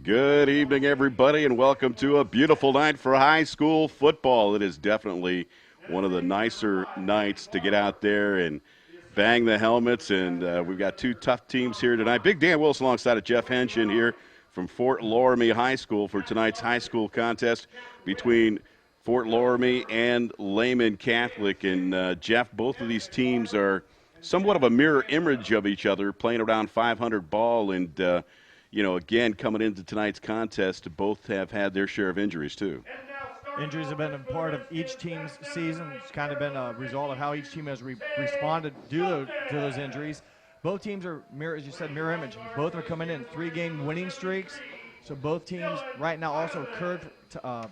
Good evening, everybody, and welcome to a beautiful night for high school football. It is definitely one of the nicer nights to get out there and bang the helmets, and we've got two tough teams here tonight. Big Dan Wilson alongside of Jeff Henshin here from Fort Loramie High School for tonight's high school contest between Fort Loramie and Lehman Catholic. And Jeff, both of these teams are somewhat of a mirror image of each other, playing around 500 ball, and again, coming into tonight's contest, both have had their share of injuries, too. Injuries have been a part of each team's season. It's kind of been a result of how each team has responded to those injuries. Both teams are, as you said, mirror image. Both are coming in 3-game winning streaks. So both teams right now also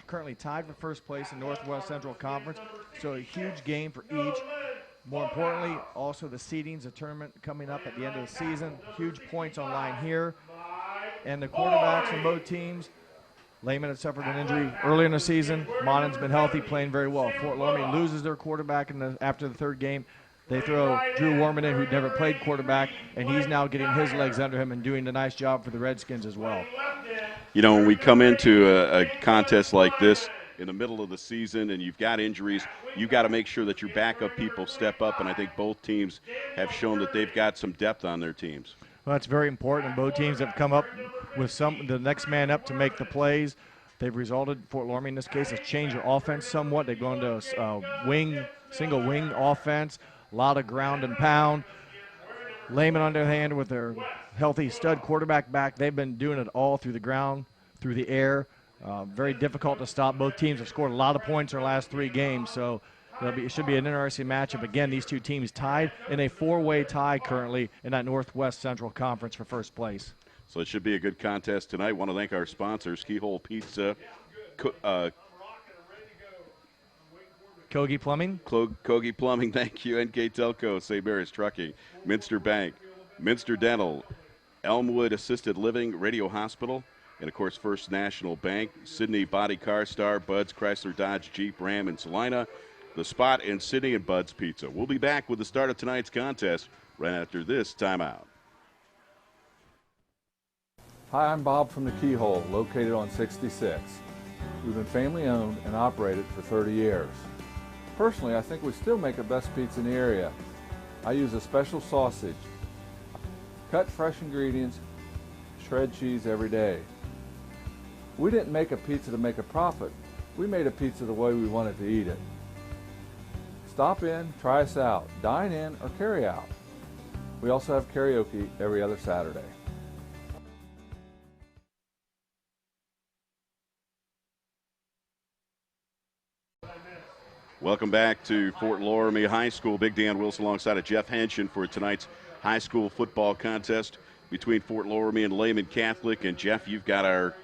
currently tied for first place in Northwest Central Conference. So a huge game for each. More importantly, also the seedings, a tournament coming up at the end of the season. Huge points on line here. And the quarterbacks in both teams, Lehman had suffered an injury earlier in the season. Monon's been healthy, playing very well. Fort Loramie loses their quarterback after the third game. They throw Drew Warman in, who'd never played quarterback, and he's now getting his legs under him and doing a nice job for the Redskins as well. When we come into a contest like this in the middle of the season and you've got injuries, you've got to make sure that your backup people step up, and I think both teams have shown that they've got some depth on their teams. Well, that's very important. Both teams have come up with the next man up to make the plays. They've resulted, Fort Loramie in this case, has changed their offense somewhat. They've gone to a single wing offense, a lot of ground and pound. Lehman on the other hand with their healthy stud quarterback back. They've been doing it all through the ground, through the air. Very difficult to stop. Both teams have scored a lot of points in their last 3 games, so it should be an interesting matchup. Again, these two teams tied in a 4-way tie currently in that Northwest Central Conference for first place. So it should be a good contest tonight. I want to thank our sponsors, Keyhole Pizza, Kogi Plumbing. Kogi Plumbing, thank you. NK Telco, St. Mary's Trucking, Minster Bank, Minster Dental, Elmwood Assisted Living, Radio Hospital, and, of course, First National Bank, Sydney Body Car Star, Bud's Chrysler Dodge Jeep Ram in Salina, The Spot, and Sydney and Bud's Pizza. We'll be back with the start of tonight's contest right after this timeout. Hi, I'm Bob from the Keyhole, located on 66. We've been family owned and operated for 30 years. Personally, I think we still make the best pizza in the area. I use a special sausage. Cut fresh ingredients, shred cheese every day. We didn't make a pizza to make a profit. We made a pizza the way we wanted to eat it. Stop in, try us out, dine in, or carry out. We also have karaoke every other Saturday. Welcome back to Fort Loramie High School. Big Dan Wilson alongside of Jeff Henshin for tonight's high school football contest between Fort Loramie and Lehman Catholic. And, Jeff, you've got our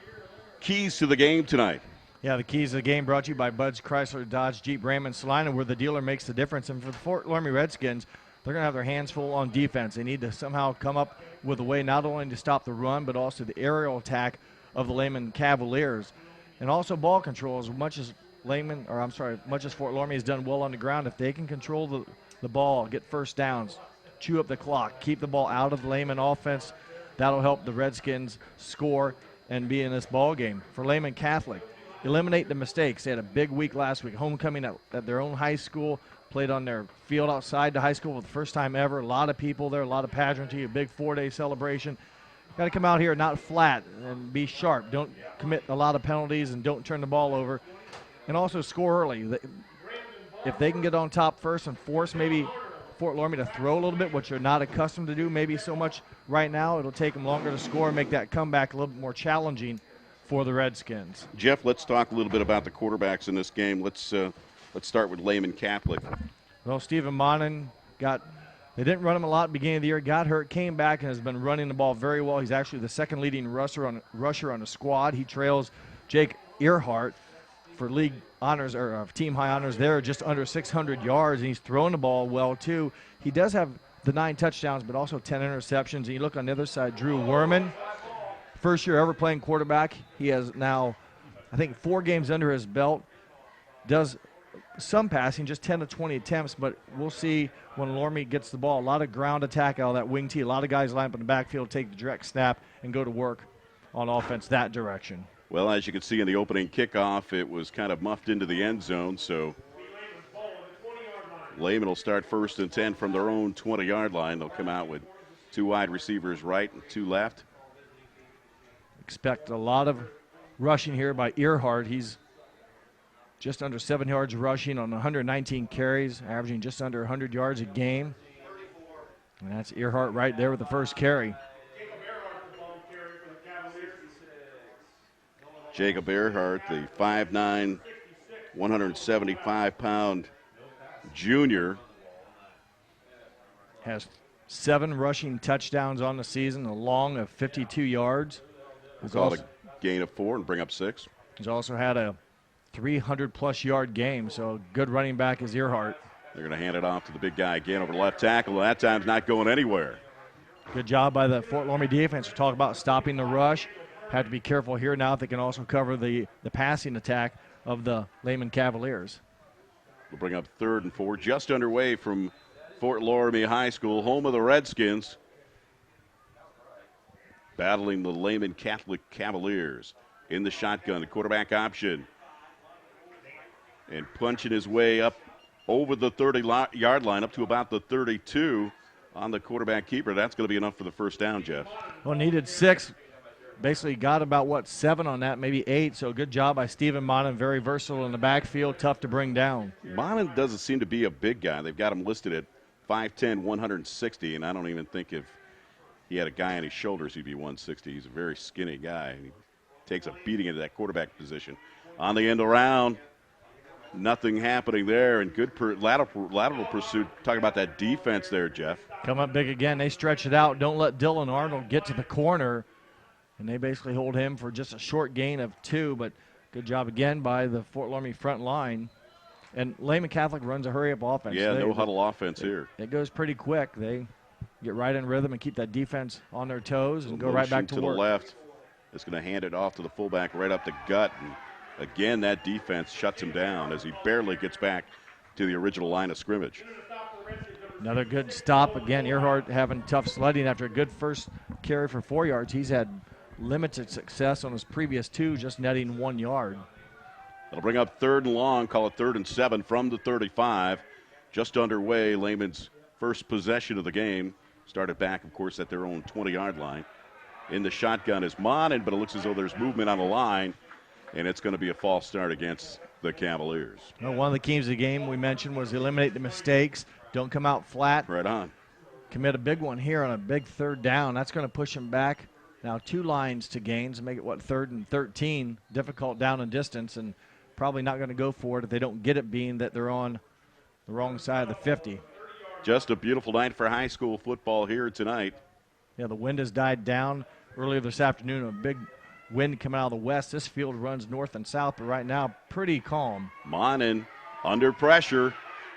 keys to the game tonight. Yeah, the keys to the game brought to you by Bud's Chrysler Dodge Jeep Ram in Salina, where the dealer makes the difference. And for the Fort Loramie Redskins, they're going to have their hands full on defense. They need to somehow come up with a way not only to stop the run, but also the aerial attack of the Lehman Cavaliers. And also ball control. As much as Fort Loramie has done well on the ground, if they can control the ball, get first downs, chew up the clock, keep the ball out of the Lehman offense, that'll help the Redskins score and be in this ball game. For Lehman Catholic, eliminate the mistakes. They had a big week last week, homecoming at their own high school, played on their field outside the high school for the first time ever. A lot of people there, a lot of pageantry, a big 4-day celebration. Got to come out here not flat and be sharp. Don't commit a lot of penalties and don't turn the ball over. And also score early. If they can get on top first and force maybe Fort Loramie to throw a little bit, which they're not accustomed to do maybe so much right now, it'll take them longer to score and make that comeback a little bit more challenging for the Redskins. Jeff, let's talk a little bit about the quarterbacks in this game. Let's start with Lehman Catholic. Well, Stephen Monin they didn't run him a lot at the beginning of the year, got hurt, came back, and has been running the ball very well. He's actually the second leading rusher on the squad. He trails Jake Earhart for league honors or team high honors there, just under 600 yards, and he's throwing the ball well too. He does have the 9 touchdowns, but also 10 interceptions. And you look on the other side, Drew Werman, first year ever playing quarterback. He has now, I think, 4 games under his belt. Does some passing, just 10 to 20 attempts, but we'll see when Loramie gets the ball. A lot of ground attack out of that wing tee. A lot of guys line up in the backfield, take the direct snap, and go to work. on offense that direction. Well, as you can see in the opening kickoff, it was kind of muffed into the end zone, so Lehman will start 1st and 10 from their own 20-yard line. They'll come out with 2 wide receivers right and 2 left. Expect a lot of rushing here by Earhart. He's just under 7 yards rushing on 119 carries, averaging just under 100 yards a game. And that's Earhart right there with the first carry. Jacob Earhart, the 5'9", 175-pound junior. Has 7 rushing touchdowns on the season, a long of 52 yards. He's called a gain of 4 and bring up 6. He's also had a 300-plus yard game, so good running back is Earhart. They're going to hand it off to the big guy again over the left tackle. That time's not going anywhere. Good job by the Fort Loramie defense. We talk about stopping the rush. Have to be careful here now if they can also cover the passing attack of the Lehman Cavaliers. We'll bring up 3rd and 4, just underway from Fort Loramie High School, home of the Redskins, battling the Lehman Catholic Cavaliers. In the shotgun, the quarterback option, and punching his way up over the 30-yard line, up to about the 32 on the quarterback keeper. That's going to be enough for the first down, Jeff. Well, needed 6. Basically got about, 7 on that, maybe 8. So good job by Stephen Monin. Very versatile in the backfield, tough to bring down. Monin doesn't seem to be a big guy. They've got him listed at 5'10", 160, and I don't even think if he had a guy on his shoulders, he'd be 160. He's a very skinny guy. He takes a beating into that quarterback position. On the end around, nothing happening there, and good lateral pursuit. Talk about that defense there, Jeff. Come up big again. They stretch it out. Don't let Dylan Arnold get to the corner. And they basically hold him for just a short gain of 2, but good job again by the Fort Loramie front line. And Lehman Catholic runs a hurry-up offense. Yeah, no huddle offense here. It goes pretty quick. They get right in rhythm and keep that defense on their toes and go right back to work. The left. It's going to hand it off to the fullback right up the gut. And again, that defense shuts him down as he barely gets back to the original line of scrimmage. Another good stop. Again, Earhart having tough sledding after a good first carry for 4 yards. He's had limited success on his previous 2, just netting 1 yard. That'll bring up 3rd and long, call it 3rd and 7 from the 35. Just underway, Lehman's first possession of the game. Started back, of course, at their own 20-yard line. In the shotgun is Monin, but it looks as though there's movement on the line, and it's going to be a false start against the Cavaliers. Well, one of the keys of the game we mentioned was eliminate the mistakes. Don't come out flat. Right on. Commit a big one here on a big 3rd down. That's going to push him back. Now 2 lines to gains and make it, 3rd and 13. Difficult down and distance, and probably not going to go for it if they don't get it, being that they're on the wrong side of the 50. Just a beautiful night for high school football here tonight. Yeah, the wind has died down. Earlier this afternoon, a big wind coming out of the west. This field runs north and south, but right now pretty calm. Monin under pressure.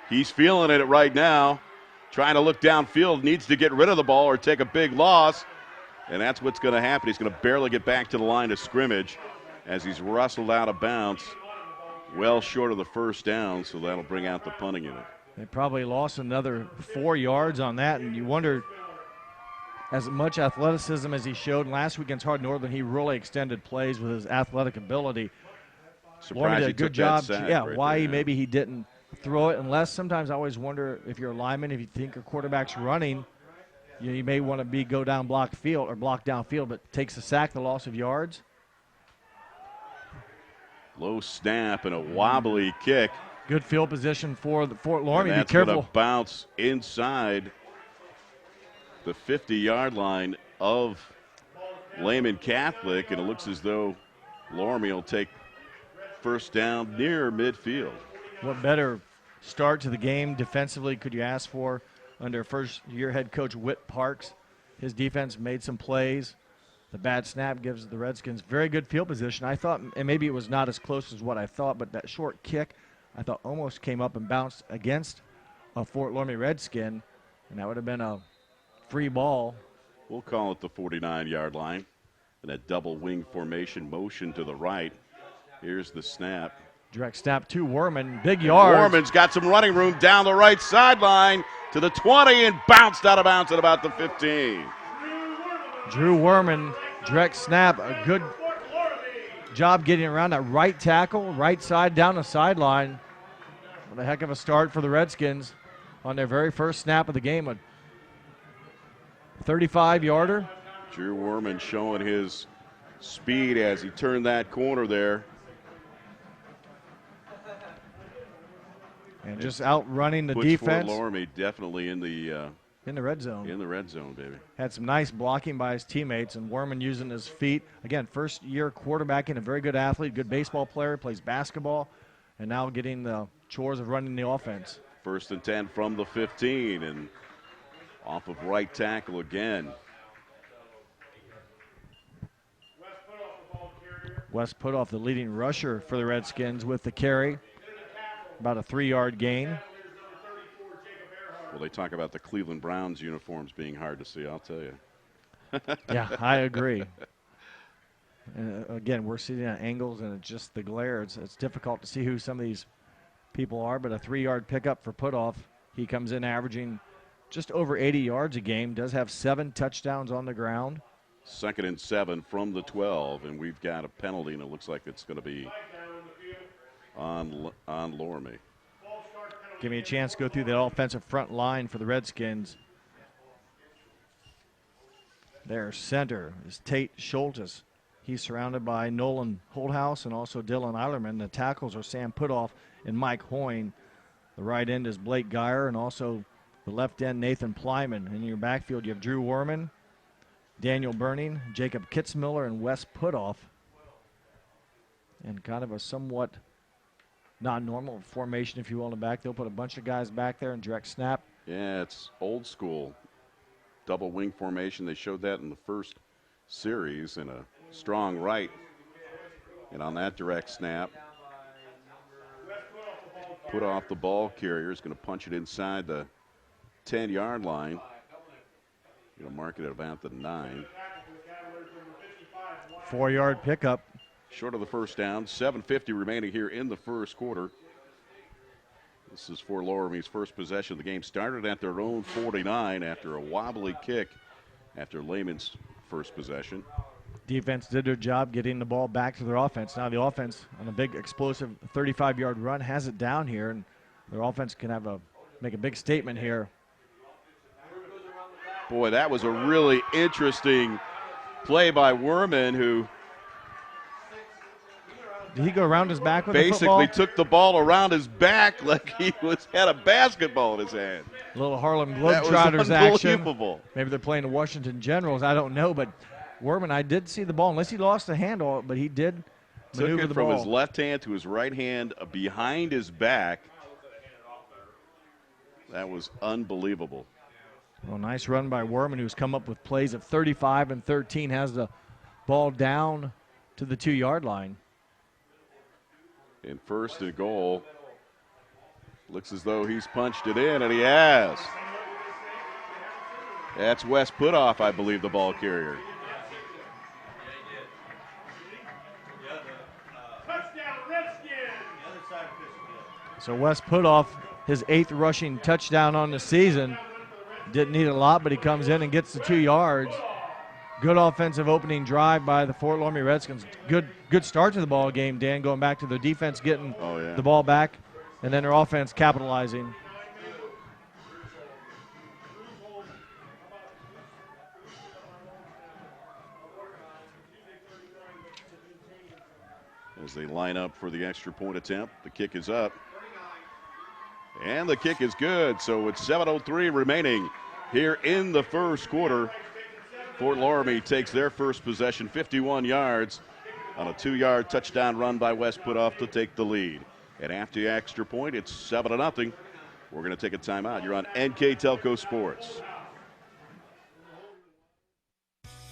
He's feeling it right now. Trying to look downfield, needs to get rid of the ball or take a big loss. And that's what's going to happen. He's going to barely get back to the line of scrimmage as he's rustled out of bounds, well short of the first down, so that'll bring out the punting unit. They probably lost another 4 yards on that, and you wonder, as much athleticism as he showed last week against Hard Northern, he really extended plays with his athletic ability. Surprised did a he good took job. that sack Yeah, right why there. maybe he didn't throw it, unless sometimes I always wonder if you're a lineman, if you think your quarterback's running, you may want to go down block downfield, but takes a sack, the loss of yards. Low snap and a wobbly kick. Good field position for the Fort Loramie. And that's Be careful. going to bounce inside the 50-yard line of Lehman Catholic, and it looks as though Loramie will take first down near midfield. What better start to the game defensively could you ask for under first-year head coach Whit Parks? His defense made some plays. The bad snap gives the Redskins very good field position. I thought, and maybe it was not as close as what I thought, but that short kick I thought almost came up and bounced against a Fort Loramie Redskin, and that would have been a free ball. We'll call it the 49-yard line. And that double wing formation motion to the right. Here's the snap. Direct snap to Werman. Big yard. Werman's got some running room down the right sideline to the 20 and bounced out of bounds at about the 15. Drew Werman Direct snap, a good job getting around that right tackle, right side down the sideline. What a heck of a start for the Redskins on their very first snap of the game. A 35-yarder. Drew Worman showing his speed as he turned that corner there. And just outrunning the Puts defense. Fort Loramie definitely in the red zone. In the red zone, baby. Had some nice blocking by his teammates, and Worman using his feet. Again, first-year quarterbacking, a very good athlete, good baseball player, plays basketball, and now getting the chores of running the offense. 1st and 10 from the 15, and off of right tackle again. Wes Putoff, the leading rusher for the Redskins, with the carry. About a 3-yard gain. Well, they talk about the Cleveland Browns uniforms being hard to see, I'll tell you. Yeah, I agree. Again, we're sitting at angles, and it's just the glare. It's difficult to see who some of these people are, but a 3-yard pickup for Putoff. He comes in averaging just over 80 yards a game, does have 7 touchdowns on the ground. 2nd and 7 from the 12, and we've got a penalty, and it looks like it's going to be on Loramie. Give me a chance to go through the offensive front line for the Redskins. Their center is Tate Schultes. He's surrounded by Nolan Holdhouse and also Dylan Eilerman. The tackles are Sam Putoff and Mike Hoyne. The right end is Blake Geyer, and also the left end Nathan Plyman. In your backfield, you have Drew Worman, Daniel Burning, Jacob Kitzmiller, and Wes Putoff. And kind of a somewhat non-normal formation, if you will, in the back. They'll put a bunch of guys back there and direct snap. Yeah, it's old school double wing formation. They showed that in the first series in a strong right. And on that direct snap, put off the ball carrier is going to punch it inside the 10-yard line. Going to mark it at about the 9. 4-yard pickup. Short of the first down. 7:50 remaining here in the first quarter. This is for Loramie's first possession of the game. Started at their own 49 after a wobbly kick after Lehman's first possession. Defense did their job getting the ball back to their offense. Now the offense on a big explosive 35-yard run has it down here, and their offense can make a big statement here. Boy, that was a really interesting play by Worman, who did he go around his back with the basically football? took the ball around his back like he had a basketball in his hand. A little Harlem That Globetrotters was action. unbelievable. Maybe they're playing the Washington Generals. I don't know, but Worman, I did see the ball, unless he lost the handle, but he did maneuver Took it the from ball. his left hand to his right hand behind his back. That was unbelievable. Well, nice run by Worman, who's come up with plays of 35 and 13, has the ball down to the 2-yard line. In 1st and goal, looks as though he's punched it in, and he has. That's Wes Putoff, I believe, the ball carrier. So Wes Putoff, his 8th rushing touchdown on the season. Didn't need a lot, but he comes in and gets the 2 yards. Good offensive opening drive by the Fort Loramie Redskins. Good start to the ball game, Dan, going back to their defense getting the ball back, and then their offense capitalizing. As they line up for the extra point attempt, the kick is up. And the kick is good, so it's 7:03 remaining here in the first quarter. Fort Loramie takes their first possession, 51 yards, on a 2-yard touchdown run by Wes Putoff to take the lead. And after the extra point, it's 7-0. We're going to take a timeout. You're on NK Telco Sports.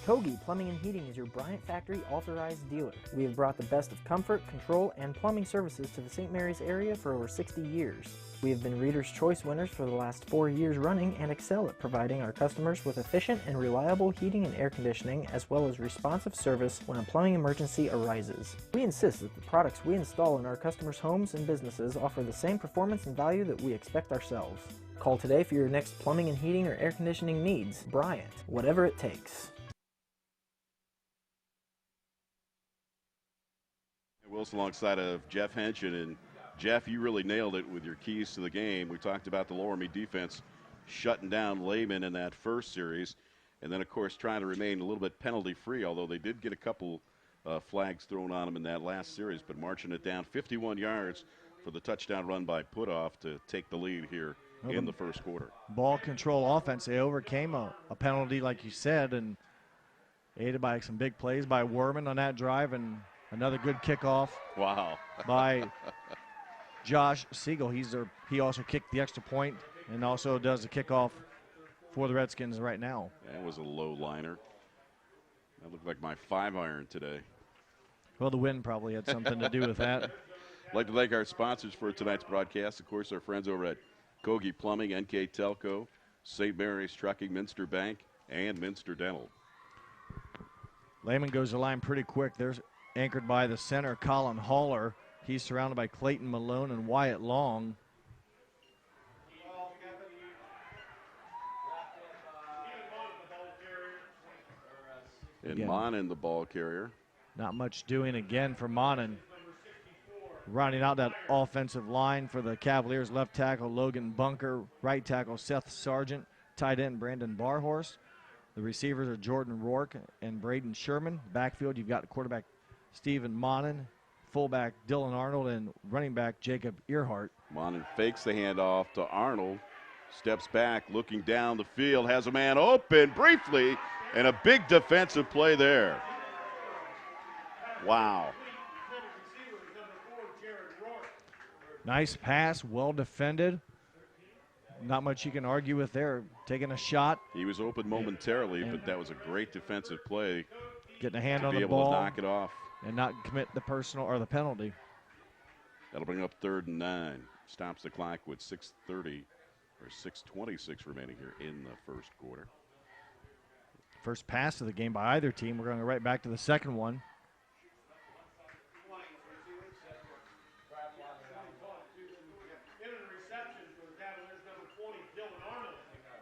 Kogi Plumbing and Heating is your Bryant Factory authorized dealer. We have brought the best of comfort, control, and plumbing services to the St. Mary's area for over 60 years. We have been Reader's Choice winners for the last 4 years running and excel at providing our customers with efficient and reliable heating and air conditioning, as well as responsive service when a plumbing emergency arises. We insist that the products we install in our customers' homes and businesses offer the same performance and value that we expect ourselves. Call today for your next plumbing and heating or air conditioning needs. Bryant, whatever it takes. Wilson alongside of Jeff Henshin. And, Jeff, you really nailed it with your keys to the game. We talked about the Loramie defense shutting down Lehman in that first series. And then, of course, trying to remain a little bit penalty-free, although they did get a couple flags thrown on them in that last series. But marching it down 51 yards for the touchdown run by Putoff to take the lead here in the first quarter. Ball control offense. They overcame a penalty, like you said, and aided by some big plays by Werman on that drive, and another good kickoff. Wow. By Josh Siegel. He also kicked the extra point and also does the kickoff for the Redskins right now. That was a low liner. That looked like my 5-iron today. Well, the wind probably had something to do with that. I'd like to thank our sponsors for tonight's broadcast. Of course, our friends over at Kogi Plumbing, NK Telco, St. Mary's Trucking, Minster Bank, and Minster Dental. Lehman goes the line pretty quick. There's anchored by the center, Colin Haller. He's surrounded by Clayton Malone and Wyatt Long. And Monin, the ball carrier. Not much doing again for Monin. Rounding out that offensive line for the Cavaliers, left tackle Logan Bunker, right tackle Seth Sargent, tight end Brandon Barhorse. The receivers are Jordan Rourke and Braden Sherman. Backfield, you've got the quarterback Stephen Monin, fullback Dylan Arnold, and running back Jacob Earhart. Monin fakes the handoff to Arnold, steps back, looking down the field, has a man open briefly, and a big defensive play there. Wow. Nice pass, well defended. Not much you can argue with there. Taking a shot. He was open momentarily, but that was a great defensive play. Getting a hand on the the ball. To be able ball to knock it off. And not commit the personal or the penalty. That'll bring up 3rd and 9. Stops the clock with 6:30 or 6:26 remaining here in the first quarter. First pass of the game by either team. We're going to go right back to the second one.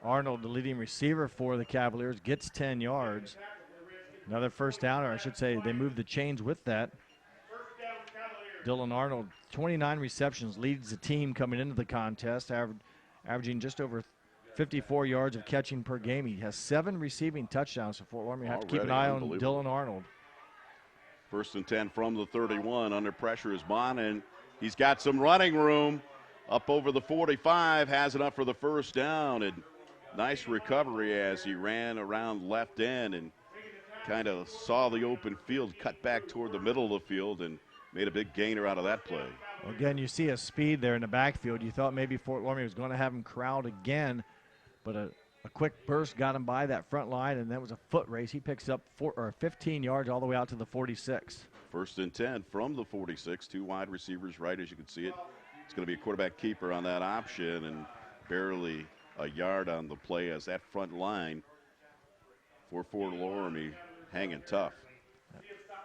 Arnold, the leading receiver for the Cavaliers, gets 10 yards. Another first down, or I should say they moved the chains with that. Dylan Arnold, 29 receptions, leads the team coming into the contest, averaging just over 54 yards of catching per game. He has 7 receiving touchdowns, so Fort Loramie have to keep an eye on Dylan Arnold. 1st and 10 from the 31. Under pressure is Mon, and he's got some running room up over the 45, has enough for the first down, and nice recovery as he ran around left end and kind of saw the open field, cut back toward the middle of the field, and made a big gainer out of that play. Well, again, you see a speed there in the backfield. You thought maybe Fort Loramie was going to have him crowd again, but a quick burst got him by that front line, and that was a foot race. He picks up 15 yards all the way out to the 46. 1st and 10 from the 46. 2 wide receivers right, as you can see it. It's going to be a quarterback keeper on that option, and barely a yard on the play as that front line for Fort Loramie hanging tough.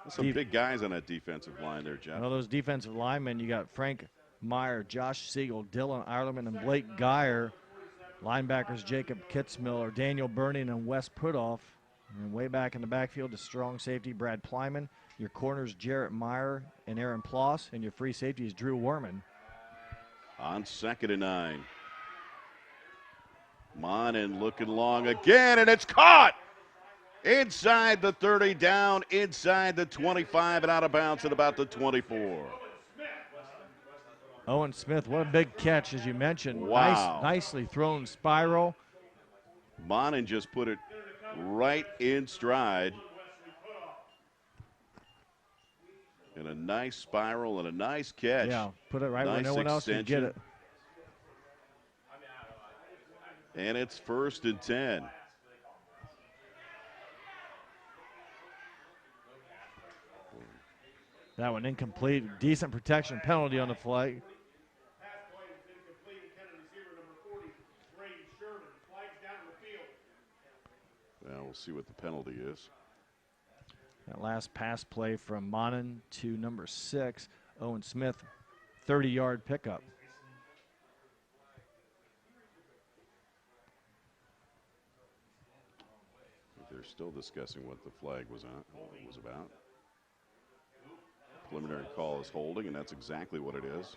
Some big guys on that defensive line there, Jeff. Well, those defensive linemen, you got Frank Meyer, Josh Siegel, Dylan Ireland, and Blake Geyer. Linebackers Jacob Kitzmiller, Daniel Burning, and Wes Putoff. And way back in the backfield, the strong safety Brad Plyman. Your corners Jarrett Meyer and Aaron Ploss, and your free safety is Drew Werman. On 2nd and 9. Monin looking long again, and it's caught! Inside the 30, down inside the 25, and out of bounds at about the 24. Owen Smith, what a big catch, as you mentioned. Wow. Nicely thrown spiral. Monin just put it right in stride. And a nice spiral and a nice catch. Yeah, put it right nice where no one else can get it. And it's 1st and 10. That one incomplete. Decent protection penalty on the flag. Well, we'll see what the penalty is. That last pass play from Monin to number 6, Owen Smith, 30-yard pickup. They're still discussing what the flag was about. Preliminary call is holding, and that's exactly what it is.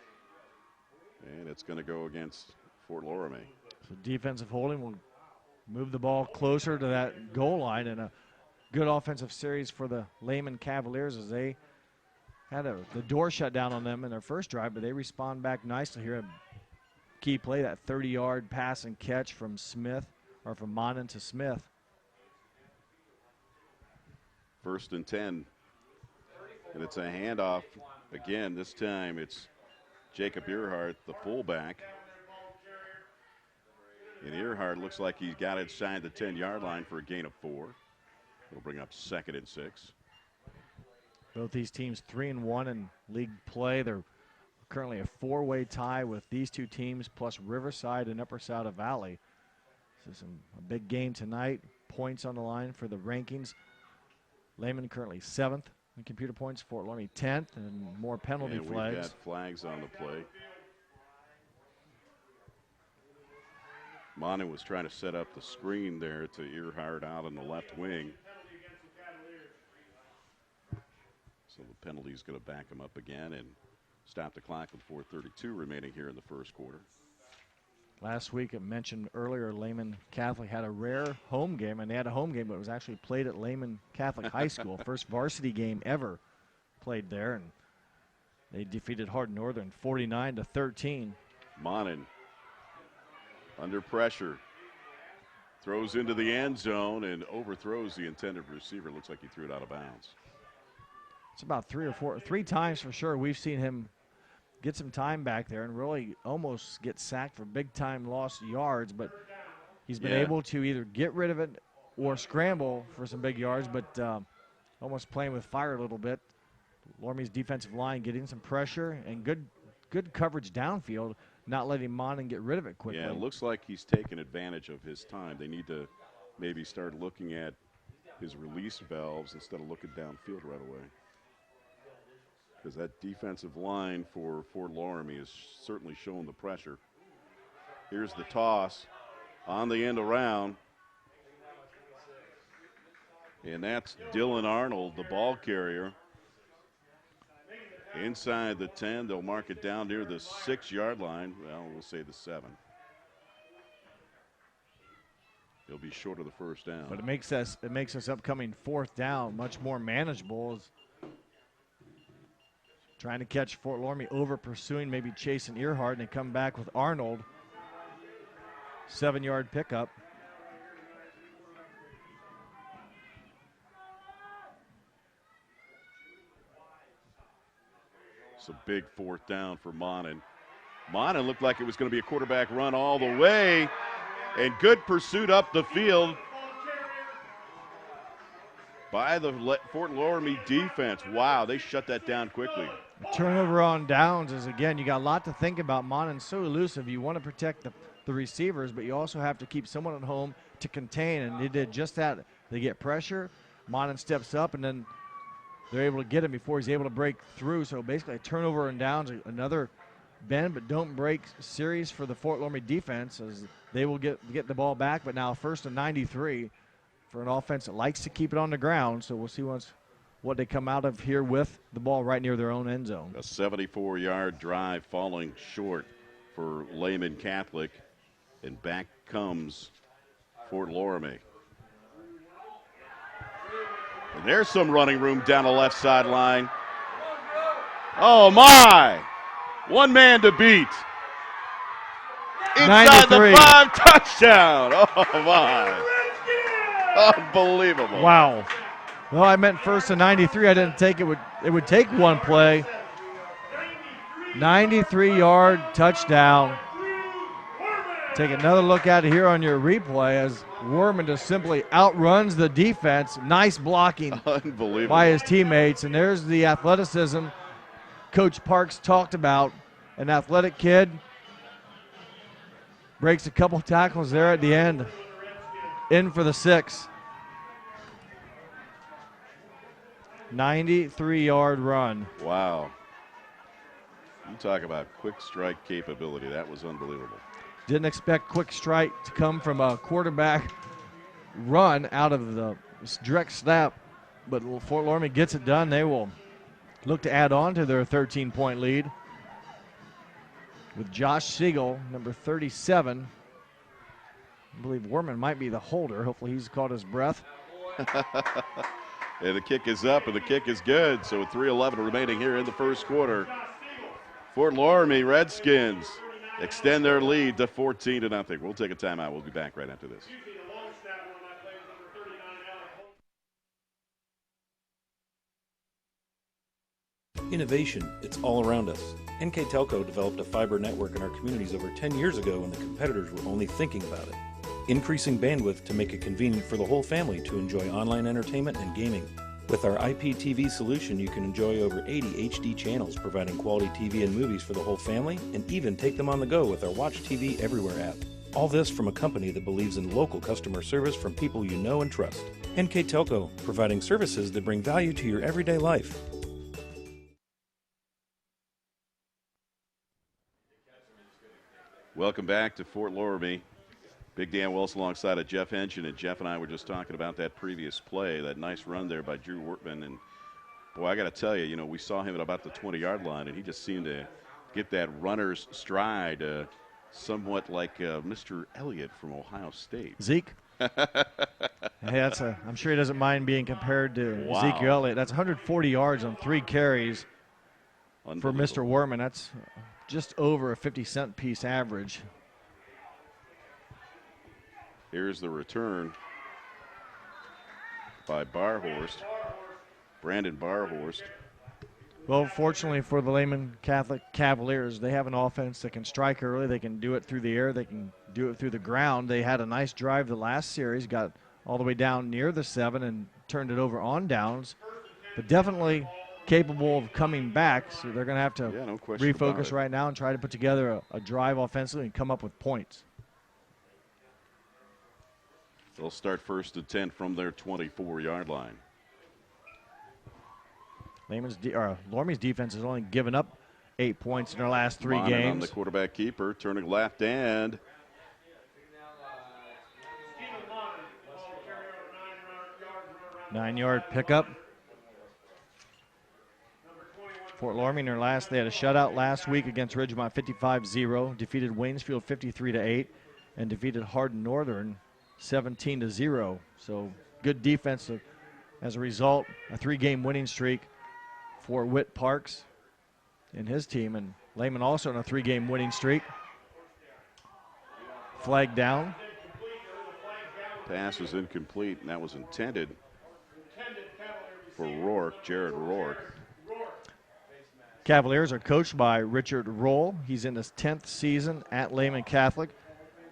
And it's going to go against Fort Loramie. So defensive holding will move the ball closer to that goal line, and a good offensive series for the Lehman Cavaliers as they had the door shut down on them in their first drive, but they respond back nicely here. A key play, that 30-yard pass and catch from Smith, or from Monin to Smith. 1st and 10. And it's a handoff. Again, this time it's Jacob Earhart, the fullback. And Earhart looks like he's got it inside the 10-yard line for a gain of 4. It'll bring up 2nd and 6. Both these teams 3-1 in league play. They're currently a 4-way tie with these two teams plus Riverside and Upper Sauda Valley. This is a big game tonight. Points on the line for the rankings. Lehman currently 7th in computer points. Fort Loramie 10th, and more penalty flags. We've got flags on the play. Monin was trying to set up the screen there to Earhart out on the left wing. So the penalty is going to back him up again and stop the clock with 4:32 remaining here in the first quarter. Last week, I mentioned earlier, Lehman Catholic had a rare home game, and they had a home game, but it was actually played at Lehman Catholic High School. First varsity game ever played there, and they defeated Hardin Northern 49-13. Monin under pressure, throws into the end zone and overthrows the intended receiver. Looks like he threw it out of bounds. It's about three times for sure we've seen him get some time back there and really almost get sacked for big-time lost yards, but he's been able to either get rid of it or scramble for some big yards, but almost playing with fire a little bit. Loramie's defensive line getting some pressure and good coverage downfield, not letting Monin get rid of it quickly. Yeah, it looks like he's taken advantage of his time. They need to maybe start looking at his release valves instead of looking downfield right away, because that defensive line for Fort Loramie is certainly showing the pressure. Here's the toss on the end around. And that's Dylan Arnold, the ball carrier. Inside the 10, they'll mark it down near the 6-yard line. Well, we'll say the 7. He'll be short of the first down. But it makes us upcoming 4th down much more manageable. Trying to catch Fort Loramie over pursuing, maybe chasing Earhart, and they come back with Arnold. 7-yard pickup. It's a big 4th down for Monin. Monin looked like it was going to be a quarterback run all the way, and good pursuit up the field by the Fort Loramie defense. Wow, they shut that down quickly. Turnover on downs is, again, you got a lot to think about. Monin's so elusive. You want to protect the receivers, but you also have to keep someone at home to contain, and they did just that. They get pressure, Monin steps up, and then they're able to get him before he's able to break through. So basically a turnover and downs, another bend but don't break series for the Fort Loramie defense, as they will get the ball back, but now 1st and 93 for an offense that likes to keep it on the ground. So we'll see what they come out of here with the ball right near their own end zone. A 74-yard drive falling short for Lehman Catholic, and back comes Fort Loramie. And there's some running room down the left sideline. Oh, my. One man to beat. Inside 93. the 5, touchdown. Oh, my. Unbelievable. Wow. Well, I meant 1st and 93. I didn't think it would take one play. 93-yard touchdown. Take another look at it here on your replay as Worman just simply outruns the defense. Nice blocking Unbelievable by his teammates. And there's the athleticism Coach Parks talked about. An athletic kid. Breaks a couple tackles there at the end. In for the 6. 93-yard run. Wow. You talk about quick strike capability. That was unbelievable. Didn't expect quick strike to come from a quarterback run out of the direct snap, but Fort Loramie gets it done. They will look to add on to their 13-point lead with Josh Siegel, number 37. I believe Worman might be the holder. Hopefully he's caught his breath. And the kick is up, and the kick is good. So 3:11 remaining here in the first quarter. Fort Loramie Redskins extend their lead to 14-0. We'll take a timeout. We'll be back right after this. Innovation, it's all around us. NK Telco developed a fiber network in our communities over 10 years ago when the competitors were only thinking about it. Increasing bandwidth to make it convenient for the whole family to enjoy online entertainment and gaming. With our IPTV solution, you can enjoy over 80 HD channels, providing quality TV and movies for the whole family, and even take them on the go with our Watch TV Everywhere app. All this from a company that believes in local customer service from people you know and trust. NK Telco, providing services that bring value to your everyday life. Welcome back to Fort Loramie. Big Dan Wilson alongside of Jeff Henson, and Jeff and I were just talking about that previous play, that nice run there by Drew Wortman. And, boy, I got to tell you, we saw him at about the 20-yard line, and he just seemed to get that runner's stride, somewhat like Mr. Elliott from Ohio State. Zeke? Hey, I'm sure he doesn't mind being compared to Ezekiel Elliott. That's 140 yards on 3 carries for Mr. Wortman. That's just over a 50-cent piece average. Here's the return by Barhorst, Brandon Barhorst. Well, fortunately for the Lehman Catholic Cavaliers, they have an offense that can strike early. They can do it through the air. They can do it through the ground. They had a nice drive the last series, got all the way down near the 7 and turned it over on downs, but definitely capable of coming back. So they're going to have to refocus right now and try to put together a drive offensively and come up with points. They'll start 1st and 10 from their 24-yard line. Loramie's defense has only given up 8 points in their last 3 games. On the quarterback keeper, turning left and 9-yard pickup. Fort Loramie in their they had a shutout last week against Ridgemont 55-0, defeated Waynesfield 53-8, and defeated Hardin Northern 17-0. So good defense as a result. A 3-game winning streak for Whit Parks and his team, and Lehman also on a 3-game winning streak. Flag down. Pass was incomplete, and that was intended for Jared Rourke. Cavaliers are coached by Richard Roll. He's in his 10th season at Lehman Catholic.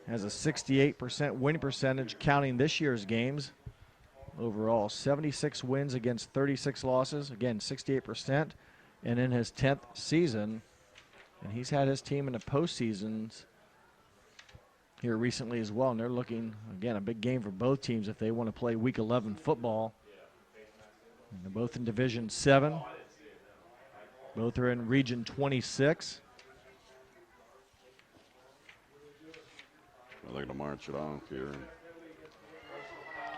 Has a 68% winning percentage counting this year's games. Overall, 76 wins against 36 losses. Again, 68%. And in his 10th season, and he's had his team in the postseasons here recently as well. And they're looking, again, a big game for both teams if they want to play Week 11 football. And they're both in Division 7. Both are in Region 26. They're going to march it off here.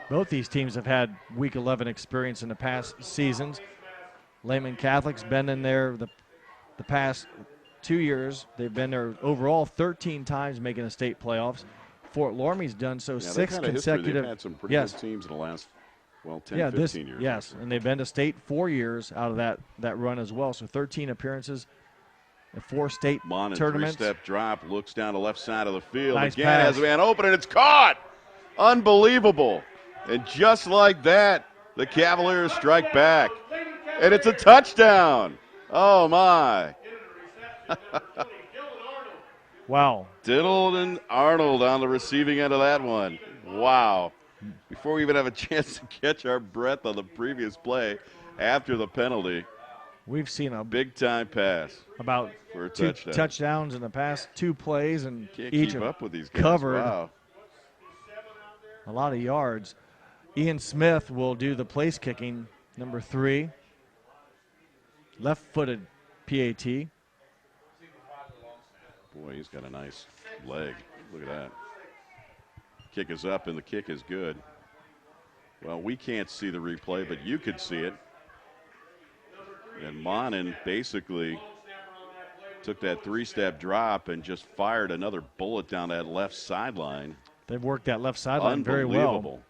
Both these teams have had Week 11 experience in the past seasons. Lehman Catholic's been in there the past 2 years. They've been there overall 13 times making the state playoffs. Fort Loramie's done so 6 consecutive. They've had some pretty good teams in the last, 10, 15 years. Yes, and they've been to state 4 years out of that run as well. So 13 appearances. 4 state tournaments. 3-step drop, looks down the left side of the field. Nice Again, pass. has a man open, and it's caught. Unbelievable. And just like that, the Cavaliers strike back. And it's a touchdown. Oh, my. Wow. Diddled and Arnold on the receiving end of that one. Wow. Before we even have a chance to catch our breath on the previous play after the penalty, we've seen a big-time pass. About for a 2 touchdown. touchdowns in the past 2 plays, and Can't each keep have up with these guys. covered Wow. a lot of yards. Ian Smith will do the place kicking, number 3. Left-footed PAT. Boy, he's got a nice leg. Look at that. Kick is up, and the kick is good. Well, we can't see the replay, but you could see it. And Monin basically took that three-step drop and just fired another bullet down that left sideline. They've worked that left sideline very well. Unbelievable.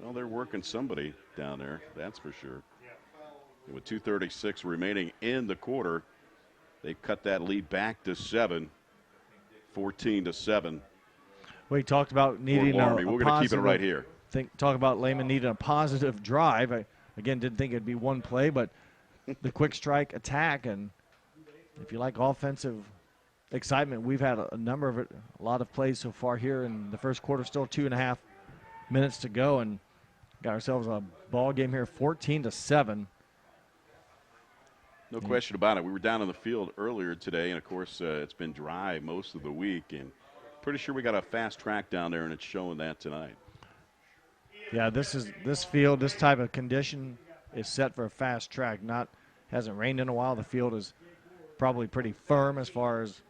Well, they're working somebody down there, that's for sure. And with 2:36 remaining in the quarter, they cut that lead back to 7, 14-7. We talked about needing a We're going to keep it right here. Talk about Lehman needing a positive drive. I, again, didn't think it'd be one play, but the quick strike attack, and if you like offensive excitement, we've had a number of it, a lot of plays so far here in the first quarter. Still 2.5 minutes to go, and got ourselves a ball game here, 14-7. No question about it. We were down on the field earlier today, and of course it's been dry most of the week, and pretty sure we got a fast track down there, and it's showing that tonight. Yeah, this field, this type of condition is set for a fast track. Hasn't rained in a while. The field is probably pretty firm as far as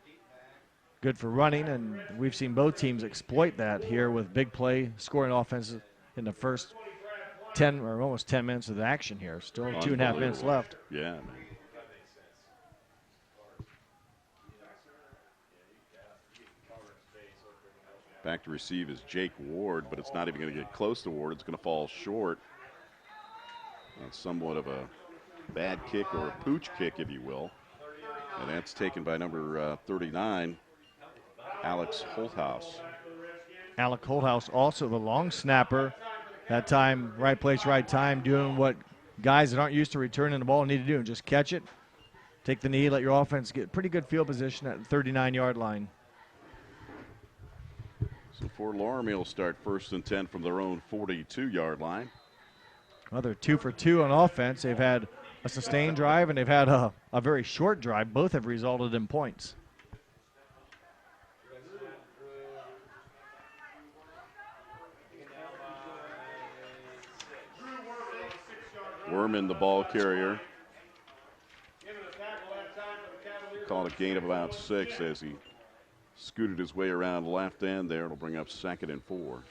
good for running, and we've seen both teams exploit that here with big play scoring offenses in the first 10 or almost 10 minutes of the action here. Still 2.5 minutes left. Yeah, man. Back to receive is Jake Ward, but it's not even going to get close to Ward. It's going to fall short. That's somewhat of a bad kick, or a pooch kick, if you will. And that's taken by number 39, Alex Holthouse. Alec Holthouse, also the long snapper. That time, right place, right time, doing what guys that aren't used to returning the ball need to do, and just catch it, take the knee, let your offense get pretty good field position at the 39-yard line. So Fort Loramie will start 1st and 10 from their own 42-yard line. Well, they're 2 for 2 on offense. They've had a sustained drive, and they've had a very short drive. Both have resulted in points. Werman, the ball carrier. Called a gain of about 6 as he scooted his way around left end there. It'll bring up 2nd and 4.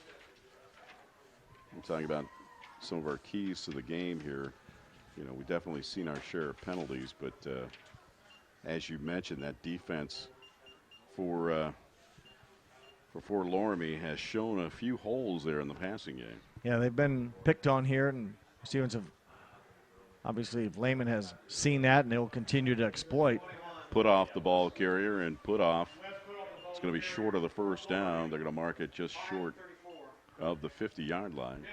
I'm talking about some of our keys to the game here. You know, we've definitely seen our share of penalties, but as you mentioned, that defense for Fort Loramie has shown a few holes there in the passing game. Yeah, they've been picked on here, and Stevens have obviously, if Lehman has seen that, and they will continue to exploit. Put off the ball carrier, and put off. It's going to be short of the first down. They're going to mark it just short of the 50-yard line.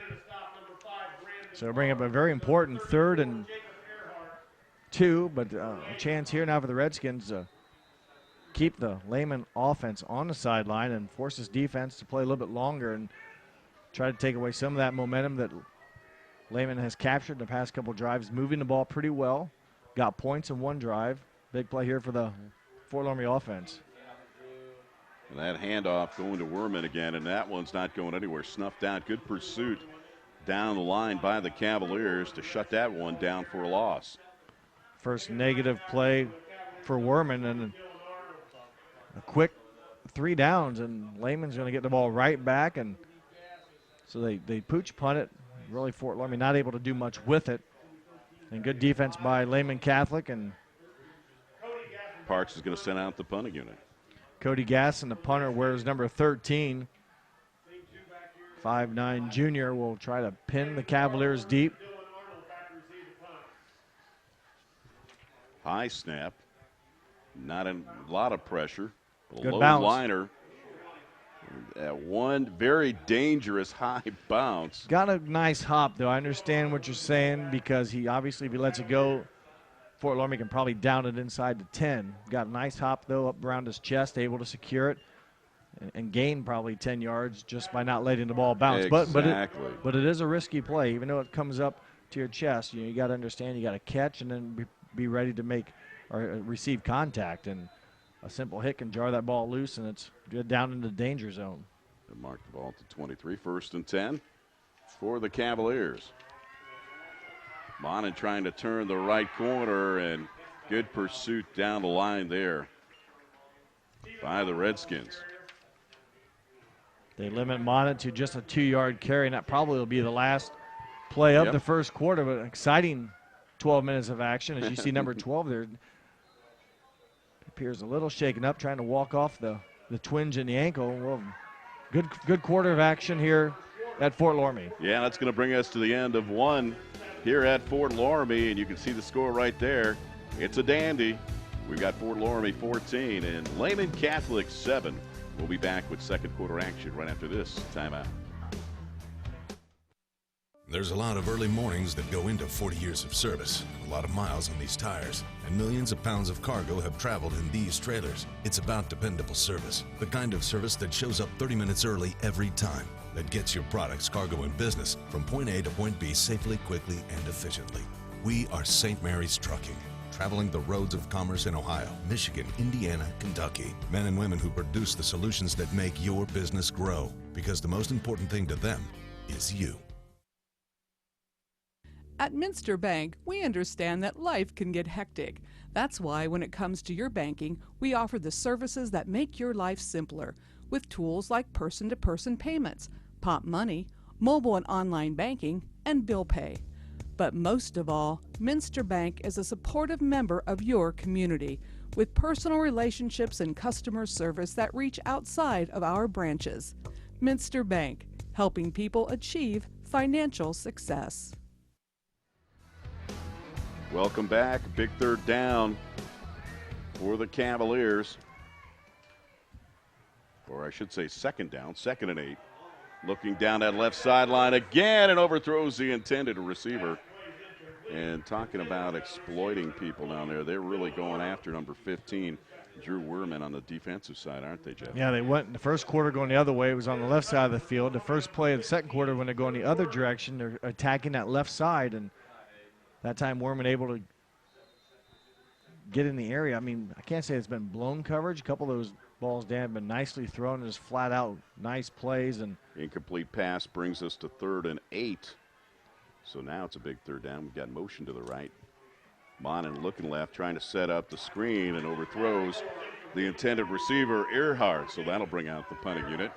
So bring up a very important 3rd and 2, but a chance here now for the Redskins to keep the Lehman offense on the sideline and force his defense to play a little bit longer and try to take away some of that momentum that Lehman has captured in the past couple drives, moving the ball pretty well. Got points in one drive. Big play here for the Fort Loramie offense. And that handoff going to Werman again, and that one's not going anywhere. Snuffed out. Good pursuit down the line by the Cavaliers to shut that one down for a loss. First negative play for Werman, and a quick 3 downs, and Lehman's going to get the ball right back, and so they pooch punt it. Really, Fort Loramie not able to do much with it. And good defense by Lehman Catholic, and Parks is going to send out the punting unit. Cody Gass, and the punter wears number 13. 5'9" junior will try to pin the Cavaliers deep. High snap. Not a lot of pressure. A Good low bounce. liner. One very dangerous high bounce. Got a nice hop, though. I understand what you're saying, because he obviously, if he lets it go, Fort Loramie can probably down it inside the 10. Got a nice hop, though, up around his chest, able to secure it and gain probably 10 yards just by not letting the ball bounce. Exactly. But it is a risky play, even though it comes up to your chest. You got to understand you got to catch and then be ready to make or receive contact. And a simple hit can jar that ball loose, and it's down in the danger zone. They mark the ball to 23, 1st and 10 for the Cavaliers. Monin trying to turn the right corner, and good pursuit down the line there by the Redskins. They limit Monin to just a 2-yard carry, and that probably will be the last play of the first quarter. But an exciting 12 minutes of action. As you see number 12 there, appears a little shaken up, trying to walk off the twinge in the ankle. Well, good quarter of action here at Fort Loramie. Yeah, that's going to bring us to the end of one here at Fort Loramie, and you can see the score right there. It's a dandy. We've got Fort Loramie 14 and Lehman Catholic 7. We'll be back with second quarter action right after this timeout. There's a lot of early mornings that go into 40 years of service, a lot of miles on these tires, and millions of pounds of cargo have traveled in these trailers. It's about dependable service, the kind of service that shows up 30 minutes early every time, that gets your products, cargo, and business from point A to point B safely, quickly, and efficiently. We are St. Mary's Trucking, traveling the roads of commerce in Ohio, Michigan, Indiana, Kentucky. Men and women who produce the solutions that make your business grow, because the most important thing to them is you. At Minster Bank, we understand that life can get hectic. That's why when it comes to your banking, we offer the services that make your life simpler, with tools like person-to-person payments, Pop Money, mobile and online banking, and bill pay. But most of all, Minster Bank is a supportive member of your community, with personal relationships and customer service that reach outside of our branches. Minster Bank, helping people achieve financial success. Welcome back. Big third down for the Cavaliers. Or I should say second down, 2nd and 8. Looking down that left sideline again and overthrows the intended receiver. And talking about exploiting people down there, they're really going after number 15, Drew Werman, on the defensive side, aren't they, Jeff? Yeah, they went in the first quarter going the other way. It was on the left side of the field. The first play of the second quarter, when they're going the other direction, they're attacking that left side. And that time, Werman able to get in the area. I mean, I can't say it's been blown coverage. A couple of those balls, Dan, have been nicely thrown, just flat out nice plays. And incomplete pass brings us to 3rd and 8. So now it's a big third down. We've got motion to the right. Monin looking left, trying to set up the screen, and overthrows the intended receiver, Earhart. So that'll bring out the punting unit.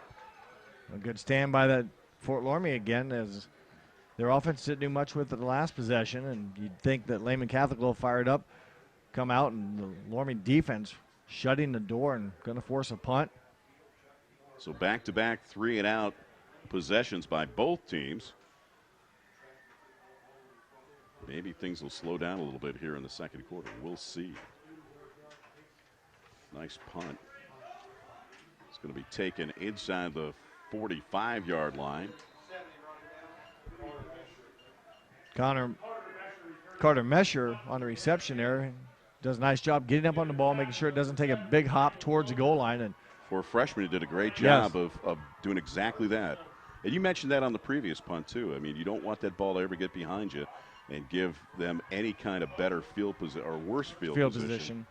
A good stand by that Fort Loramie again, as their offense didn't do much with it the last possession, and you'd think that Lehman Catholic will fire it up, come out, and the Loramie defense shutting the door and going to force a punt. So back-to-back 3-and-out possessions by both teams. Maybe things will slow down a little bit here in the second quarter. We'll see. Nice punt. It's going to be taken inside the 45-yard line. Carter Mesher on the reception there does a nice job getting up on the ball, making sure it doesn't take a big hop towards the goal line. And for a freshman, he did a great job of doing exactly that. And you mentioned that on the previous punt, too. I mean, you don't want that ball to ever get behind you and give them any kind of better field position or worse field position.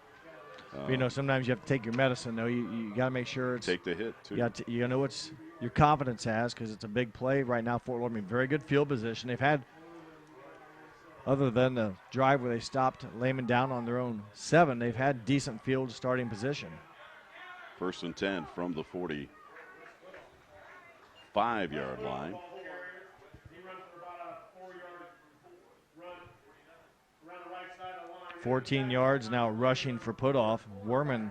You know, sometimes you have to take your medicine, though. You got to make sure it's take the hit, too. You know what your confidence has, because it's a big play right now. Fort Loramie, very good field position. They've had, other than the drive where they stopped Lehman down on their own 7, they've had decent field starting position. 1st and 10 from the 45-yard line. 14 yards now rushing for putoff. Werman,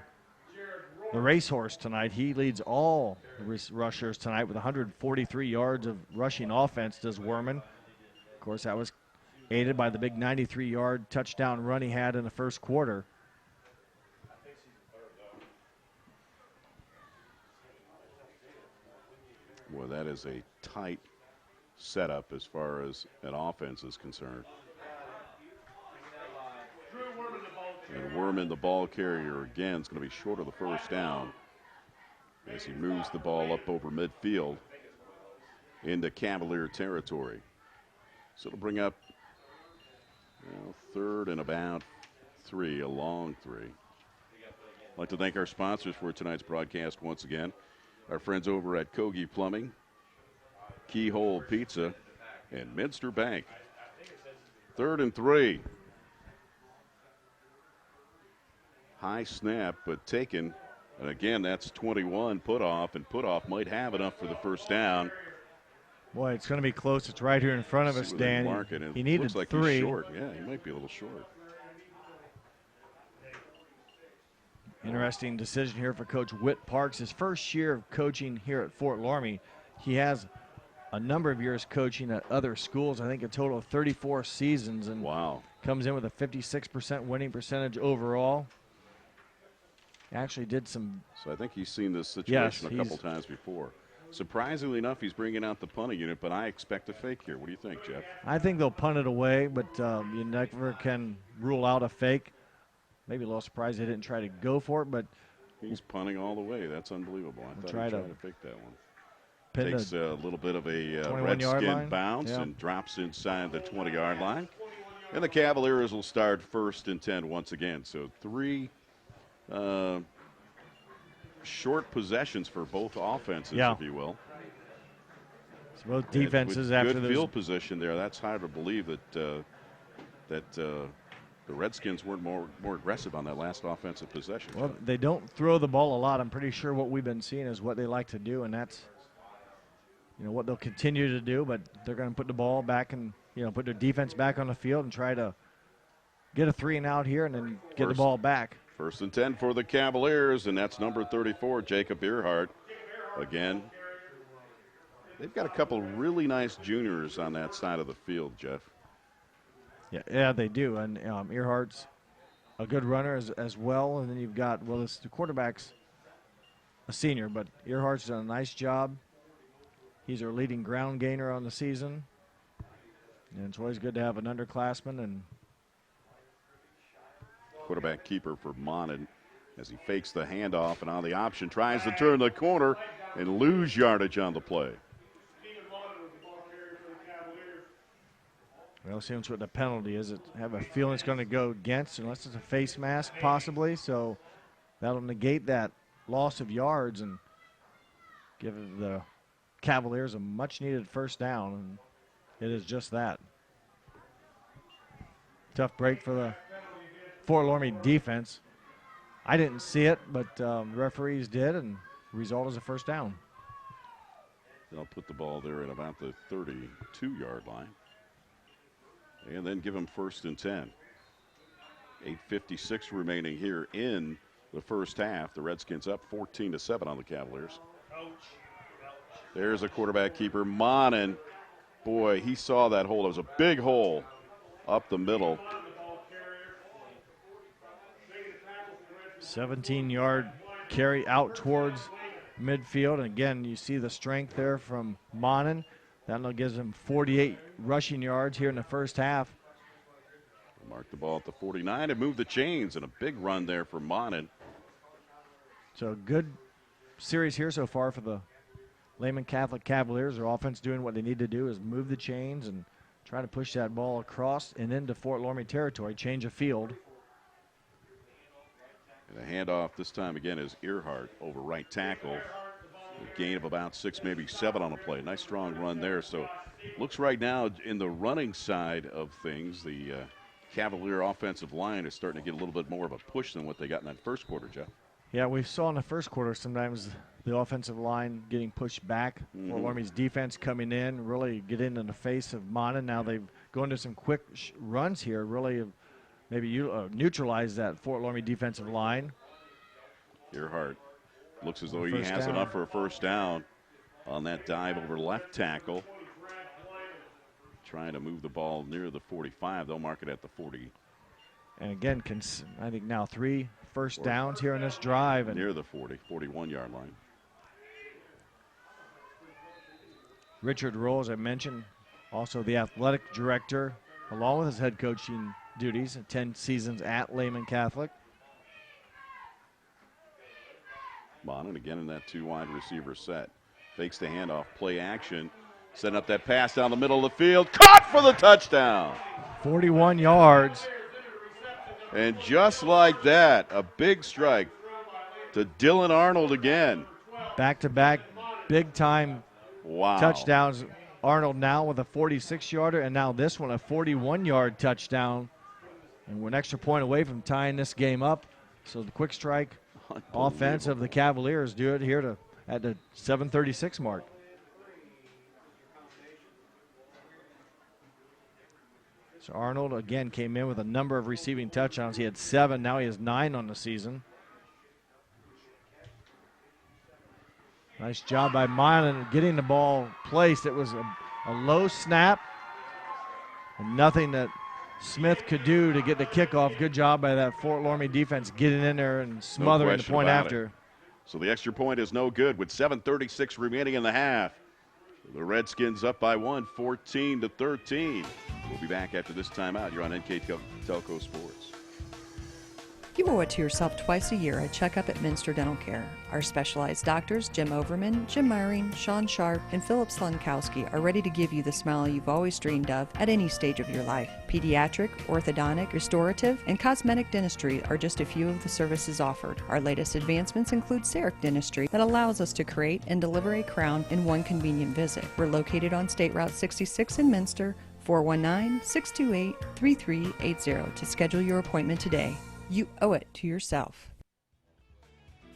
the racehorse tonight, he leads all rushers tonight with 143 yards of rushing offense, does Werman. Of course, that was aided by the big 93-yard touchdown run he had in the first quarter. Well, that is a tight setup as far as an offense is concerned. And Werman, the ball carrier, again, is going to be short of the first down as he moves the ball up over midfield into Cavalier territory. So it'll bring up 3rd and about 3, a long 3. I'd like to thank our sponsors for tonight's broadcast once again. Our friends over at Kogi Plumbing, Keyhole Pizza, and Minster Bank. 3rd and 3. High snap, but taken. And again, that's 21 Putoff, and Putoff might have enough for the first down. Boy, it's going to be close. It's right here in front of us, Dan. He needed looks like 3. He's short. Yeah, he might be a little short. Interesting decision here for Coach Whit Parks. His first year of coaching here at Fort Loramie. He has a number of years coaching at other schools. I think a total of 34 seasons. And wow. Comes in with a 56% winning percentage overall. Actually did some. So I think he's seen this situation a couple times before. Surprisingly enough, he's bringing out the punting unit, but I expect a fake here. What do you think, Jeff? I think they'll punt it away, but you never can rule out a fake. Maybe a little surprised they didn't try to go for it, but he's punting all the way. That's unbelievable. I thought he tried to fake that one. Takes a little bit of a Redskin bounce and drops inside the 20-yard line. And the Cavaliers will start 1st and 10 once again. So 3 short possessions for both offenses, if you will. So both defenses with after good those field position there. That's hard to believe that the Redskins weren't more aggressive on that last offensive possession. Well, they don't throw the ball a lot. I'm pretty sure what we've been seeing is what they like to do, and that's what they'll continue to do. But they're going to put the ball back and put their defense back on the field and try to get a 3 and out here and then get the ball back. 1st and 10 for the Cavaliers, and that's number 34, Jacob Earhart. Again, they've got a couple really nice juniors on that side of the field, Jeff. Yeah, they do. And Earhart's a good runner as well. And then you've got, the quarterback's a senior, but Earhart's done a nice job. He's our leading ground gainer on the season. And it's always good to have an underclassman. And quarterback keeper for Monin as he fakes the handoff and on the option tries to turn the corner and lose yardage on the play. Well, see what the penalty is. I have a feeling it's going to go against, unless it's a face mask possibly. So that'll negate that loss of yards and give the Cavaliers a much-needed 1st down, and it is just that. Tough break for the Fort Loramie defense. I didn't see it, but the referees did, and the result is a 1st down. They'll put the ball there at about the 32-yard line. And then give them 1st and 10. 8:56 remaining here in the first half. The Redskins up 14-7 on the Cavaliers. There's a quarterback keeper, Monin. Boy, he saw that hole. It was a big hole up the middle. 17-yard carry out towards midfield. And again, you see the strength there from Monin. That gives him 48 rushing yards here in the first half. Mark the ball at the 49 and move the chains, and a big run there for Monin. So good series here so far for the Lehman Catholic Cavaliers. Their offense doing what they need to do is move the chains and try to push that ball across and into Fort Loramie territory, change of field. And the handoff this time again is Earhart over right tackle. A gain of about 6, maybe 7 on the play. Nice strong run there. So looks right now in the running side of things, the Cavalier offensive line is starting to get a little bit more of a push than what they got in that first quarter, Jeff. Yeah, we saw in the first quarter sometimes the offensive line getting pushed back. Fort Loramie's defense coming in, really get in the face of Monin. Now they've gone to some quick runs here, really maybe neutralize that Fort Loramie defensive line. Earhart looks as though he has enough for a 1st down on that dive over left tackle. Trying to move the ball near the 45. They'll mark it at the 40. And again, I think now 3 first downs here in this drive. And near the 41-yard line. Richard Roll, as I mentioned, also the athletic director, along with his head coaching duties, 10 seasons at Lehman Catholic. Monin again in that 2 wide receiver set. Fakes the handoff, play action. Setting up that pass down the middle of the field. Caught for the touchdown. 41 yards. And just like that, a big strike to Dylan Arnold again. Back-to-back big-time touchdowns. Arnold now with a 46-yarder, and now this one a 41-yard touchdown. And we're an extra point away from tying this game up. So the quick strike offense of the Cavaliers do it here at the 7:36 mark. So Arnold, again, came in with a number of receiving touchdowns. He had 7. Now he has 9 on the season. Nice job by Milan getting the ball placed. It was a low snap and nothing that Smith could do to get the kickoff. Good job by that Fort Loramie defense getting in there and smothering the point after. So the extra point is no good with 7:36 remaining in the half. The Redskins up by 1, 14-13. We'll be back after this timeout. You're on NK Telco Sports. You owe it to yourself twice a year a checkup at Minster Dental Care. Our specialized doctors, Jim Overman, Jim Myring, Sean Sharp, and Philip Slunkowski, are ready to give you the smile you've always dreamed of at any stage of your life. Pediatric, orthodontic, restorative, and cosmetic dentistry are just a few of the services offered. Our latest advancements include CEREC dentistry that allows us to create and deliver a crown in one convenient visit. We're located on State Route 66 in Minster, 419-628-3380 to schedule your appointment today. You owe it to yourself.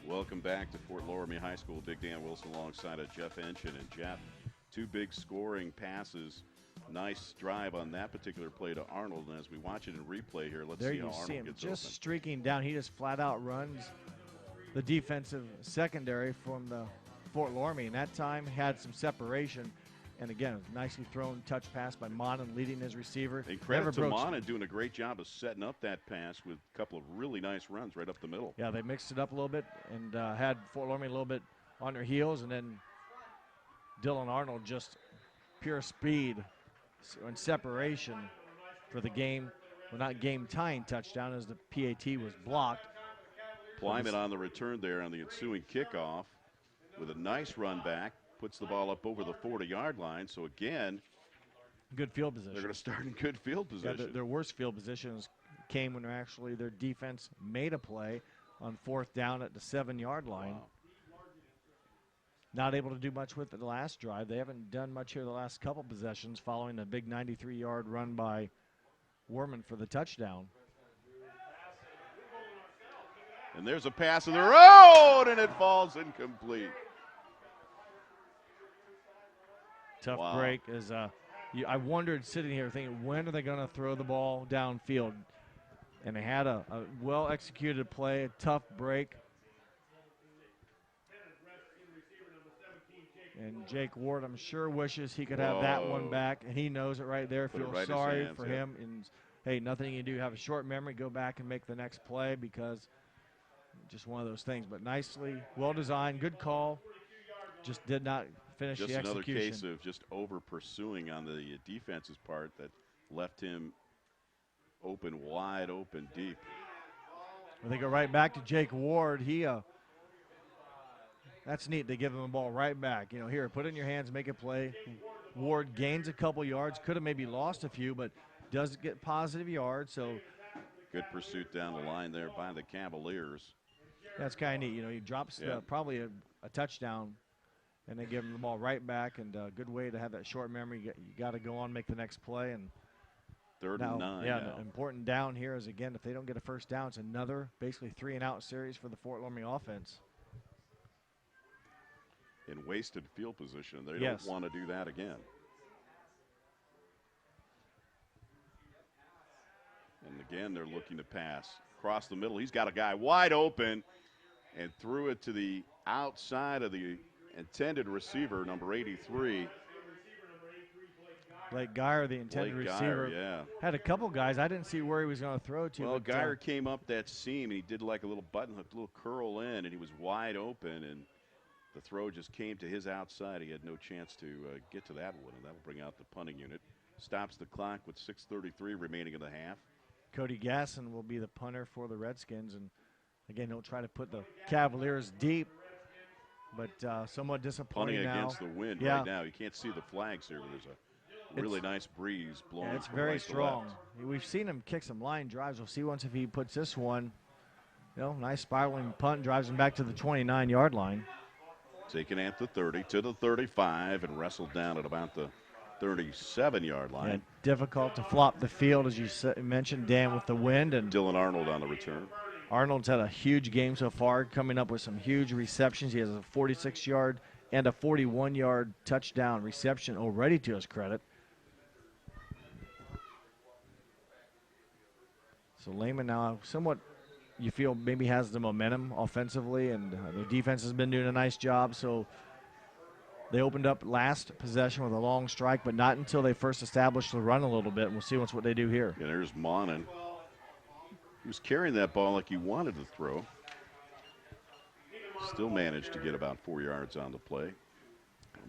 Welcome back to Fort Loramie High School. Big Dan Wilson alongside of Jeff Enchin. And Jeff, 2 big scoring passes. Nice drive on that particular play to Arnold. And as we watch it in replay here, let's see how Arnold gets just open. streaking down. He just flat out runs the defensive secondary from the Fort Loramie. And that time had some separation. And again, nicely thrown touch pass by Monin leading his receiver. And credit to Monin doing a great job of setting up that pass with a couple of really nice runs right up the middle. Yeah, they mixed it up a little bit and had Fort Loramie a little bit on their heels. And then Dylan Arnold just pure speed and separation for the game. Well, not game-tying touchdown as the PAT was blocked. Plyman on the return there on the ensuing kickoff with a nice run back. Puts the ball up over the 40-yard line. So, again, good field position. They're going to start in good field position. Yeah, their worst field positions came when their defense made a play on 4th down at the 7-yard line. Wow. Not able to do much with it the last drive. They haven't done much here the last couple possessions following a big 93-yard run by Worman for the touchdown. And there's a pass in the road, and it falls incomplete. Tough break. I wondered sitting here thinking, when are they going to throw the ball downfield? And they had a well-executed play, a tough break. And Jake Ward, I'm sure, wishes he could have that one back, and he knows it right there. Feels sorry for him. And, hey, nothing you can do. Have a short memory. Go back and make the next play because just one of those things. But nicely, well-designed, good call. Just did not finish the execution. Just another case of just over-pursuing on the defense's part that left him wide open, deep. Well, they go right back to Jake Ward. That's neat. They give him the ball right back. Here, put it in your hands, make a play. Ward gains a couple yards. Could have maybe lost a few, but does get positive yards. So good pursuit down the line there by the Cavaliers. That's kind of neat. He drops probably a touchdown. And they give him the ball right back, and a good way to have that short memory. You got to go on, make the next play. And 3rd and 9. Yeah, the important down here is, again, if they don't get a first down, it's another basically 3-and-out series for the Fort Loramie offense. In wasted field position. They don't want to do that again. And again, they're looking to pass across the middle. He's got a guy wide open and threw it to the outside of the intended receiver, number 83. Blake Geyer, the intended receiver. Had a couple guys. I didn't see where he was going to throw to. Well, Geyer came up that seam, and he did like a little button hook, little curl in, and he was wide open, and the throw just came to his outside. He had no chance to get to that one, and that'll bring out the punting unit. Stops the clock with 6:33 remaining in the half. Cody Gasson will be the punter for the Redskins, and again, he'll try to put the Cavaliers deep. But somewhat disappointing punting now. Against the wind right now. You can't see the flags here, but there's a really nice breeze blowing. It's very strong. We've seen him kick some line drives. We'll see once if he puts this one. Nice spiraling punt, drives him back to the 29-yard line. Taken at the 30 to the 35 and wrestled down at about the 37-yard line. Yeah, difficult to flop the field, as you mentioned, Dan, with the wind. And Dylan Arnold on the return. Arnold's had a huge game so far, coming up with some huge receptions. He has a 46-yard and a 41-yard touchdown reception already to his credit. So Lehman now somewhat, you feel maybe has the momentum offensively, and their defense has been doing a nice job. So they opened up last possession with a long strike, but not until they first established the run a little bit. We'll see what they do here. And there's Monin. He was carrying that ball like he wanted to throw. Still managed to get about 4 yards on the play.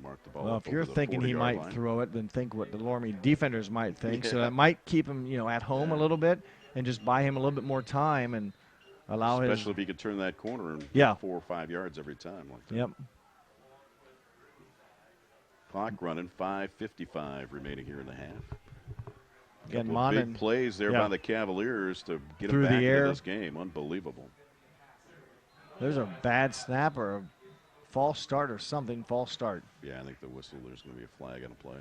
Mark the ball. Well, if you're thinking he might throw it, then think what the Loramie defenders might think. Yeah. So that might keep him, at home a little bit and just buy him a little bit more time and allow his. Especially if he could turn that corner and get 4 or 5 yards every time. Like that. Yep. Clock running, 5:55 remaining here in the half. Again, Monin. Big plays there by the Cavaliers to get through them back the air. into this game. Unbelievable. There's a bad snap or a false start or something. False start. Yeah, I think the whistle, there's going to be a flag on the play.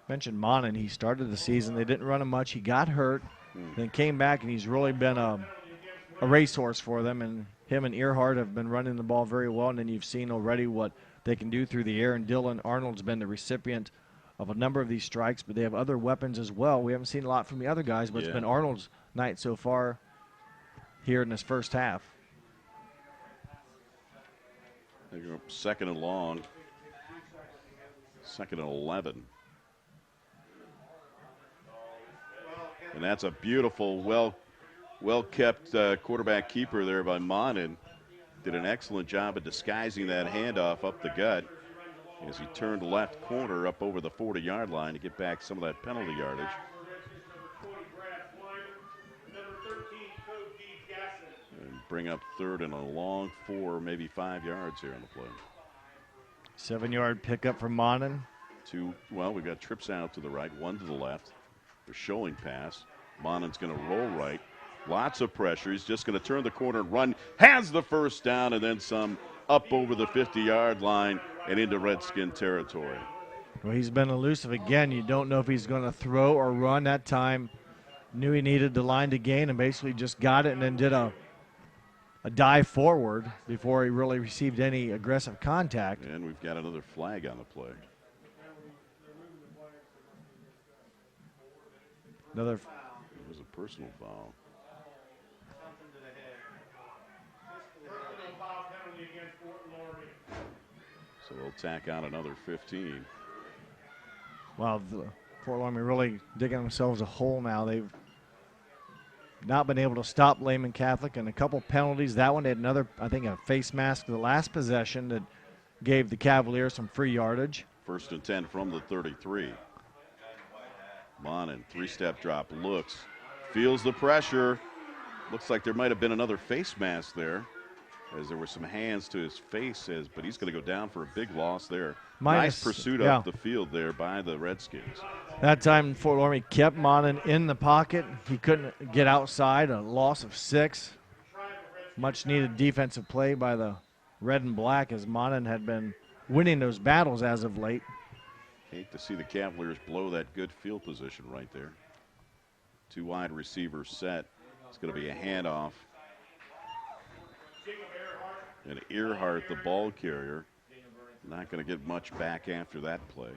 Mentioned Monin. He started the season. They didn't run him much. He got hurt, then came back, and he's really been a racehorse for them. And him and Earhart have been running the ball very well. And then you've seen already what they can do through the air. And Dylan Arnold's been the recipient of a number of these strikes, but they have other weapons as well. We haven't seen a lot from the other guys, but it's been Arnold's night so far here in this first half. They go up 2nd and long. 2nd and 11. And that's a beautiful, well-kept quarterback keeper there by Monin. Did an excellent job of disguising that handoff up the gut as he turned left corner up over the 40-yard line to get back some of that penalty yardage. And bring up 3rd and a long 4, maybe 5 yards here on the play. 7-yard pickup from Monin. We've got trips out to the right, 1 to the left. They're showing pass. Monin's going to roll right. Lots of pressure. He's just going to turn the corner and run. Has the first down and then some up over the 50-yard line and into Redskin territory. Well, he's been elusive again. You don't know if he's going to throw or run. That time knew he needed the line to gain and basically just got it and then did a dive forward before he really received any aggressive contact. And we've got another flag on the play. It was a personal foul. So they'll tack on another 15. Well, Fort Loramie really digging themselves a hole now. They've not been able to stop Lehman Catholic, and a couple penalties. That one, they had another, I think, a face mask the last possession that gave the Cavaliers some free yardage. 1st and 10 from the 33. Monin, 3-step drop, feels the pressure. Looks like there might have been another face mask there, as there were some hands to his face, but he's going to go down for a big loss there. Nice pursuit up the field there by the Redskins. That time, Fort Loramie kept Monin in the pocket. He couldn't get outside, a loss of 6. Much needed defensive play by the red and black, as Monin had been winning those battles as of late. Hate to see the Cavaliers blow that good field position right there. 2 wide receivers set. It's going to be a handoff. And Earhart, the ball carrier, not going to get much back after that play.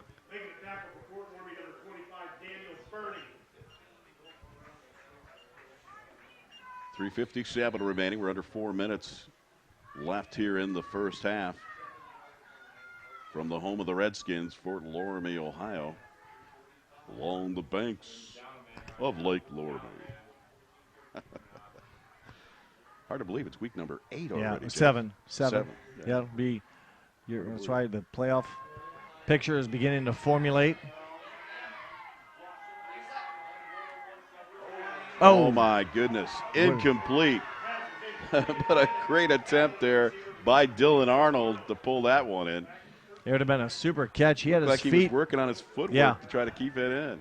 3:57 remaining. We're under 4 minutes left here in the first half. From the home of the Redskins, Fort Loramie, Ohio, along the banks of Lake Loramie. Hard to believe it's week number 8 already. Yeah, 7. Yeah, it'll be. That's right. The playoff picture is beginning to formulate. Oh my goodness, incomplete. But a great attempt there by Dylan Arnold to pull that one in. It would have been a super catch. He had his feet. He was working on his footwork to try to keep it in.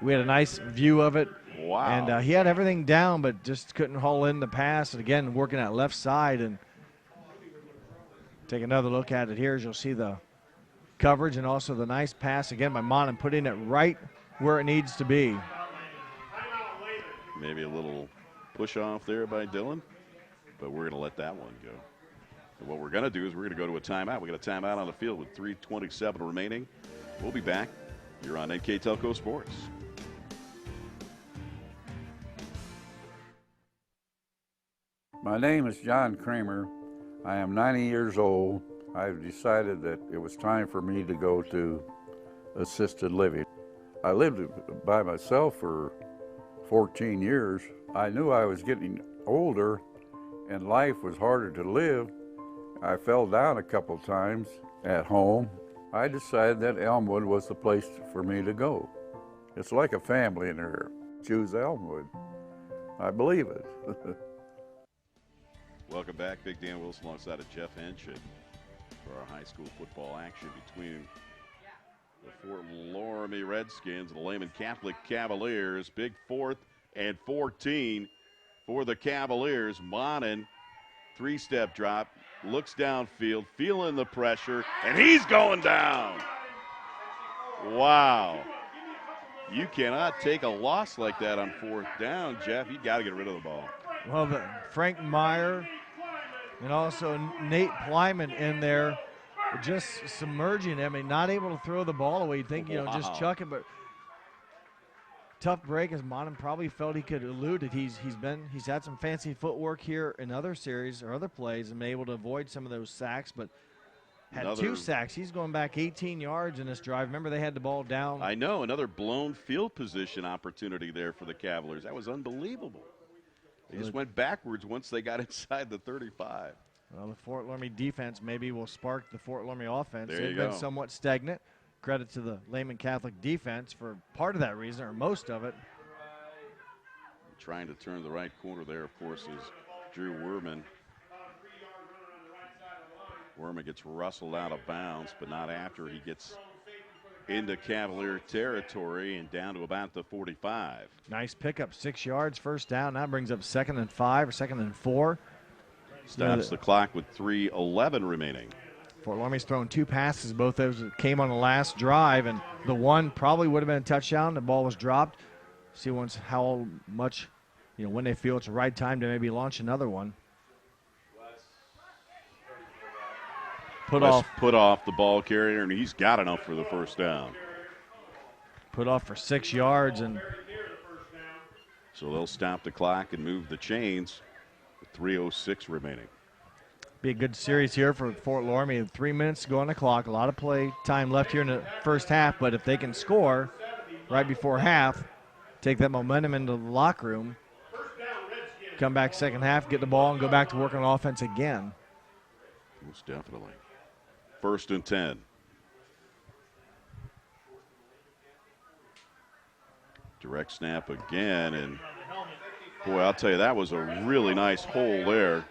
We had a nice view of it. Wow. And he had everything down, but just couldn't haul in the pass. And again, working that left side. And take another look at it here as you'll see the coverage and also the nice pass again by Monin, putting it right where it needs to be. Maybe a little push off there by Dylan, but we're going to let that one go. And what we're going to do is we're going to go to a timeout. We got a timeout on the field with 3:27 remaining. We'll be back. You're on NK Telco Sports. My name is John Kramer. I am 90 years old. I've decided that it was time for me to go to assisted living. I lived by myself for 14 years. I knew I was getting older and life was harder to live. I fell down a couple times at home. I decided that Elmwood was the place for me to go. It's like a family in here. Choose Elmwood. I believe it. Welcome back. Big Dan Wilson alongside of Jeff Henson for our high school football action between the Fort Loramie Redskins and the Lehman Catholic Cavaliers. Big 4th and 14 for the Cavaliers. Monin, 3-step drop, looks downfield, feeling the pressure, and he's going down. Wow. You cannot take a loss like that on 4th down, Jeff. You got to get rid of the ball. Well, Frank Meyer and also Nate Plyman in there just submerging him and not able to throw the ball away. You'd think, just chuck it, but tough break as Monin probably felt he could elude it. He's had some fancy footwork here in other series or other plays and been able to avoid some of those sacks, but had 2 sacks. He's going back 18 yards in this drive. Remember, they had the ball down. I know, another blown field position opportunity there for the Cavaliers. That was unbelievable. They just went backwards once they got inside the 35. Well, the Fort Loramie defense maybe will spark the Fort Loramie offense. There They've you been go. somewhat stagnant. Credit to the Lehman Catholic defense for part of that reason, or most of it. Trying to turn the right corner there, of course, is Drew Werman. Werman gets rustled out of bounds, but not after he gets into Cavalier territory and down to about the 45. Nice pickup, 6 yards, first down. Now brings up 2nd and 5 or 2nd and 4. Stops the clock with 3:11 remaining. Fort Loramie's thrown 2 passes. Both those came on the last drive, and the one probably would have been a touchdown. The ball was dropped. See once how much, when they feel it's the right time to maybe launch another one. Put off the ball carrier, and he's got enough for the first down. Put off for 6 yards, and so they'll stop the clock and move the chains with 3:06 remaining. Be a good series here for Fort Loramie. 3 minutes to go on the clock. A lot of play time left here in the first half, but if they can score right before half, take that momentum into the locker room, come back second half, get the ball, and go back to work on offense again. Most definitely. 1st and 10. Direct snap again, and boy, I'll tell you, that was a really nice hole there.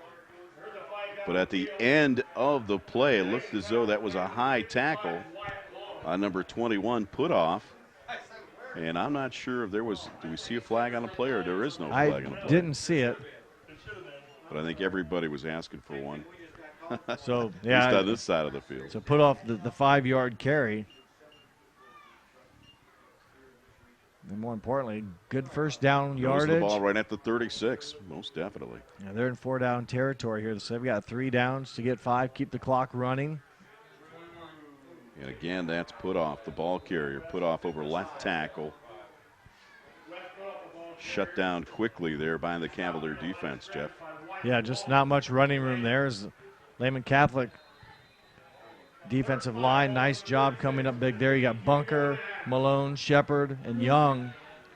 But at the end of the play, it looked as though that was a high tackle on number 21 put off. And I'm not sure if there was, do we see a flag on the play, or there is no flag on the play? I didn't see it. But I think everybody was asking for one. So, yeah. At least on this side of the field. So put off the 5-yard carry. And more importantly, good first down yardage. The ball right at the 36, most definitely. Yeah, they're in 4-down territory here. So they've got 3 downs to get 5, keep the clock running. And again, that's put off. The ball carrier put off over left tackle. Shut down quickly there by the Cavalier defense, Jeff. Yeah, just not much running room there. As Lehman Catholic defensive line, nice job coming up big there. You got Bunker, Malone, Shepard, and Young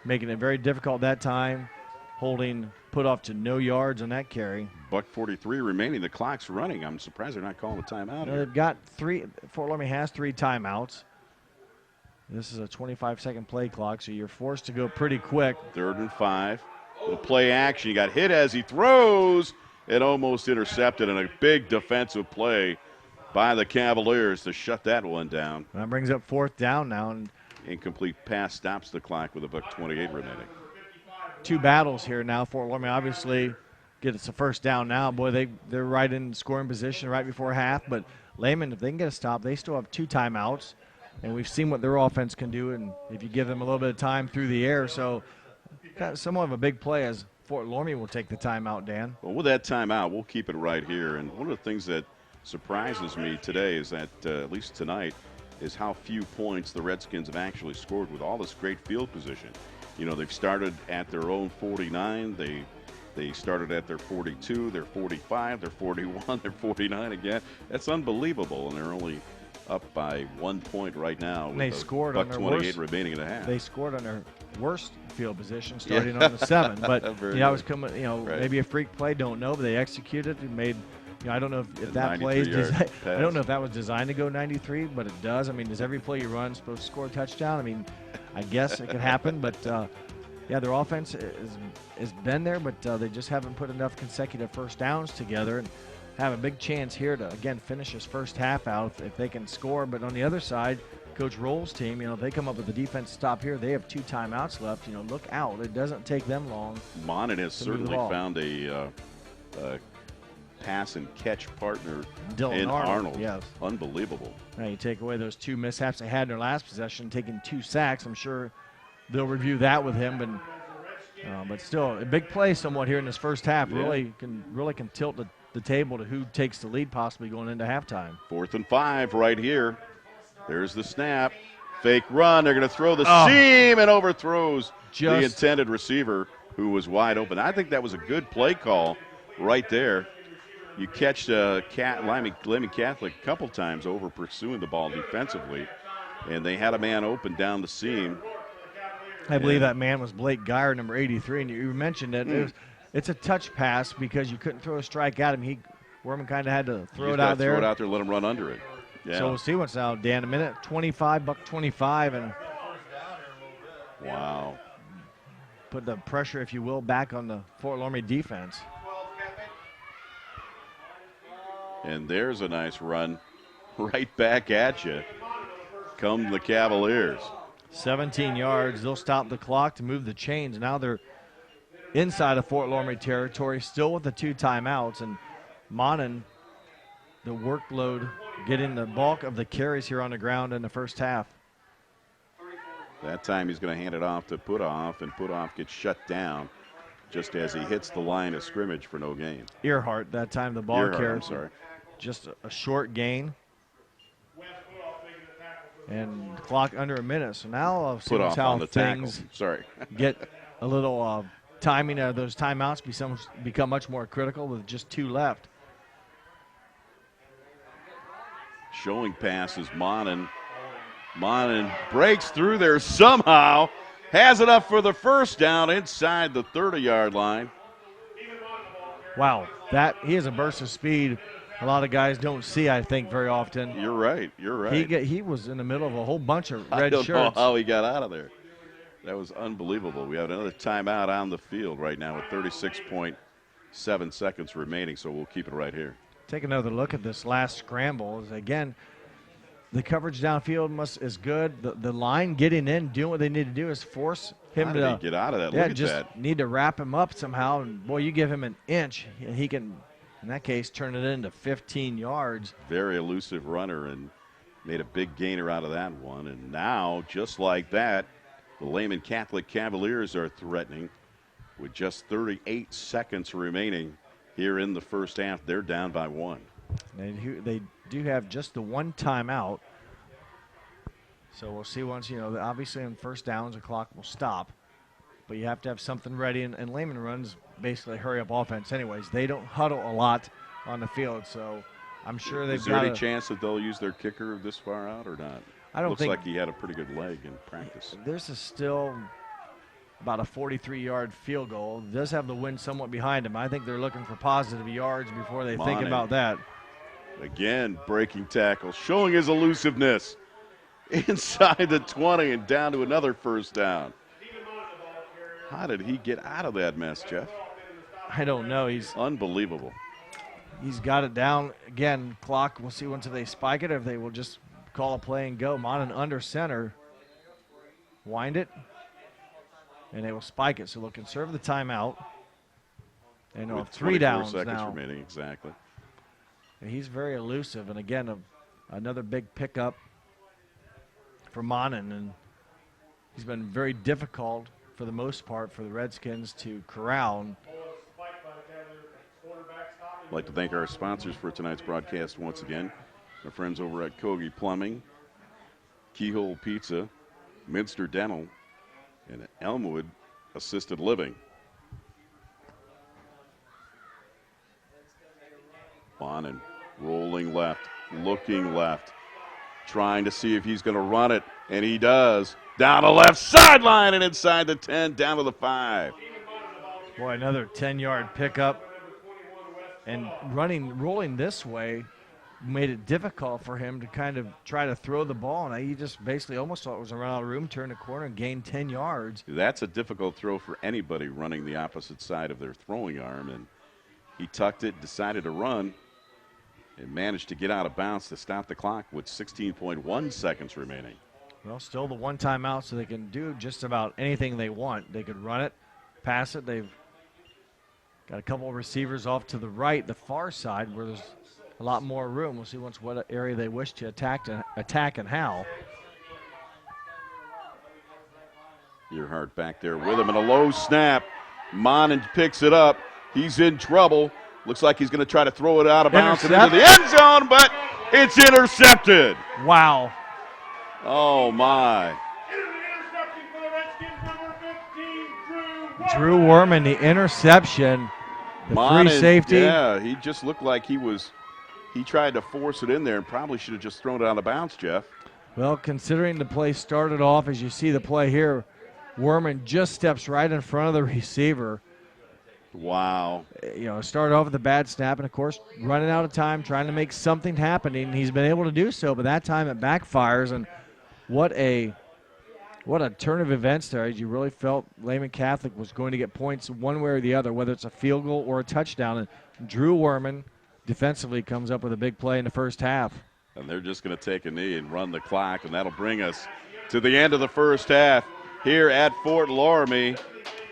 making it very difficult that time, holding put off to no yards on that carry. $1:43 remaining. The clock's running. I'm surprised they're not calling a timeout here. They've got 3. Fort Loramie has 3 timeouts. This is a 25-second play clock, so you're forced to go pretty quick. 3rd and 5. Little play action. He got hit as he throws and almost intercepted, and a big defensive play by the Cavaliers to shut that one down. That brings up 4th down now. And incomplete pass stops the clock with $1:28 remaining. 2 battles here now. Fort Loramie obviously gets a first down now. Boy, they're right in scoring position right before half. But Lehman, if they can get a stop, they still have 2 timeouts. And we've seen what their offense can do, and if you give them a little bit of time through the air. So got somewhat of a big play as Fort Loramie will take the timeout, Dan. Well, with that timeout, we'll keep it right here. And one of the things that surprises me today is that, at least tonight, is how few points the Redskins have actually scored with all this great field position. They've started at their own 49. They They started at their 42, they're 45, they're 41, they're 49 again. That's unbelievable, and they're only up by 1 point right now. And they scored on their 28 worst, remaining in a half. They scored on their worst field position, starting on the 7. But I was coming. Maybe a freak play. Don't know, but they executed and made. I don't know if that play is. I don't know if that was designed to go 93, but it does. I mean, does every play you run supposed to score a touchdown? I mean, I guess it could happen, but their offense has been there, but they just haven't put enough consecutive first downs together and have a big chance here to, again, finish this first half out if they can score. But on the other side, Coach Roll's team, if they come up with the defense stop here, they have 2 timeouts left. Look out. It doesn't take them long. Monin has certainly found a pass and catch partner in Arnold. Yes. Unbelievable. Now you take away those 2 mishaps they had in their last possession, taking 2 sacks. I'm sure they'll review that with him. But still, a big play somewhat here in this first half. Yeah. Really can tilt the table to who takes the lead possibly going into halftime. 4th and 5 right here. There's the snap. Fake run. They're going to throw the seam and overthrows the intended receiver who was wide open. I think that was a good play call right there. You catch Lehman Catholic a couple times over pursuing the ball defensively, and they had a man open down the seam. I believe that man was Blake Geyer, number 83, and you mentioned it. It's a touch pass because you couldn't throw a strike at him. Worman kind of had to throw it out there. Throw it out there, let him run under it. Yeah. So we'll see what's now, Dan. A minute 25, buck 25, and wow. Put the pressure, if you will, back on the Fort Loramie defense. And there's a nice run right back at you. Come the Cavaliers. 17 yards. They'll stop the clock to move the chains. Now they're inside of Fort Loramie territory, still with the 2 timeouts. And Monin, the workload, getting the bulk of the carries here on the ground in the first half. That time he's going to hand it off to Putoff, and Putoff gets shut down just as he hits the line of scrimmage for no gain. Earhart that time, the ball carrier. I'm sorry. Just a short gain. And the clock under a minute. So now I'll see how things get a little timing of those timeouts become much more critical with just 2 left. Showing passes, Monin. Monin breaks through there somehow. Has it up for the first down inside the 30-yard line. Wow, he has a burst of speed a lot of guys don't see, I think, very often. You're right. He was in the middle of a whole bunch of red shirts. I don't know how he got out of there. That was unbelievable. We have another timeout on the field right now with 36.7 seconds remaining, so we'll keep it right here. Take another look at this last scramble. Again, the coverage downfield is good. The line getting in, doing what they need to do is force him to get out of that. Yeah, look at just that. Need to wrap him up somehow. And boy, you give him an inch, and he can, in that case, turn it into 15 yards. Very elusive runner and made a big gainer out of that one. And now, just like that, the Lehman Catholic Cavaliers are threatening with just 38 seconds remaining here in the first half. They're down by 1. They do have just the 1 timeout. So we'll see once, obviously on first downs, the clock will stop. But you have to have something ready. And Lehman runs basically hurry-up offense anyways. They don't huddle a lot on the field. So I'm sure they've got. Is there any chance that they'll use their kicker this far out or not? I don't think. Looks like he had a pretty good leg in practice. This is still about a 43-yard field goal. It does have the wind somewhat behind him. I think they're looking for positive yards before they think about that. Again, breaking tackle, showing his elusiveness inside the 20 and down to another first down. How did he get out of that mess, Jeff? I don't know. He's unbelievable. He's got it down. Again, clock, we'll see once they spike it or if they will just call a play and go. Monin under center. Wind it. And they will spike it. So they'll conserve the timeout. And with 3 downs seconds now. remaining, exactly. And he's very elusive. And again, another big pickup for Monin. And he's been very difficult for the most part for the Redskins to corral. I'd like to thank our sponsors for tonight's broadcast once again. Our friends over at Kogi Plumbing, Keyhole Pizza, Minster Dental, and Elmwood Assisted Living. Bonin rolling left, looking left, trying to see if he's going to run it, and he does. Down the left sideline and inside the 10, down to the 5. Boy, another 10-yard pickup. And rolling this way made it difficult for him to kind of try to throw the ball. And he just basically almost thought it was around the room, turned the corner, and gained 10 yards. That's a difficult throw for anybody running the opposite side of their throwing arm. And he tucked it, decided to run, and managed to get out of bounds to stop the clock with 16.1 seconds remaining. Well, still the one timeout, so they can do just about anything they want. They could run it, pass it. They've got a couple of receivers off to the right, the far side, where there's a lot more room. We'll see what area they wish to attack and how. Earhart back there with him, and a low snap. Monin picks it up. He's in trouble. Looks like he's going to try to throw it out of bounds and into the end zone, but it's intercepted. Wow. Oh, my. Drew Worman, the interception. The Monin, free safety. Yeah, he just looked like he tried to force it in there and probably should have just thrown it out of bounds, Jeff. Well, considering the play started off, as you see the play here, Worman just steps right in front of the receiver. Wow. You know, started off with a bad snap, and of course, running out of time, trying to make something happen, and he's been able to do so, but that time it backfires, and what a turn of events there, as you really felt Lehman Catholic was going to get points one way or the other, whether it's a field goal or a touchdown, and Drew Worman defensively comes up with a big play in the first half. And they're just going to take a knee and run the clock, and that'll bring us to the end of the first half here at Fort Loramie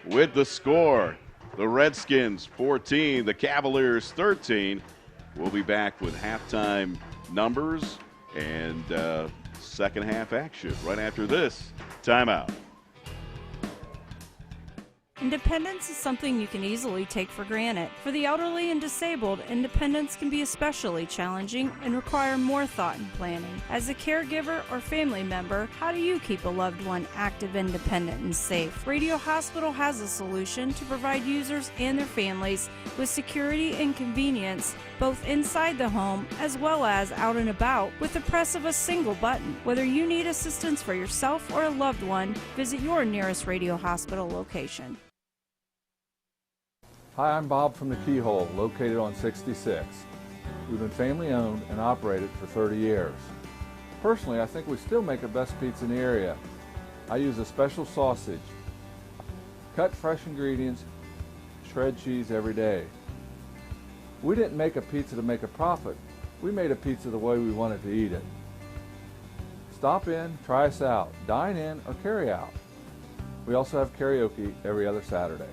with the score. The Redskins 14, the Cavaliers 13. We'll be back with halftime numbers and second half action right after this timeout. Independence is something you can easily take for granted. For the elderly and disabled, independence can be especially challenging and require more thought and planning. As a caregiver or family member, how do you keep a loved one active, independent, and safe? Radio Hospital has a solution to provide users and their families with security and convenience, both inside the home as well as out and about, with the press of a single button. Whether you need assistance for yourself or a loved one, visit your nearest Radio Hospital location. Hi, I'm Bob from the Keyhole, located on 66. We've been family owned and operated for 30 years. Personally, I think we still make the best pizza in the area. I use a special sausage. Cut fresh ingredients, shred cheese every day. We didn't make a pizza to make a profit. We made a pizza the way we wanted to eat it. Stop in, try us out, dine in, or carry out. We also have karaoke every other Saturday.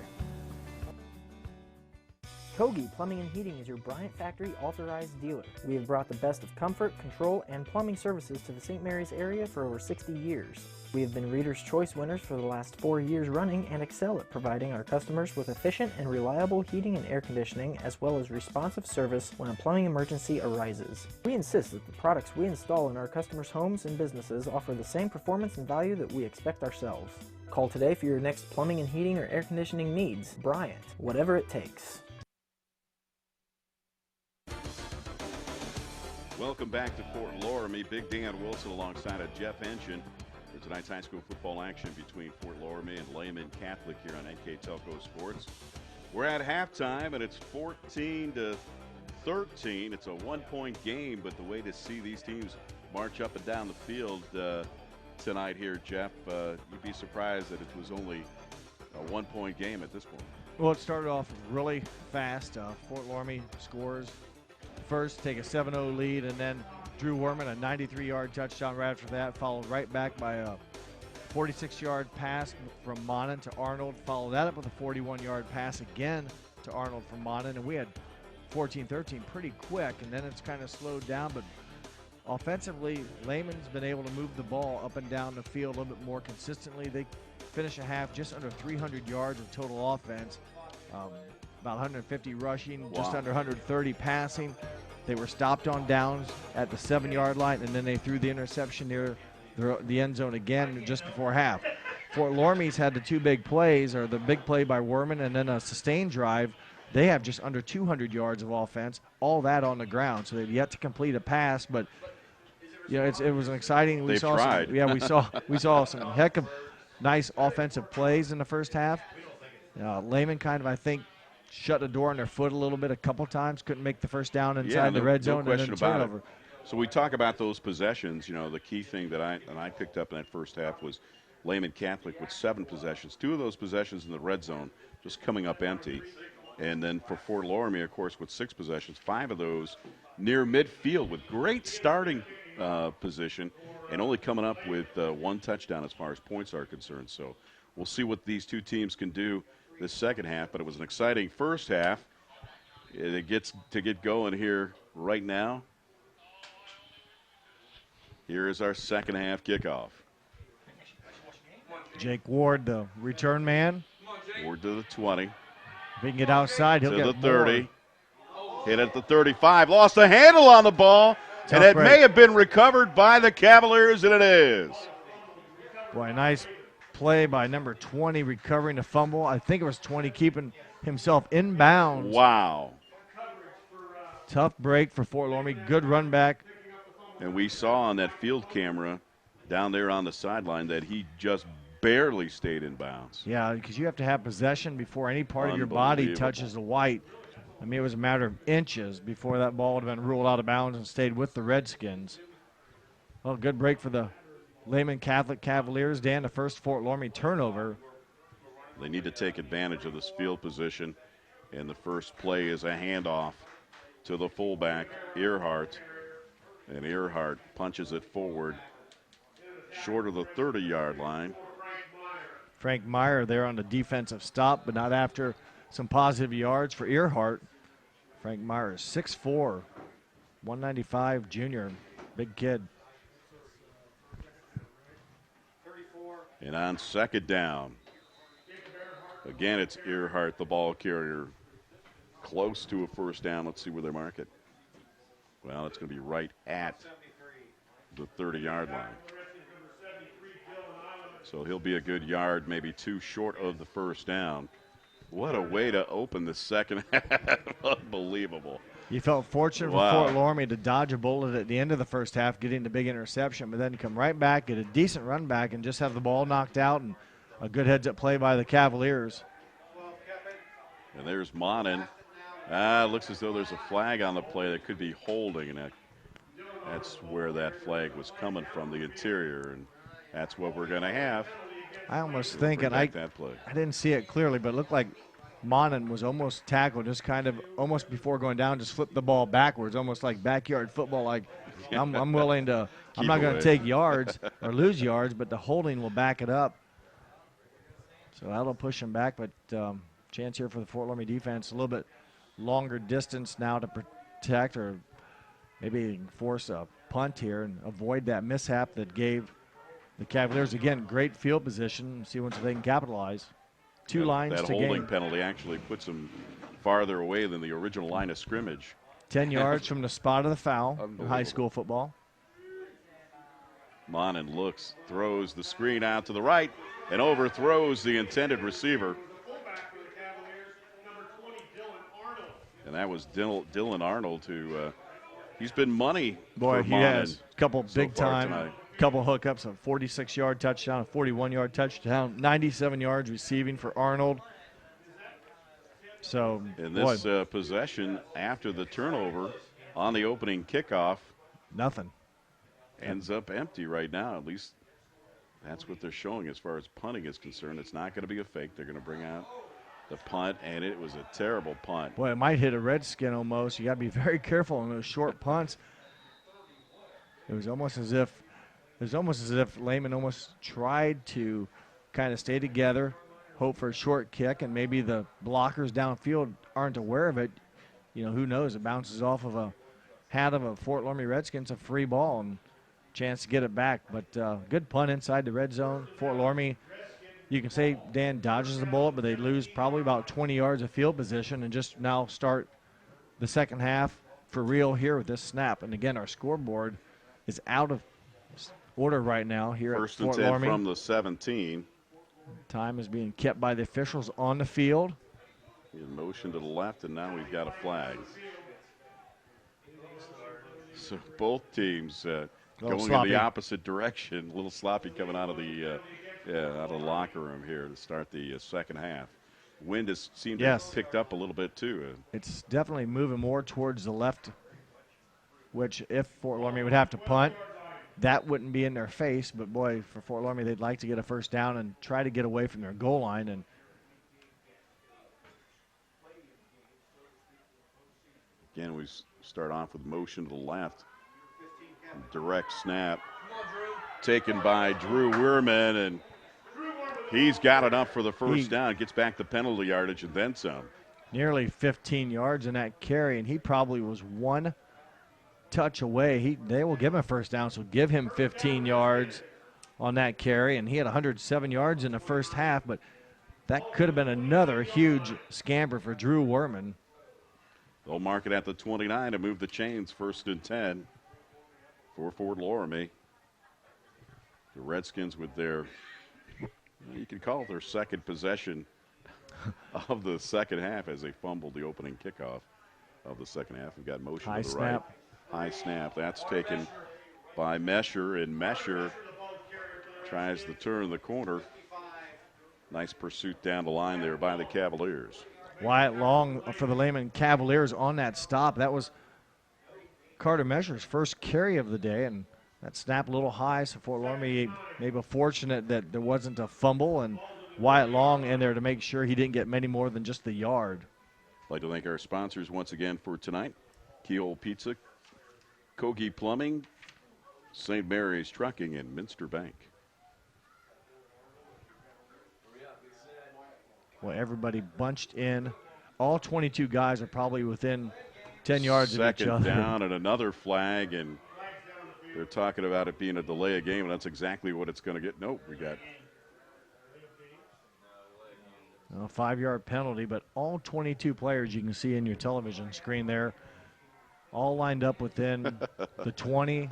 Kogi Plumbing and Heating is your Bryant Factory authorized dealer. We have brought the best of comfort, control, and plumbing services to the St. Mary's area for over 60 years. We have been Reader's Choice winners for the last 4 years running and excel at providing our customers with efficient and reliable heating and air conditioning, as well as responsive service when a plumbing emergency arises. We insist that the products we install in our customers' homes and businesses offer the same performance and value that we expect ourselves. Call today for your next plumbing and heating or air conditioning needs. Bryant, whatever it takes. Welcome back to Fort Loramie. Big Dan Wilson alongside of Jeff Henshin for tonight's high school football action between Fort Loramie and Lehman Catholic here on NK Telco Sports. We're at halftime, and it's 14-13. It's a one-point game, but the way to see these teams march up and down the field tonight here, Jeff, you'd be surprised that it was only a one-point game at this point. Well, it started off really fast. Fort Loramie scores first, take a 7-0 lead, and then Drew Worman, a 93-yard touchdown right after that, followed right back by a 46-yard pass from Monin to Arnold, followed that up with a 41-yard pass again to Arnold from Monin, and we had 14-13 pretty quick, and then it's kind of slowed down, but offensively, Lehman's been able to move the ball up and down the field a little bit more consistently. They finish a half just under 300 yards of total offense. About 150 rushing, just under 130 passing. They were stopped on downs at the 7-yard line, and then they threw the interception near the end zone again just before half. Fort Loramie's had the two big plays, or the big play by Worman and then a sustained drive They have just under 200 yards of offense, all that on the ground. So they've yet to complete a pass, but it was an exciting. They tried. We saw some heck of nice offensive plays in the first half. Lehman kind of, I think, shut the door on their foot a little bit a couple times. Couldn't make the first down inside the red zone. No question and then about turnover. it. So we talk about those possessions. The key thing that I picked up in that first half was Lehman Catholic with 7 possessions. 2 of those possessions in the red zone, just coming up empty. And then for Fort Loramie, of course, with 6 possessions, 5 of those near midfield with great starting position and only coming up with 1 touchdown as far as points are concerned. So we'll see what these 2 teams can do this second half. But it was an exciting first half. It gets to get going here right now. Here is our second half kickoff. Jake Ward, the return man. Ward to the 20. If he can get outside, he'll to get the 30. more. Hit at the 35. Lost the handle on the ball. Tough and it break. may have been recovered by the Cavaliers, and it is. Boy, nice play by number 20 recovering the fumble. I think it was 20 keeping himself in bounds. Wow. Tough break for Fort Loramie. Good run back. And we saw on that field camera down there on the sideline that he just barely stayed in bounds. Yeah, because you have to have possession before any part of your body touches the white. I mean, it was a matter of inches before that ball would have been ruled out of bounds and stayed with the Redskins. Well, good break for the Lehman Catholic Cavaliers. Dan, the first Fort Loramie turnover. They need to take advantage of this field position. And the first play is a handoff to the fullback, Earhart. And Earhart punches it forward short of the 30-yard line. Frank Meyer there on the defensive stop, but not after some positive yards for Earhart. Frank Meyer is 6'4", 195 junior, big kid. And on second down, again, it's Earhart, the ball carrier, close to a first down. Let's see where they mark it. Well, it's going to be right at the 30-yard line. So he'll be a good yard, maybe 2 short of the first down. What a way to open the second half. Unbelievable. You felt fortunate for Fort Loramie to dodge a bullet at the end of the first half, getting the big interception, but then come right back, get a decent run back, and just have the ball knocked out, and a good heads-up play by the Cavaliers. And there's Monin. Looks as though there's a flag on the play that could be holding, and that's where that flag was coming from, the interior, and that's what we're going to have. I almost think, and I didn't see it clearly, but it looked like Monin was almost tackled, just kind of almost before going down, just flipped the ball backwards, almost like backyard football. Like I'm willing to, I'm not going to take yards or lose yards, but the holding will back it up. So that'll push him back, but chance here for the Fort Loramie defense, a little bit longer distance now to protect, or maybe force a punt here and avoid that mishap that gave the Cavaliers, again, great field position. See once they can capitalize. Two lines to gain. That holding penalty actually puts them farther away than the original line of scrimmage. 10 yards from the spot of the foul in high school football. Monin looks, throws the screen out to the right, and overthrows the intended receiver. And that was Dylan Arnold, who he's been money. Boy, he has a couple big time. Tonight. Couple hookups, a 46-yard touchdown, a 41-yard touchdown, 97 yards receiving for Arnold. So, in this possession after the turnover on the opening kickoff, nothing. Ends up empty right now. At least that's what they're showing as far as punting is concerned. It's not going to be a fake. They're going to bring out the punt, and it was a terrible punt. Boy, it might hit a Redskin almost. You got to be very careful on those short punts. It was almost as if Lehman almost tried to kind of stay together, hope for a short kick, and maybe the blockers downfield aren't aware of it. You know, who knows? It bounces off of a hat of a Fort Loramie Redskins, a free ball, and chance to get it back. But good punt inside the red zone. Fort Loramie, you can say Dan dodges the bullet, but they lose probably about 20 yards of field position and just now start the second half for real here with this snap. And again, our scoreboard is out of order right now here at Fort Loramie. First and 10 from the 17. Time is being kept by the officials on the field. In motion to the left, and now we've got a flag. So both teams going sloppy. in the opposite direction. A little sloppy coming out of the out of the locker room here to start the second half. Wind has seemed to have picked up a little bit too. It's definitely moving more towards the left, which if Fort Loramie would have to punt, that wouldn't be in their face. But boy, for Fort Loramie, they'd like to get a first down and try to get away from their goal line. And again, we start off with motion to the left. Direct snap taken by Drew Wehrman, and he's got enough for the first down. Gets back the penalty yardage and then some. Nearly 15 yards in that carry, and he probably was one touch away. They will give him a first down, so give him 15 yards on that carry, and he had 107 yards in the first half, but that could have been another huge scamper for Drew Wehrman. They'll mark it at the 29 to move the chains, 1st and 10 for Fort Loramie. The Redskins with their, you could call it their second possession of the second half as they fumbled the opening kickoff of the second half. We've got motion High to the snap. right. High snap. That's taken by Mesher, and Mesher tries to turn the corner. Nice pursuit down the line there by the Cavaliers. Wyatt Long for the Lehman Cavaliers on that stop. That was Carter Mesher's first carry of the day, and that snap a little high, so Fort Loramie maybe fortunate that there wasn't a fumble, and Wyatt Long in there to make sure he didn't get many more than just the yard. I'd like to thank our sponsors once again for tonight. Keyhole Pizza, Kogi Plumbing, St. Mary's Trucking, and Minster Bank. Well, everybody bunched in. All 22 guys are probably within 10 yards of each other. Second down and another flag, and they're talking about it being a delay of game, and that's exactly what it's going to get. Nope, we got a 5-yard penalty, but all 22 players you can see in your television screen there, all lined up within the 20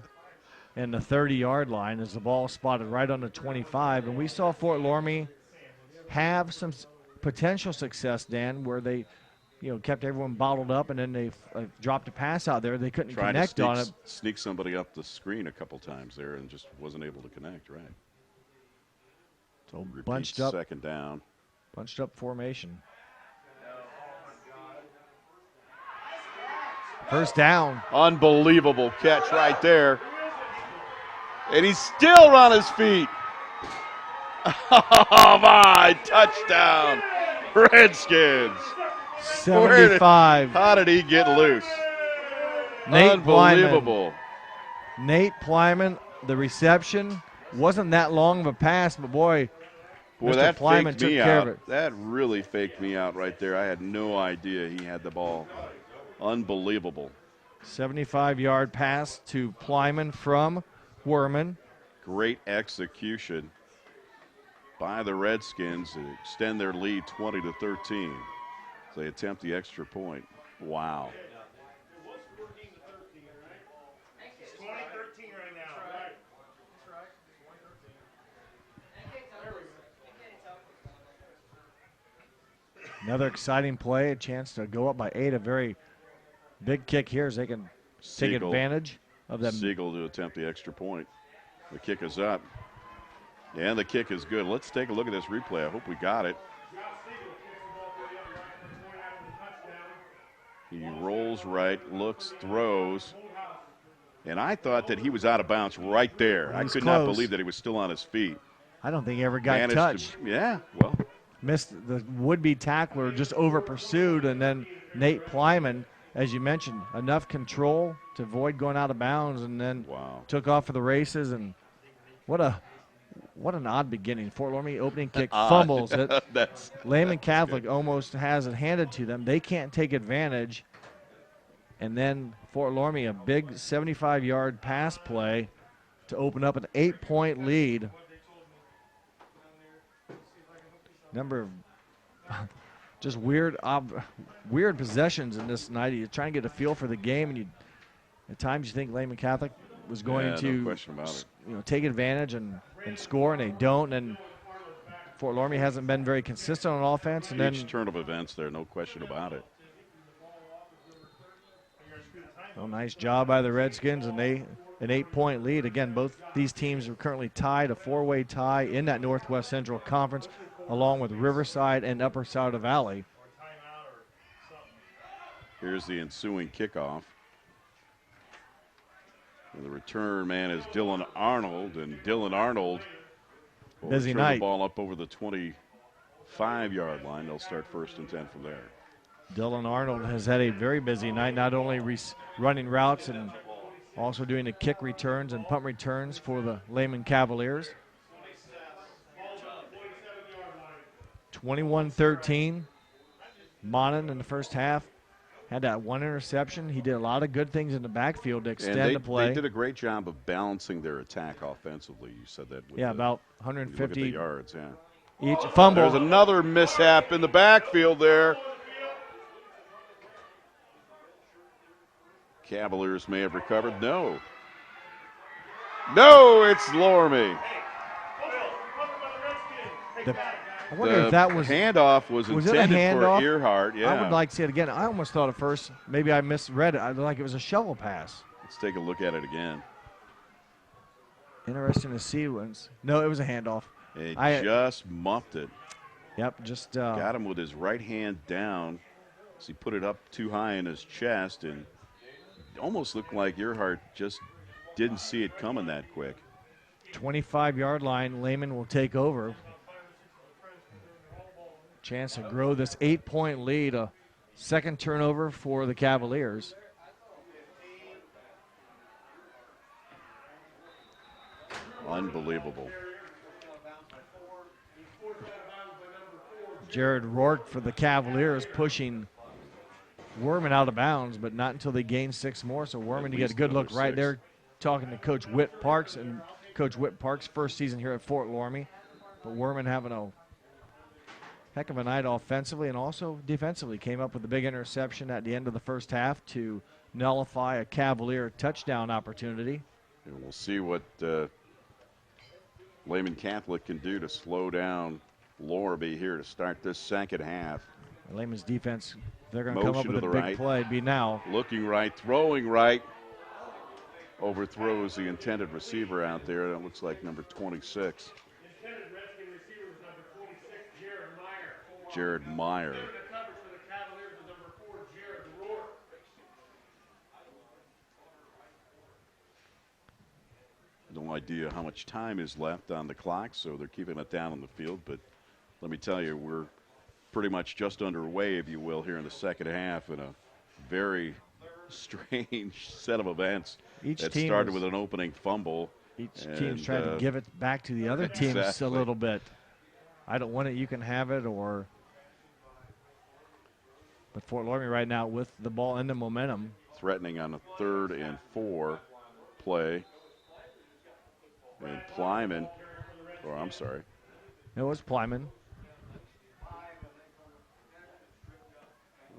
and the 30-yard line as the ball spotted right on the 25. And we saw Fort Loramie have some potential success, Dan, where they kept everyone bottled up, and then they dropped a pass out there. They couldn't connect on it. Sneak somebody up the screen a couple times there and just wasn't able to connect, right. So Repeat bunched up. Second down. Bunched up formation. First down. Unbelievable catch right there. And he's still on his feet. Oh, my. Touchdown. Redskins. 75. How did he get loose? Nate Unbelievable. Plyman. Nate Plyman, the reception wasn't that long of a pass, but boy, Mr. That Plyman faked took me care out. of it. That really faked me out right there. I had no idea he had the ball. Unbelievable. 75-yard pass to Plyman from Wehrman. Great execution by the Redskins to extend their lead 20-13. So they attempt the extra point. Wow. Another exciting play, a chance to go up by 8. A very big kick here as they can take advantage of them. Siegel to attempt the extra point. The kick is up. And the kick is good. Let's take a look at this replay. I hope we got it. He rolls right, looks, throws. And I thought that he was out of bounds right there. I could not believe that he was still on his feet. I don't think he ever got touched. Yeah, well. Missed the would-be tackler, just over-pursued, and then Nate Plyman, as you mentioned, enough control to avoid going out of bounds, and then took off for the races. And what an odd beginning. Fort Loramie opening kick fumbles it. Lehman Catholic almost has it handed to them. They can't take advantage. And then Fort Loramie, a big 75-yard pass play to open up an 8-point lead. Number of just weird possessions in this night. You're trying to get a feel for the game, and at times you think Lehman Catholic was going to no question about it. take advantage and score, and they don't. And Fort Loramie hasn't been very consistent on offense. And Each then turn of events there, no question about it. a nice job by the Redskins, and an 8-point lead. Again, both these teams are currently tied, a 4-way tie in that Northwest Central Conference, along with Riverside and Upper Sauter Valley. Here's the ensuing kickoff. And the return man is Dylan Arnold, and Dylan Arnold will Busy return night. the ball up over the 25-yard line. They'll start 1st and 10 from there. Dylan Arnold has had a very busy night, not only running routes and also doing the kick returns and punt returns for the Lehman Cavaliers. 21-13. Monin in the first half had that one interception. He did a lot of good things in the backfield to extend the play. They did a great job of balancing their attack offensively. You said that. With about look at 150 the yards, yeah. each. Fumble. There's another mishap in the backfield there. Cavaliers may have recovered. No, it's Loramie. I wonder if that was handoff was intended for Earhart. Yeah, I would like to see it again. I almost thought at first maybe I misread it. I like it was a shovel pass. Let's take a look at it again. Interesting to see. No, it was a handoff. It just muffed it. Yep, just got him with his right hand down. So he put it up too high in his chest, and it almost looked like Earhart just didn't see it coming that quick. 25-yard line. Lehman will take over. Chance to grow this 8-point lead. A second turnover for the Cavaliers. Unbelievable. Jared Rourke for the Cavaliers pushing Werman out of bounds, but not until they gain 6 more. So Werman, you get a good look right there, talking to Coach Whit Parks, and Coach Whit Parks' first season here at Fort Loramie. But Werman having a heck of a night offensively and also defensively. Came up with a big interception at the end of the first half to nullify a Cavalier touchdown opportunity. And we'll see what Lehman Catholic can do to slow down Loramie here to start this second half. Lehman's defense, they're going to come up with a big play. Be now. Looking right, throwing right. Overthrows the intended receiver out there. That looks like number 26. Jared Meyer. No idea how much time is left on the clock, so they're keeping it down on the field. But let me tell you, we're pretty much just underway, if you will, here in the second half in a very strange set of events. Each that team started with an opening fumble. Each team's trying to give it back to the other teams exactly. a little bit. I don't want it, you can have it, or... But Fort Loramie right now with the ball and the momentum. Threatening on a 3rd and 4 play. And Plyman, or I'm sorry. It was Plyman.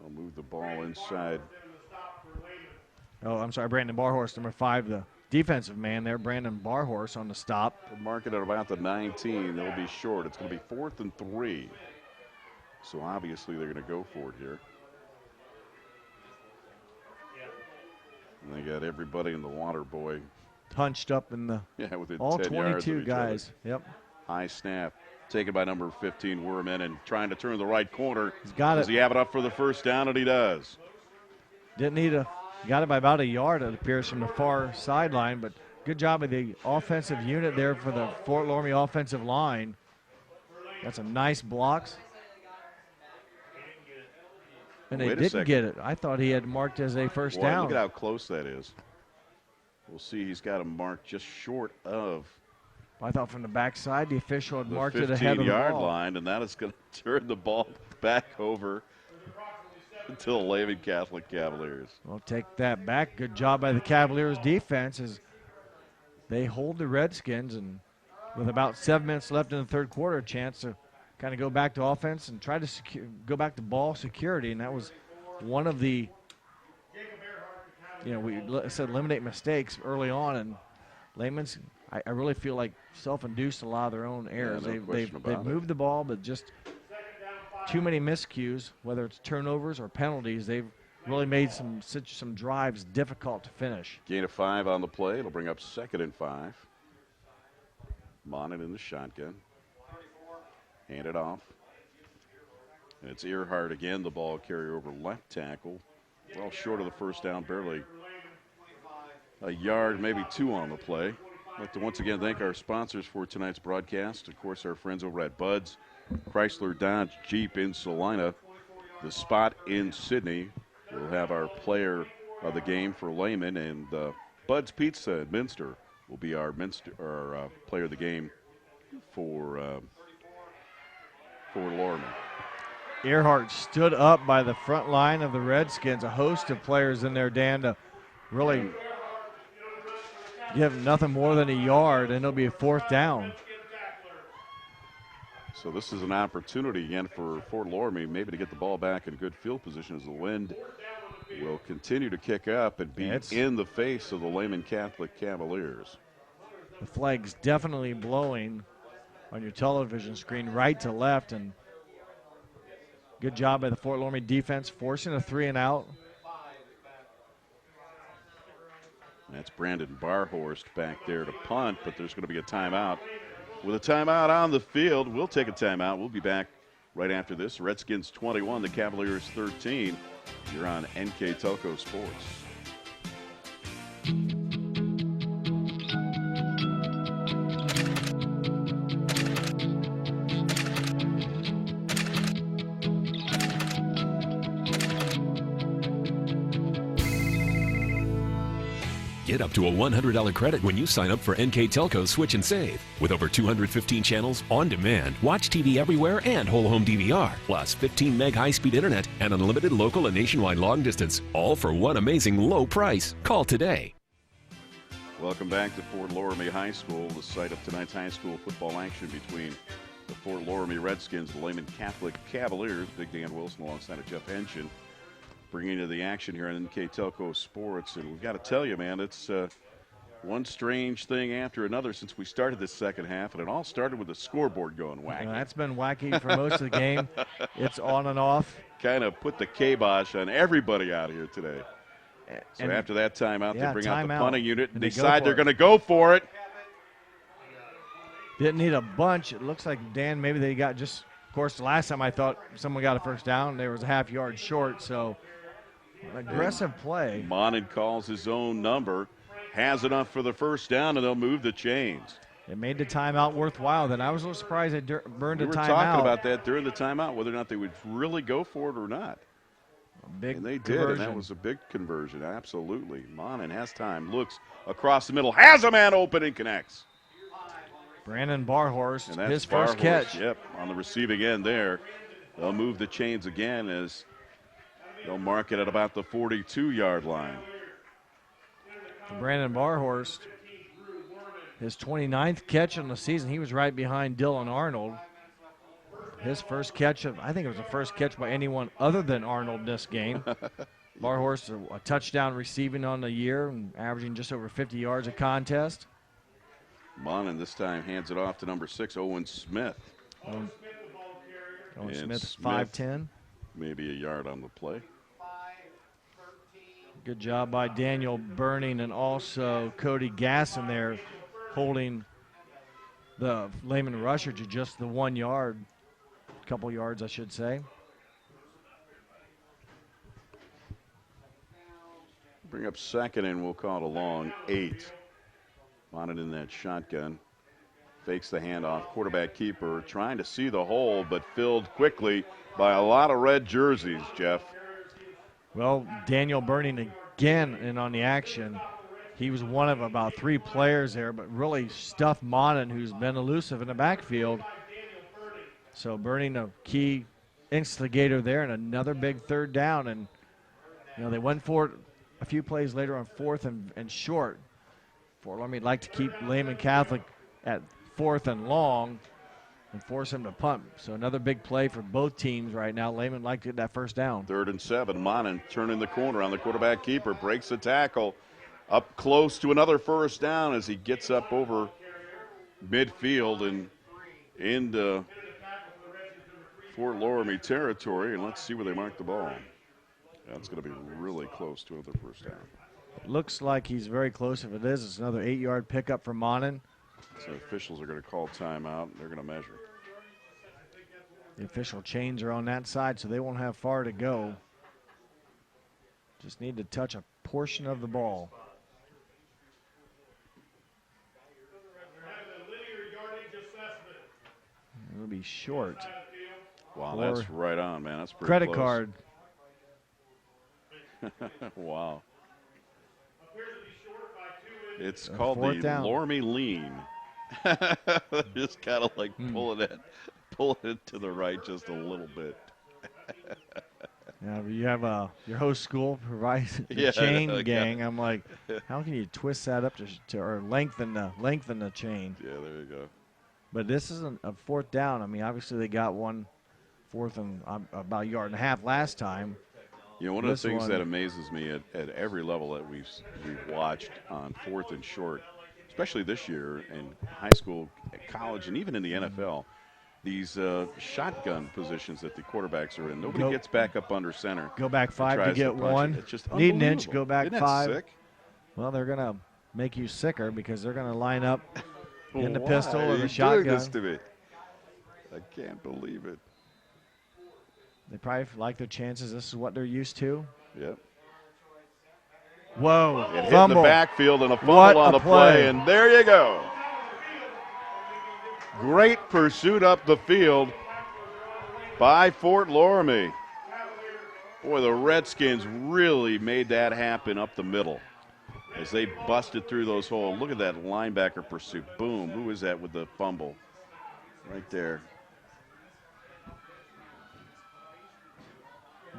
I'll move the ball inside. Oh, I'm sorry, Brandon Barhorse, number 5, the defensive man there. Brandon Barhorse on the stop. We'll mark it at about the 19. They'll be short. It's going to be 4th and 3. So obviously they're going to go for it here. And they got everybody in the water boy. Hunched up in the within all 10 22 yards of each guys. other. Yep. High snap. Taken by number 15, Werman, and trying to turn the right corner. He's got it. Does he have it up for the first down? And he does. Didn't need got it by about a yard, it appears, from the far sideline, but good job of the offensive unit there for the Fort Loramie offensive line. Got some nice blocks. And they didn't get it. I thought he had marked as a first down. Look at how close that is. We'll see he's got him marked just short of. I thought from the backside the official had marked it ahead of the 15-yard ball. line, and that is going to turn the ball back over until Lehman Catholic Cavaliers. Well, take that back. Good job by the Cavaliers defense as they hold the Redskins, and with about 7 minutes left in the third quarter, a chance to kind of go back to offense and try to go back to ball security, and that was one of the, we said eliminate mistakes early on, and Lehman's, I really feel like self-induced a lot of their own errors. Yeah, no they've question about it. moved the ball, but just too many miscues, whether it's turnovers or penalties. They've really made some drives difficult to finish. Gain of 5 on the play. It'll bring up 2nd and 5. Monin in the shotgun. Hand it off. And it's Earhart again, the ball carrier over left tackle. Well short of the first down, barely a yard, maybe 2 on the play. I'd like to once again thank our sponsors for tonight's broadcast. Of course, our friends over at Bud's, Chrysler Dodge Jeep in Salina, the Spot in Sydney. We'll have our player of the game for Lehman, and Bud's Pizza at Minster will be our player of the game for Loramie. Earhart stood up by the front line of the Redskins. A host of players in there, Dan, to really give nothing more than a yard, and it'll be a 4th down. So this is an opportunity again for Fort Loramie maybe to get the ball back in good field position as the wind will continue to kick up and be in the face of the Lehman Catholic Cavaliers. The flag's definitely blowing on your television screen right to left, and good job by the Fort Loramie defense forcing a 3-and-out. That's Brandon Barhorst back there to punt, but there's going to be a timeout. With a timeout on the field, we'll take a timeout. We'll be back right after this. Redskins 21, the Cavaliers 13. You're on NK Telco Sports. Get up to a $100 credit when you sign up for NK Telco Switch and Save. With over 215 channels on demand, watch TV everywhere and whole home DVR, plus 15 meg high-speed internet and unlimited local and nationwide long distance, all for one amazing low price. Call today. Welcome back to Fort Loramie High School, the site of tonight's high school football action between the Fort Loramie Redskins and the Lehman Catholic Cavaliers. Big Dan Wilson alongside of Jeff Henshin bringing you the action here on NK Telco Sports. And we've got to tell you, man, it's one strange thing after another since we started this second half, and it all started with the scoreboard going wacky. That's been wacky for most of the game. It's on and off. Kind of put the kibosh on everybody out here today. So after that timeout, they bring out the punting unit and decide they're going to go for it. Didn't need a bunch. It looks like, Dan, maybe they got just, of course, the last time I thought someone got a first down, there was a half yard short, so aggressive play. Monin calls his own number, has enough for the first down, and they'll move the chains. It made the timeout worthwhile. Then I was a little surprised they burned a timeout. We were talking about that during the timeout, whether or not they would really go for it or not. Big and they conversion. did, and that was a big conversion, absolutely. Monin has time, looks across the middle, has a man open and connects. Brandon Barhorst, and that's his first catch. Yep, on the receiving end there. They'll move the chains again as they'll mark it at about the 42-yard line. Brandon Barhorst, his 29th catch in the season. He was right behind Dylan Arnold. His first catch I think it was the first catch by anyone other than Arnold this game. Barhorst, a touchdown receiving on the year and averaging just over 50 yards a contest. Monin this time hands it off to number 6, Owen Smith. Owen Smith, 5'10". Maybe a yard on the play. Good job by Daniel Burning and also Cody Gasson there holding the Lehman rusher to just the 1 yard. Couple yards, I should say. Bring up second, and we'll call it a long 8. Monin in that shotgun. Fakes the handoff. Quarterback keeper trying to see the hole, but filled quickly by a lot of red jerseys, Jeff. Well, Daniel Burning again in on the action. He was one of about 3 players there, but really stuffed Monin, who's been elusive in the backfield. So Burning, a key instigator there, and another big third down. And, they went for it a few plays later on 4th and short. Fort Loramie would like to keep Lehman Catholic at 4th and long and force him to punt. So another big play for both teams right now. Lehman like to get that first down. 3rd and 7. Monin turning the corner on the quarterback keeper, breaks the tackle, up close to another first down as he gets up over midfield and into Fort Loramie territory, and let's see where they mark the ball. That's going to be really close to the first down. Looks like he's very close. If it is, it's another 8-yard pickup for Monin. So officials are going to call timeout. They're going to measure. The official chains are on that side, so they won't have far to go. Just need to touch a portion of the ball. It'll be short. Wow, that's right on, man. That's pretty credit close. Card. Wow. It's called the Loramie lean. Just kind of like pulling it to the right just a little bit. Yeah, you have your host school provides the Yeah, chain gang. I'm like, how can you twist that up to or lengthen the chain? Yeah, there you go. But this isn't a fourth down. I mean, obviously they got one fourth and about a yard and a half last time. You know, one of the things that amazes me at every level that we've watched on fourth and short, especially this year in high school, college, and even in the NFL, these shotgun positions that the quarterbacks are in. Nobody gets back up under center. Go back 5 to get one. It's just need an inch, go back Isn't 5. That sick? Well, they're going to make you sicker because they're going to line up in the Why pistol are or you the shotgun. doing this to me? I can't believe it. They probably like their chances. This is what they're used to. Yep. Whoa. It hit in fumble. the backfield and a fumble What on a the play, and there you go. Great pursuit up the field by Fort Loramie. Boy, the Redskins really made that happen up the middle as they busted through those holes. Look at that linebacker pursuit. Boom. Who is that with the fumble? Right there.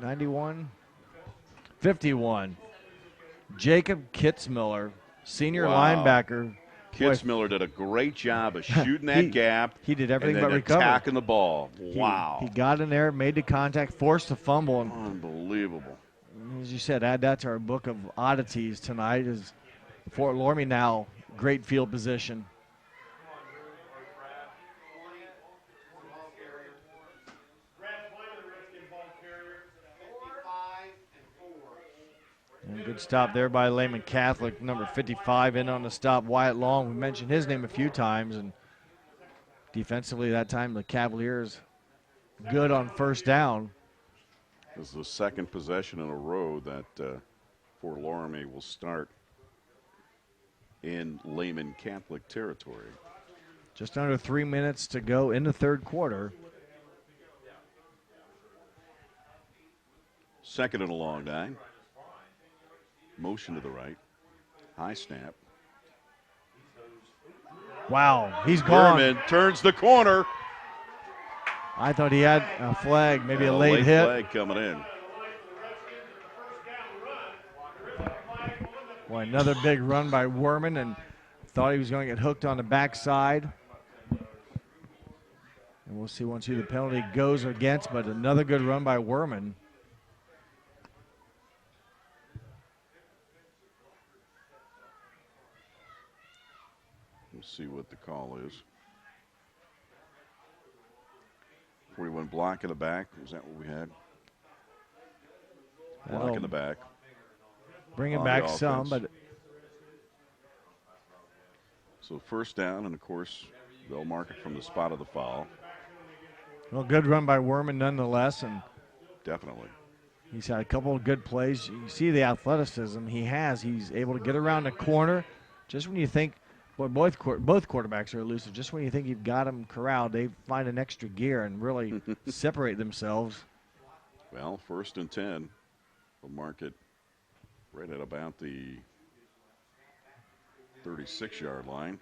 91, 51. Jacob Kitzmiller, senior linebacker. Kitzmiller did a great job of shooting that gap. He did everything and but then recover. attacking the ball. Wow. He got in there, made the contact, forced the fumble. And unbelievable. As you said, add that to our book of oddities tonight. Is Fort Loramie now great field position. And good stop there by Lehman Catholic, number 55 in on the stop, Wyatt Long. We mentioned his name a few times, and defensively that time the Cavaliers good on first down. This is the second possession in a row that Fort Loramie will start in Lehman Catholic territory. Just under 3 minutes to go in the third quarter. Second and a long 9. Motion to the right. High snap. Wow, he's gone. Berman turns the corner. I thought he had a flag, maybe And a late hit. Flag coming in. Boy, another big run by Werman, and thought he was going to get hooked on the backside. And we'll see once who the penalty goes against, but another good run by Werman. We'll see what the call is. 41 block in the back. Is that what we had? Block in the back. Bring it back some, but. So first down, and of course, they'll mark it from the spot of the foul. Well, good run by Werman nonetheless, and definitely. He's had a couple of good plays. You see the athleticism he has. He's able to get around the corner. Just when you think, boy, both quarterbacks are elusive. Just when you think you've got them corralled, they find an extra gear and really separate themselves. Well, 1st and 10. We'll mark it right at about the 36-yard line.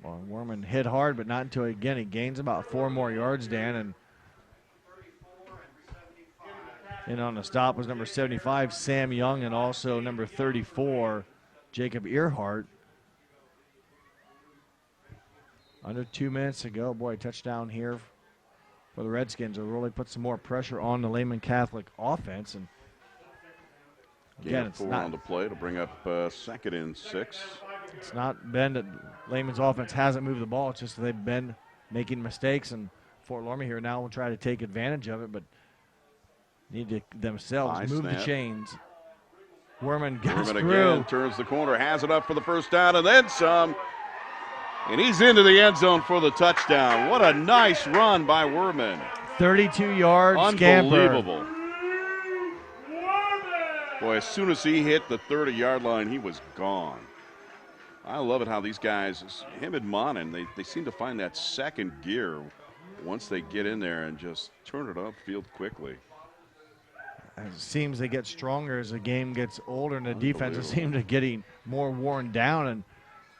Well, Werman hit hard, but not until, again, he gains about 4 more yards, Dan. And in on the stop was number 75, Sam Young, and also number 34, Jacob Earhart. Under 2 minutes to go. Boy, touchdown here for the Redskins will really put some more pressure on the Lehman Catholic offense. And again, it's 4 not on the play to bring up 2nd and 6. It's not been that Lehman's offense hasn't moved the ball. It's just that they've been making mistakes, and Fort Loramie here now will try to take advantage of it, but need to themselves move the chains. Werman gets through. Again turns the corner, has it up for the first down, and then some. And he's into the end zone for the touchdown. What a nice run by Werman. 32-yard Unbelievable. Scamper. Boy, as soon as he hit the 30-yard line, he was gone. I love it how these guys, him and Monin, they seem to find that second gear once they get in there and just turn it upfield quickly. It seems they get stronger as the game gets older, and the defenses seem to getting more worn down. And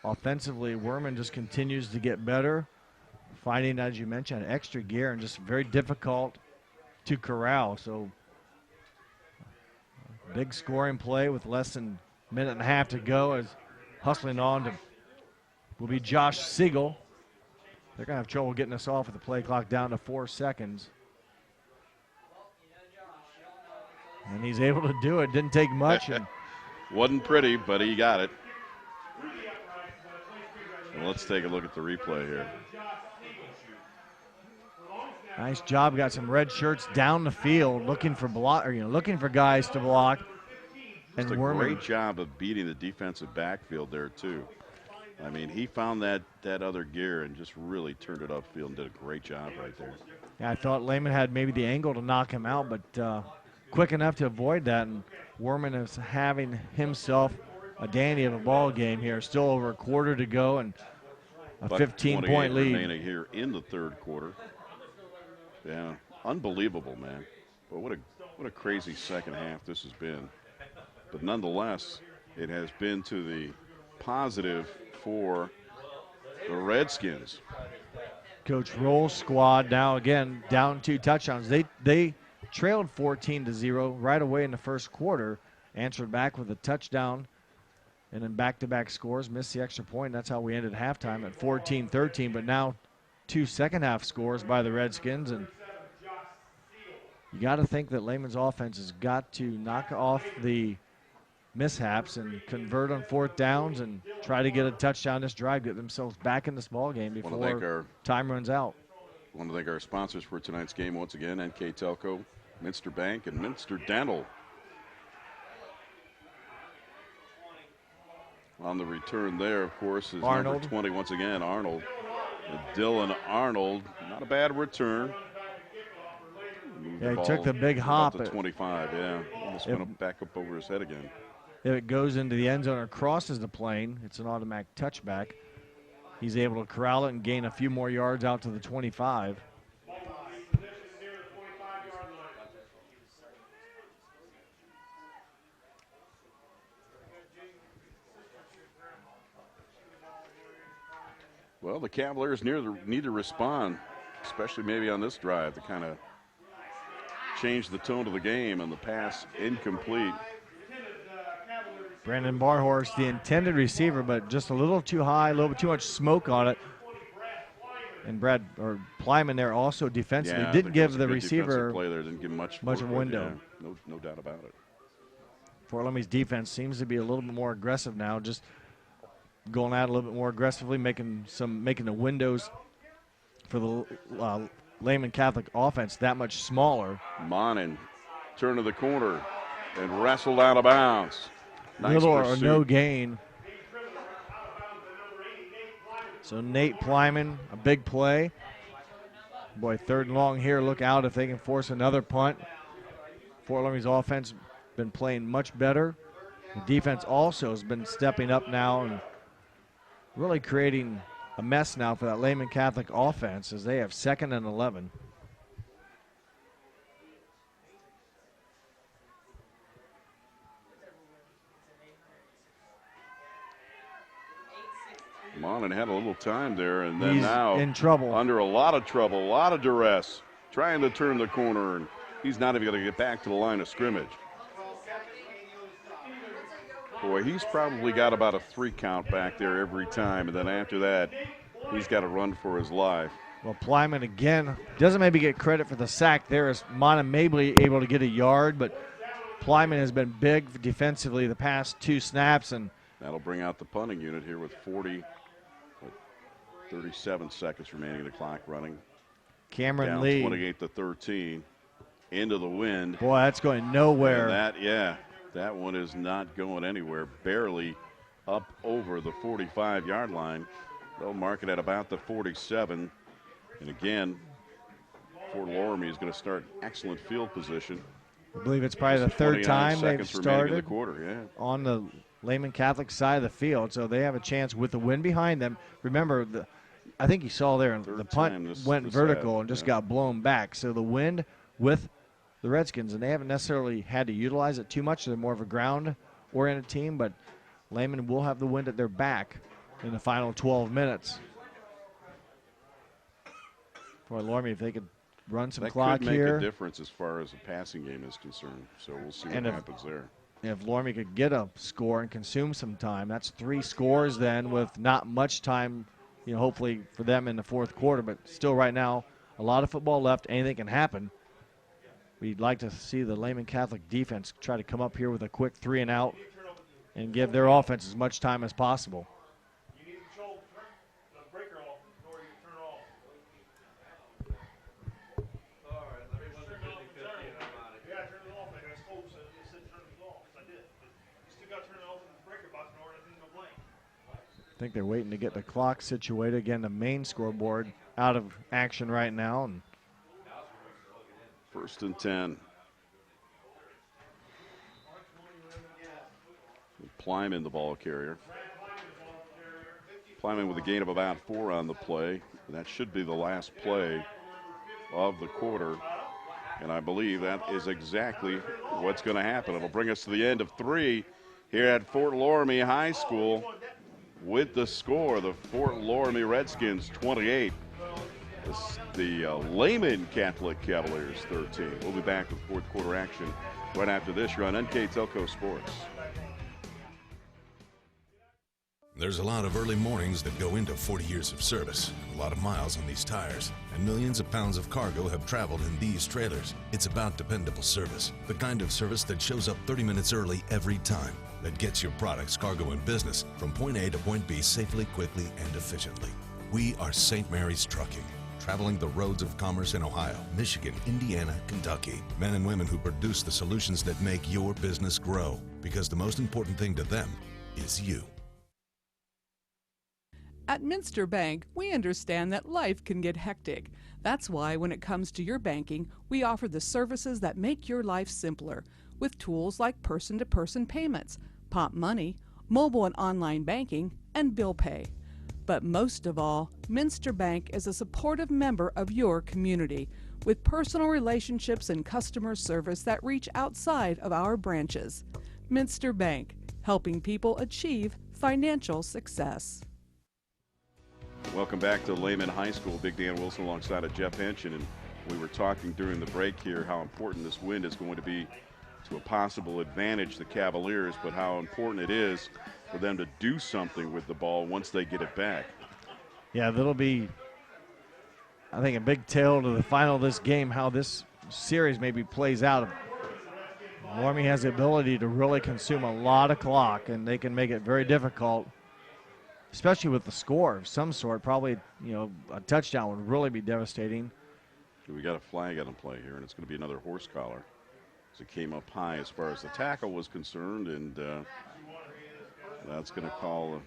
offensively, Werman just continues to get better, finding, as you mentioned, extra gear and just very difficult to corral. So big scoring play with less than a minute and a half to go as hustling on to will be Josh Siegel. They're going to have trouble getting us off with the play clock down to 4 seconds. And he's able to do it. Didn't take much. And wasn't pretty, but he got it. And let's take a look at the replay here. Nice job. Got some red shirts down the field, looking for looking for guys to block. Just a great job of beating the defensive backfield there too. I mean, he found that other gear and just really turned it upfield and did a great job right there. Yeah, I thought Lehman had maybe the angle to knock him out, but quick enough to avoid that. And Werman is having himself a dandy of a ball game here. Still over a quarter to go and a 15-point lead remaining here in the third quarter. Yeah, unbelievable, man. But what a crazy second half this has been. But nonetheless, it has been to the positive for the Redskins. Coach Roll's squad now again down 2 touchdowns. They trailed 14-0 right away in the first quarter, answered back with a touchdown, and then back-to-back scores, missed the extra point. That's how we ended halftime at 14-13, but now 2 second-half scores by the Redskins, and you got to think that Lehman's offense has got to knock off the mishaps and convert on 4th downs and try to get a touchdown this drive, get themselves back in this ball game before time runs out. I want to thank our sponsors for tonight's game once again, NK Telco, Minster Bank, and Minster Dental. On the return there, of course, is Arnold. Number 20 once again, Arnold. And Dylan Arnold, not a bad return. Yeah, he took the big hop at 25, yeah. Almost went back up over his head again. If it goes into the end zone or crosses the plane, it's an automatic touchback. He's able to corral it and gain a few more yards out to the 25. Well, the Cavaliers need to respond, especially maybe on this drive to kind of change the tone of the game, and the pass incomplete. Brandon Barhorst, the intended receiver, but just a little too high, a little bit too much smoke on it. And Plyman there also defensively didn't give the receiver play there, didn't give much of a window. Yeah, no doubt about it. Fort Loramie's defense seems to be a little bit more aggressive now, just going out a little bit more aggressively, making the windows for the Lehman Catholic offense that much smaller. Monin turn to the corner and wrestled out of bounds. Nice little pursuit. or no gain. So Nate Plyman, a big play. Boy, 3rd and long here. Look out if they can force another punt. Fort Loramie's offense been playing much better. The defense also has been stepping up now and really creating a mess now for that Lehman Catholic offense as they have 2nd and 11. Monin had a little time there, and then He's now in trouble. Under a lot of trouble, a lot of duress, trying to turn the corner, and he's not even going to get back to the line of scrimmage. Boy, he's probably got about a 3 count back there every time, and then after that, he's got to run for his life. Well, Plyman again doesn't maybe get credit for the sack there as Monin maybe able to get a yard, but Plyman has been big defensively the past 2 snaps, and That'll bring out the punting unit here with 37 seconds remaining, the clock running. Cameron Down Lee. 28-13 into the wind. Boy, that's going nowhere. And that one is not going anywhere. Barely up over the 45-yard line. They'll mark it at about the 47. And again, Fort Loramie is going to start excellent field position. I believe it's probably the third time they've started in the quarter, on the Lehman Catholic side of the field, so they have a chance with the wind behind them. Remember, I think you saw there, the punt went vertical and just got blown back. So the wind with the Redskins, and they haven't necessarily had to utilize it too much. They're more of a ground-oriented team, but Lehman will have the wind at their back in the final 12 minutes. For Loramie, if they could run some clock here. That could make a difference as far as the passing game is concerned, so we'll see what happens there. If Loramie could get a score and consume some time, that's 3 scores then with not much time, hopefully for them in the fourth quarter. But still right now, a lot of football left. Anything can happen. We'd like to see the Lehman Catholic defense try to come up here with a quick 3 and out and give their offense as much time as possible. I think they're waiting to get the clock situated. Again, the main scoreboard out of action right now. And 1st and 10. Plyman, the ball carrier. Plyman with a gain of about 4 on the play. That should be the last play of the quarter. And I believe that is exactly what's going to happen. It'll bring us to the end of 3 here at Fort Loramie High School. With the score, the Fort Loramie Redskins 28, the Lehman Catholic Cavaliers 13. We'll be back with fourth quarter action right after this. You're on NK Telco Sports. There's a lot of early mornings that go into 40 years of service, a lot of miles on these tires, and millions of pounds of cargo have traveled in these trailers. It's about dependable service, the kind of service that shows up 30 minutes early every time, that gets your products, cargo, and business from point A to point B safely, quickly, and efficiently. We are St. Mary's Trucking, traveling the roads of commerce in Ohio, Michigan, Indiana, Kentucky. Men and women who produce the solutions that make your business grow, because the most important thing to them is you. At Minster Bank, we understand that life can get hectic. That's why when it comes to your banking, we offer the services that make your life simpler, with tools like person-to-person payments, Pop Money, mobile and online banking, and bill pay. But most of all, Minster Bank is a supportive member of your community, with personal relationships and customer service that reach outside of our branches. Minster Bank, helping people achieve financial success. Welcome back to Lehman High School. Big Dan Wilson alongside of Jeff Henson, and we were talking during the break here how important this wind is going to be to a possible advantage the Cavaliers, but how important it is for them to do something with the ball once they get it back. Yeah, that'll be, I think, a big tell to the final of this game, how this series maybe plays out. Loramie has the ability to really consume a lot of clock, and they can make it very difficult, especially with the score of some sort. Probably, a touchdown would really be devastating. We got a flag on the play here, and it's going to be another horse collar. It came up high as far as the tackle was concerned, and that's going to call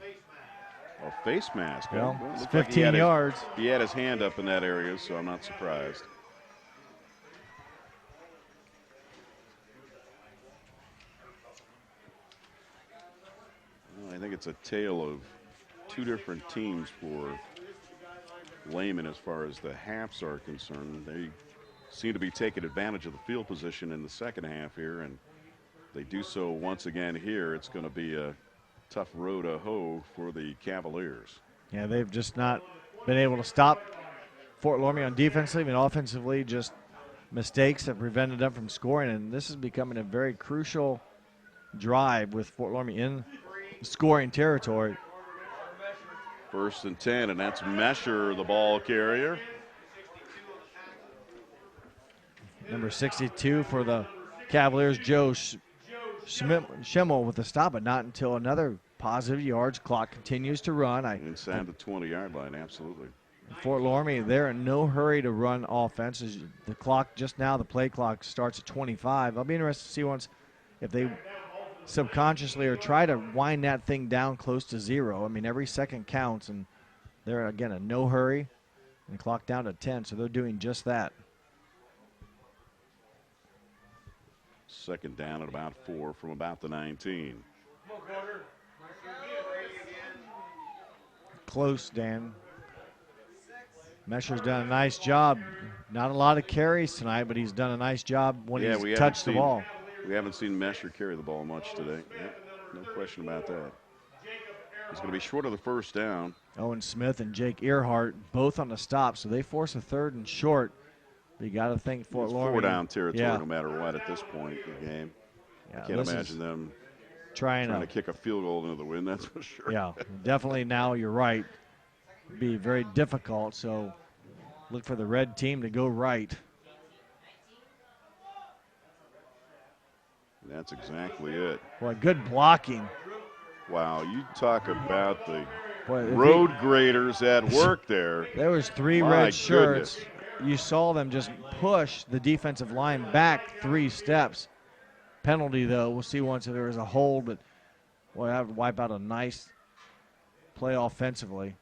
a face mask. Well, it's 15 yards. He had his hand up in that area, so I'm not surprised. Well, I think it's a tale of 2 different teams for Lehman as far as the halves are concerned. They seem to be taking advantage of the field position in the second half here, and they do so once again here. It's going to be a tough row to hoe for the Cavaliers. Yeah, they've just not been able to stop Fort Loramie on defensively and offensively. Just mistakes have prevented them from scoring, and this is becoming a very crucial drive with Fort Loramie in scoring territory. 1st and 10, and that's Mesher, the ball carrier. Number 62 for the Cavaliers, Joe Schimmel with the stop, but not until another positive yards. Clock continues to run. Inside the 20-yard line, absolutely. Fort Loramie, they're in no hurry to run offense. The clock just now, the play clock starts at 25. I'll be interested to see once if they subconsciously or try to wind that thing down close to 0. I mean, every second counts, and they're, again, in no hurry, and the clock down to 10, so they're doing just that. Second down at about 4 from about the 19. Close, Dan. Mesher's done a nice job. Not a lot of carries tonight, but he's done a nice job when he's touched the ball. We haven't seen Mesher carry the ball much today. Yep, no question about that. He's going to be short of the first down. Owen Smith and Jake Earhart both on the stop, so they force a 3rd and short. But you got to think Fort Loramie. 4-down territory no matter what at this point in the game. Yeah, I can't imagine them trying to kick a field goal into the wind, that's for sure. Yeah, definitely now you're right. Be very difficult, so look for the red team to go right. That's exactly it. Boy, good blocking. Wow, you talk about the Boy, road graders at work there. There was 3 My red shirts. goodness. You saw them just push the defensive line back 3 steps. Penalty, though. We'll see once if there is a hold, but boy, that would wipe out a nice play offensively.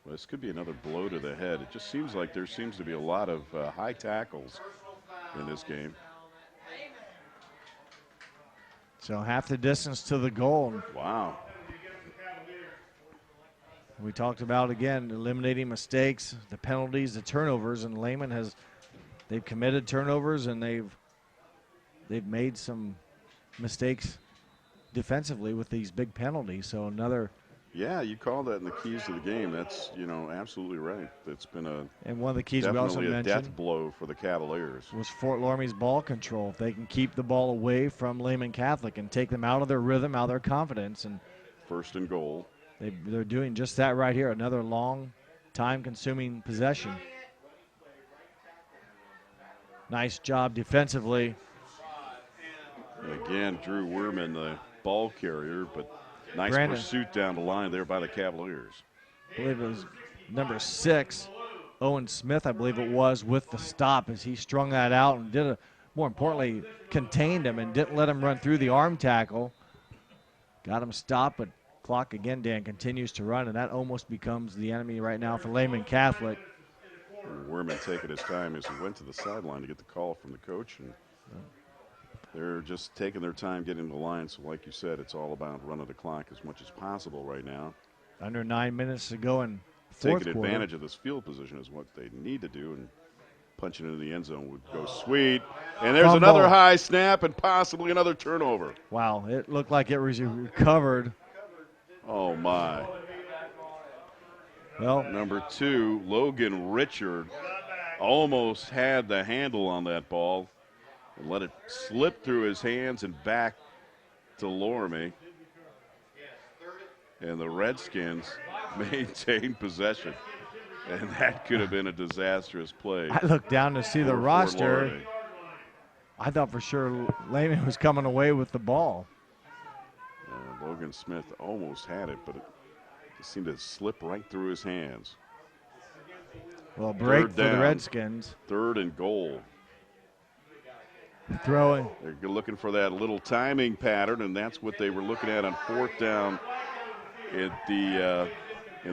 Well, this could be another blow to the head. It just seems like there seems to be a lot of high tackles in this game. So half the distance to the goal. Wow. We talked about, again, eliminating mistakes, the penalties, the turnovers, and Lehman they've committed turnovers and they've made some mistakes defensively with these big penalties. So another. Yeah, you call that in the keys to the game. That's, absolutely right. It's been and one of the keys we also mentioned, definitely a death blow for the Cavaliers. Was Fort Loramie's ball control. If they can keep the ball away from Lehman Catholic and take them out of their rhythm, out of their confidence. And 1st and goal. They're doing just that right here. Another long, time-consuming possession. Nice job defensively. And again, Drew Werman, the ball carrier, but nice pursuit down the line there by the Cavaliers. I believe it was number 6, Owen Smith, I believe it was, with the stop as he strung that out and more importantly, contained him and didn't let him run through the arm tackle. Got him stopped, but clock again, Dan, continues to run, and that almost becomes the enemy right now for Lehman Catholic. Werman taking his time as he went to the sideline to get the call from the coach, and they're just taking their time getting to the line. So like you said, it's all about running the clock as much as possible right now. Under 9 minutes to go in fourth Taking quarter. advantage of this field position is what they need to do, and punching into the end zone would go sweet. And there's Fumble. another high snap and possibly another turnover. Wow, it looked like it was recovered. Oh, my. Well, number 2, Logan Richard, almost had the handle on that ball and let it slip through his hands and back to Loramie. And the Redskins maintain possession. And that could have been a disastrous play. I looked down to see the roster. I thought for sure Lehman was coming away with the ball. Logan Smith almost had it, but it seemed to slip right through his hands. Well, break for the Redskins. 3rd and goal. Throwing. They're looking for that little timing pattern, and that's what they were looking at on 4th down in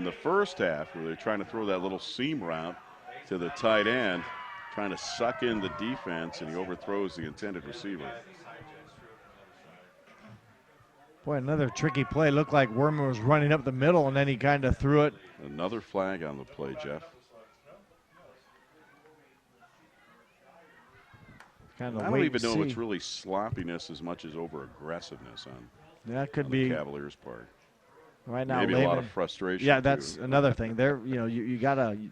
the first half, where they're trying to throw that little seam route to the tight end, trying to suck in the defense, and he overthrows the intended receiver. Boy, another tricky play. Looked like Werman was running up the middle, and then he kind of threw it. Another flag on the play, Jeff. I don't even know if it's really sloppiness as much as over-aggressiveness on that could on be the Cavaliers' part. Right now, maybe Lehman, a lot of frustration. Yeah, that's another thing. They're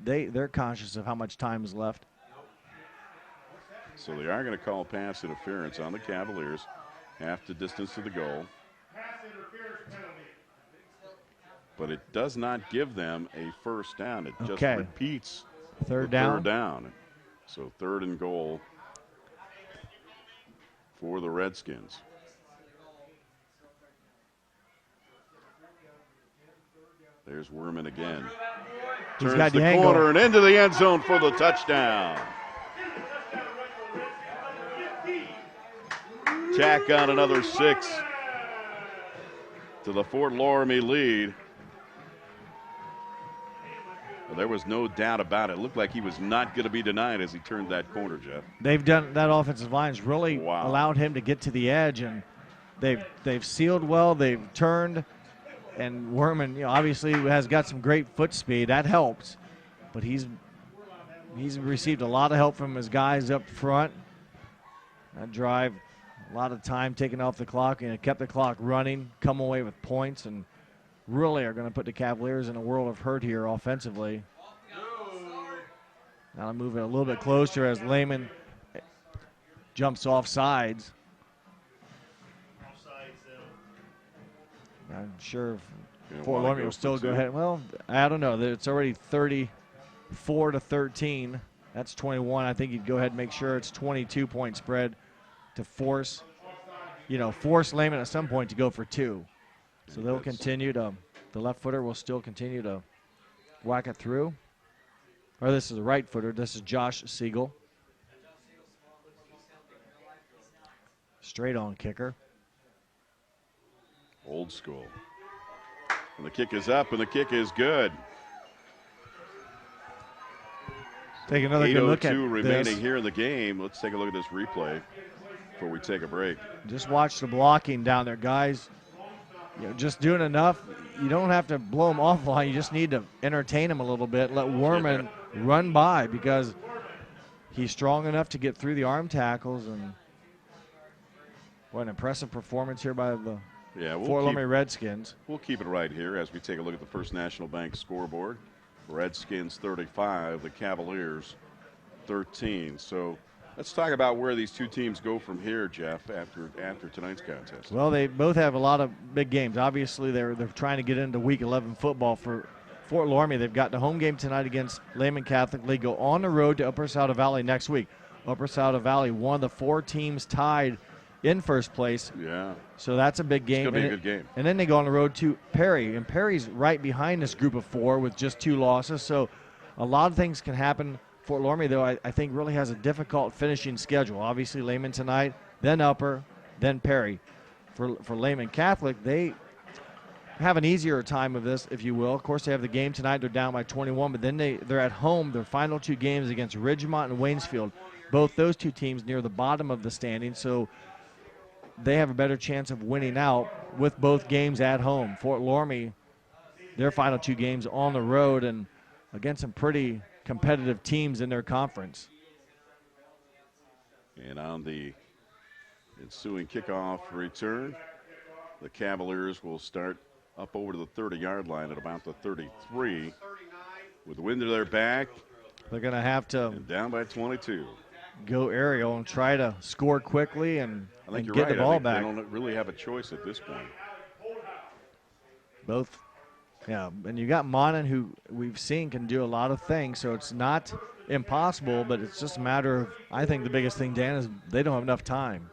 they're conscious of how much time is left. So they are going to call pass interference on the Cavaliers, half the distance to the goal. But it does not give them a first down. It just repeats third down. down. So 3rd and goal for the Redskins. There's Werman again. He's Turns got the Yango. corner and into the end zone for the touchdown. Tack on another 6 to the Fort Loramie lead. Well, there was no doubt about it. It looked like he was not going to be denied as he turned that corner, Jeff. They've done that. Offensive line's really allowed him to get to the edge, and they've sealed well. They've turned, and Werman, obviously has got some great foot speed. That helps, but he's received a lot of help from his guys up front. That drive, a lot of time taken off the clock, and it kept the clock running, come away with points, and really are going to put the Cavaliers in a world of hurt here offensively. Now I'm moving a little bit closer as Lehman jumps off sides. I'm sure if Fort Loramie will still go ahead. Well, I don't know. It's already 34-13. That's 21. I think you'd go ahead and make sure it's 22-point spread to force Lehman at some point to go for 2. So they'll continue to, the left footer will still continue to whack it through. Or this is the right footer. This is Josh Siegel. Straight on kicker. Old school. And the kick is up, and the kick is good. Take another good look at 8:02 remaining this. here in the game. Let's take a look at this replay before we take a break. Just watch the blocking down there, guys. Just doing enough. You don't have to blow them off the line. You just need to entertain them a little bit. Let Werman run by because he's strong enough to get through the arm tackles. And what an impressive performance here by the Fort Loramie Redskins. We'll keep it right here as we take a look at the First National Bank scoreboard. Redskins 35, the Cavaliers 13. So let's talk about where these two teams go from here, Jeff, after tonight's contest. Well, they both have a lot of big games. Obviously, they're trying to get into Week 11 football for Fort Loramie. They've got the home game tonight against Lehman Catholic. They go on the road to Upper Sauter Valley next week. Upper Sauter Valley, one of the 4 teams tied in first place. Yeah. So that's a big game. It's going to be a good game. And then they go on the road to Perry. And Perry's right behind this group of 4 with just 2 losses. So a lot of things can happen. Fort Loramie, though, I think really has a difficult finishing schedule. Obviously, Lehman tonight, then Upper, then Perry. For Lehman Catholic, they have an easier time of this, if you will. Of course, they have the game tonight. They're down by 21, but then they're at home. Their final 2 games against Ridgemont and Waynesfield. Both those 2 teams near the bottom of the standing, so they have a better chance of winning out with both games at home. Fort Loramie, their final 2 games on the road and against some pretty competitive teams in their conference. And on the ensuing kickoff return, the Cavaliers will start up over to the 30-yard line at about the 33. With the wind to their back, they're going to have to down by 22. Go aerial and try to score quickly and you're get right. the ball back. They don't really have a choice at this point. Both. Yeah, and you got Monin, who we've seen can do a lot of things, so it's not impossible, but it's just a matter of, I think the biggest thing, Dan, is they don't have enough time.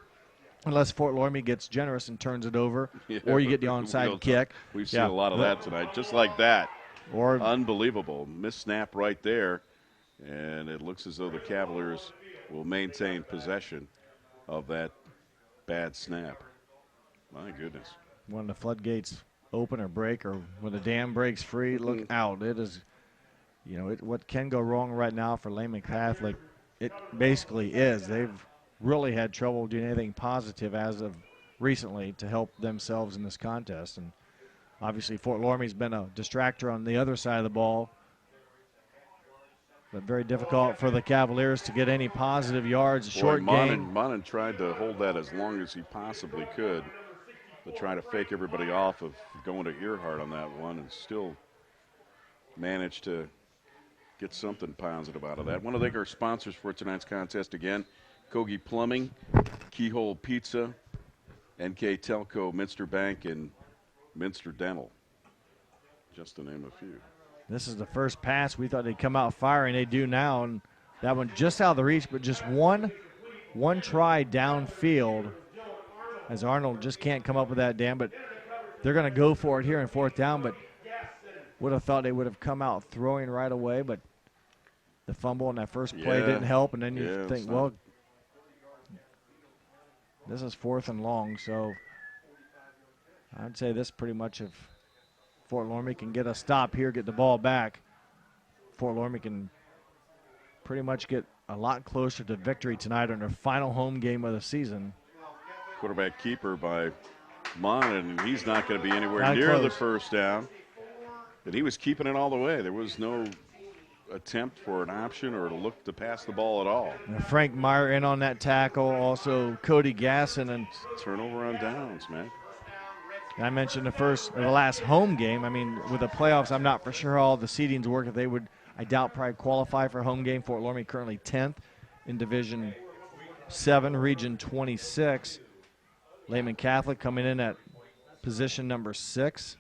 Unless Fort Loramie gets generous and turns it over, or you get the onside kick. We've seen a lot of that tonight, just like that. Or unbelievable. Missed snap right there, and it looks as though the Cavaliers will maintain possession of that bad snap. My goodness. When the floodgates open or break, or when the dam breaks free, look out. It is, what can go wrong right now for Lehman Catholic, it basically is. They've really had trouble doing anything positive as of recently to help themselves in this contest. And obviously Fort Loramie's been a distractor on the other side of the ball. But very difficult for the Cavaliers to get any positive yards. Short game. Monin tried to hold that as long as he possibly could, to try to fake everybody off of going to Earhart on that one, and still managed to get something positive out of that. Want to thank our sponsors for tonight's contest again: Kogi Plumbing, Keyhole Pizza, NK Telco, Minster Bank, and Minster Dental, just to name a few. This is the first pass. We thought they'd come out firing. They do now, and that one just out of the reach, but just one try downfield, as Arnold just can't come up with that, Dan. But they're going to go for it here in 4th down. But Would have thought they would have come out throwing right away, but the fumble in that first play didn't help. And then you think, well, this is 4th and long, so I'd say this pretty much if Fort Loramie can get a stop here, get the ball back, Fort Loramie can pretty much get a lot closer to victory tonight in their final home game of the season. Quarterback keeper by Mon, and he's not going to be anywhere near close. the first down. But he was keeping it all the way. There was no attempt for an option or to look to pass the ball at all. And Frank Meyer in on that tackle, also Cody Gasson. And turnover on downs, man. I mentioned the last home game. I mean, with the playoffs, I'm not for sure how all the seedings work. If they would, I doubt, probably qualify for home game. Fort Loramie currently 10th in Division 7, Region 26. Lehman Catholic coming in at position number 6.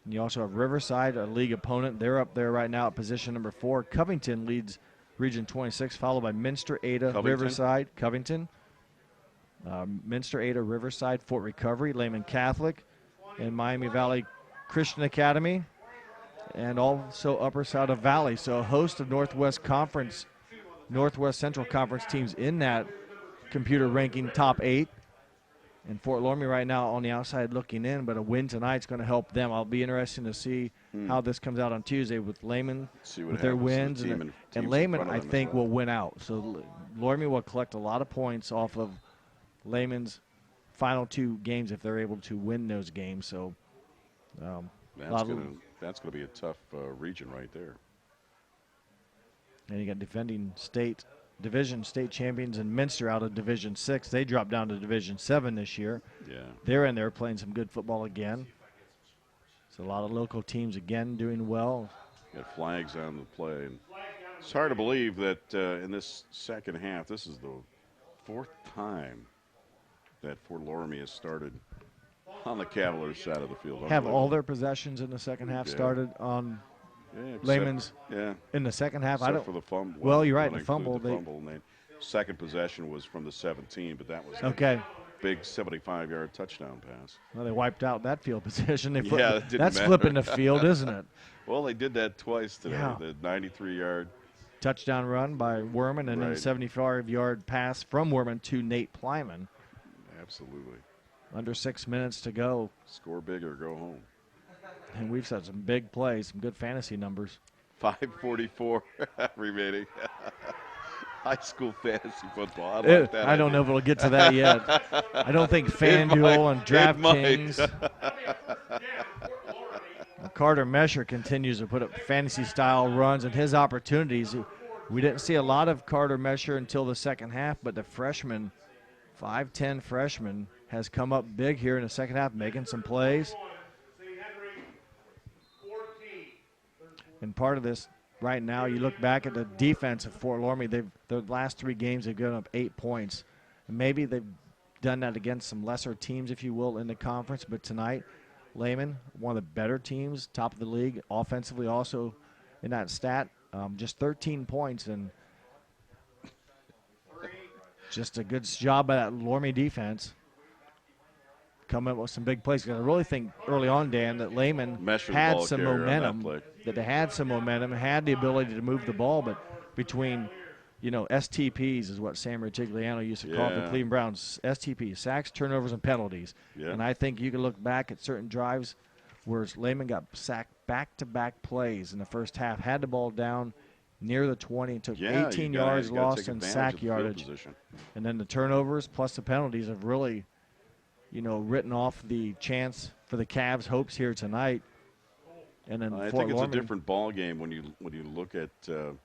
And you also have Riverside, a league opponent. They're up there right now at position number 4. Covington leads Region 26, followed by Minster, Ada, Riverside, Covington. Minster, Ada, Riverside, Fort Recovery, Lehman Catholic, and Miami Valley Christian Academy, and also upper side of Valley. So a host of Northwest Central Conference teams in that computer ranking top 8. And Fort Loramie right now on the outside looking in, but a win tonight's going to help them. I'll be interested to see how this comes out on Tuesday with Lehman, with their wins. And Lehman, I think, will win out. So Loramie will collect a lot of points off of Lehman's final 2 games if they're able to win those games. So that's going to be a tough region right there. And you got defending Division state champions in Minster out of Division 6. They dropped down to Division 7 this year. Yeah. They're in there playing some good football again. So a lot of local teams again doing well. Got flags on the play. And it's hard to believe that in this second half, this is the 4th time that Fort Loramie has started on the Cavaliers side of the field. Have all their possessions in the second half started on Lehman's in the second half. I don't for the fumble. Well, you're right. The fumble. Second possession was from the 17, but that was a big 75-yard touchdown pass. Well, they wiped out that field position. That's flipping the field, isn't it? Well, they did that twice today. The 93-yard touchdown run by Werman, and then a 75-yard pass from Werman to Nate Plyman. Absolutely. Under 6 minutes to go. Score big or go home. And we've had some big plays, some good fantasy numbers. 5:44 remaining. High school fantasy football. I don't know if it'll get to that yet. I don't think FanDuel and DraftKings. Carter Mesher continues to put up fantasy-style runs, and his opportunities. We didn't see a lot of Carter Mesher until the second half, but the freshman, 5'10 freshman, has come up big here in the second half, making some plays. And part of this right now, you look back at the defense of Fort Loramie. The last 3 games, they've given up 8 points. And maybe they've done that against some lesser teams, if you will, in the conference. But tonight, Lehman, one of the better teams, top of the league, offensively also in that stat, just 13 points. And just a good job by that Loramie defense. Coming up with some big plays. I really think early on, Dan, that Lehman had some momentum. That they had some momentum, had the ability to move the ball, but between, STPs is what Sam Retigliano used to call it, the Cleveland Browns, STPs, sacks, turnovers, and penalties. Yeah. And I think you can look back at certain drives where Lehman got sacked back-to-back plays in the first half, had the ball down near the 20, and took 18 yards lost in sack yardage. And then the turnovers plus the penalties have really, written off the chance for the Cavs' hopes here tonight. And then I think it's a different ball game when you look at the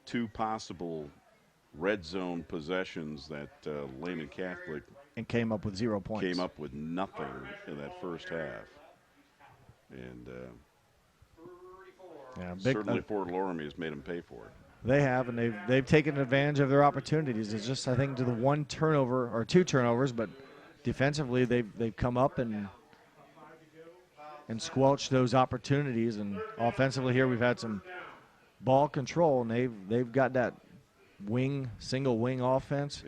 2 possible red zone possessions that Lehman Catholic and came up with 0 points. Came up with nothing in that first half, and certainly Fort Loramie has made them pay for it. They have, and they've taken advantage of their opportunities. It's just, I think, to the 1 turnover or 2 turnovers, but defensively they've come up and squelched those opportunities. And offensively here we've had some ball control, and they've got that single wing offense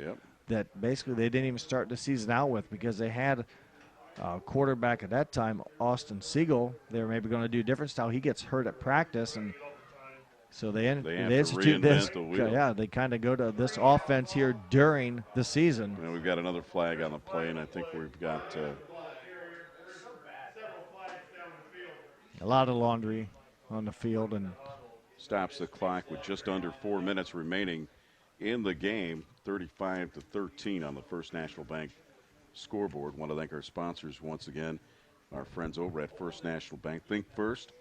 that basically they didn't even start the season out with, because they had quarterback at that time, Austin Siegel. They were maybe going to do a different style. He gets hurt at practice, and so they institute this. The wheel. Yeah, they kind of go to this offense here during the season. And we've got another flag on the play, and I think we've got a lot of laundry on the field, and stops the clock with just under 4 minutes remaining in the game. 35-13 on the First National Bank scoreboard. Want to thank our sponsors once again, our friends over at First National Bank. Think First,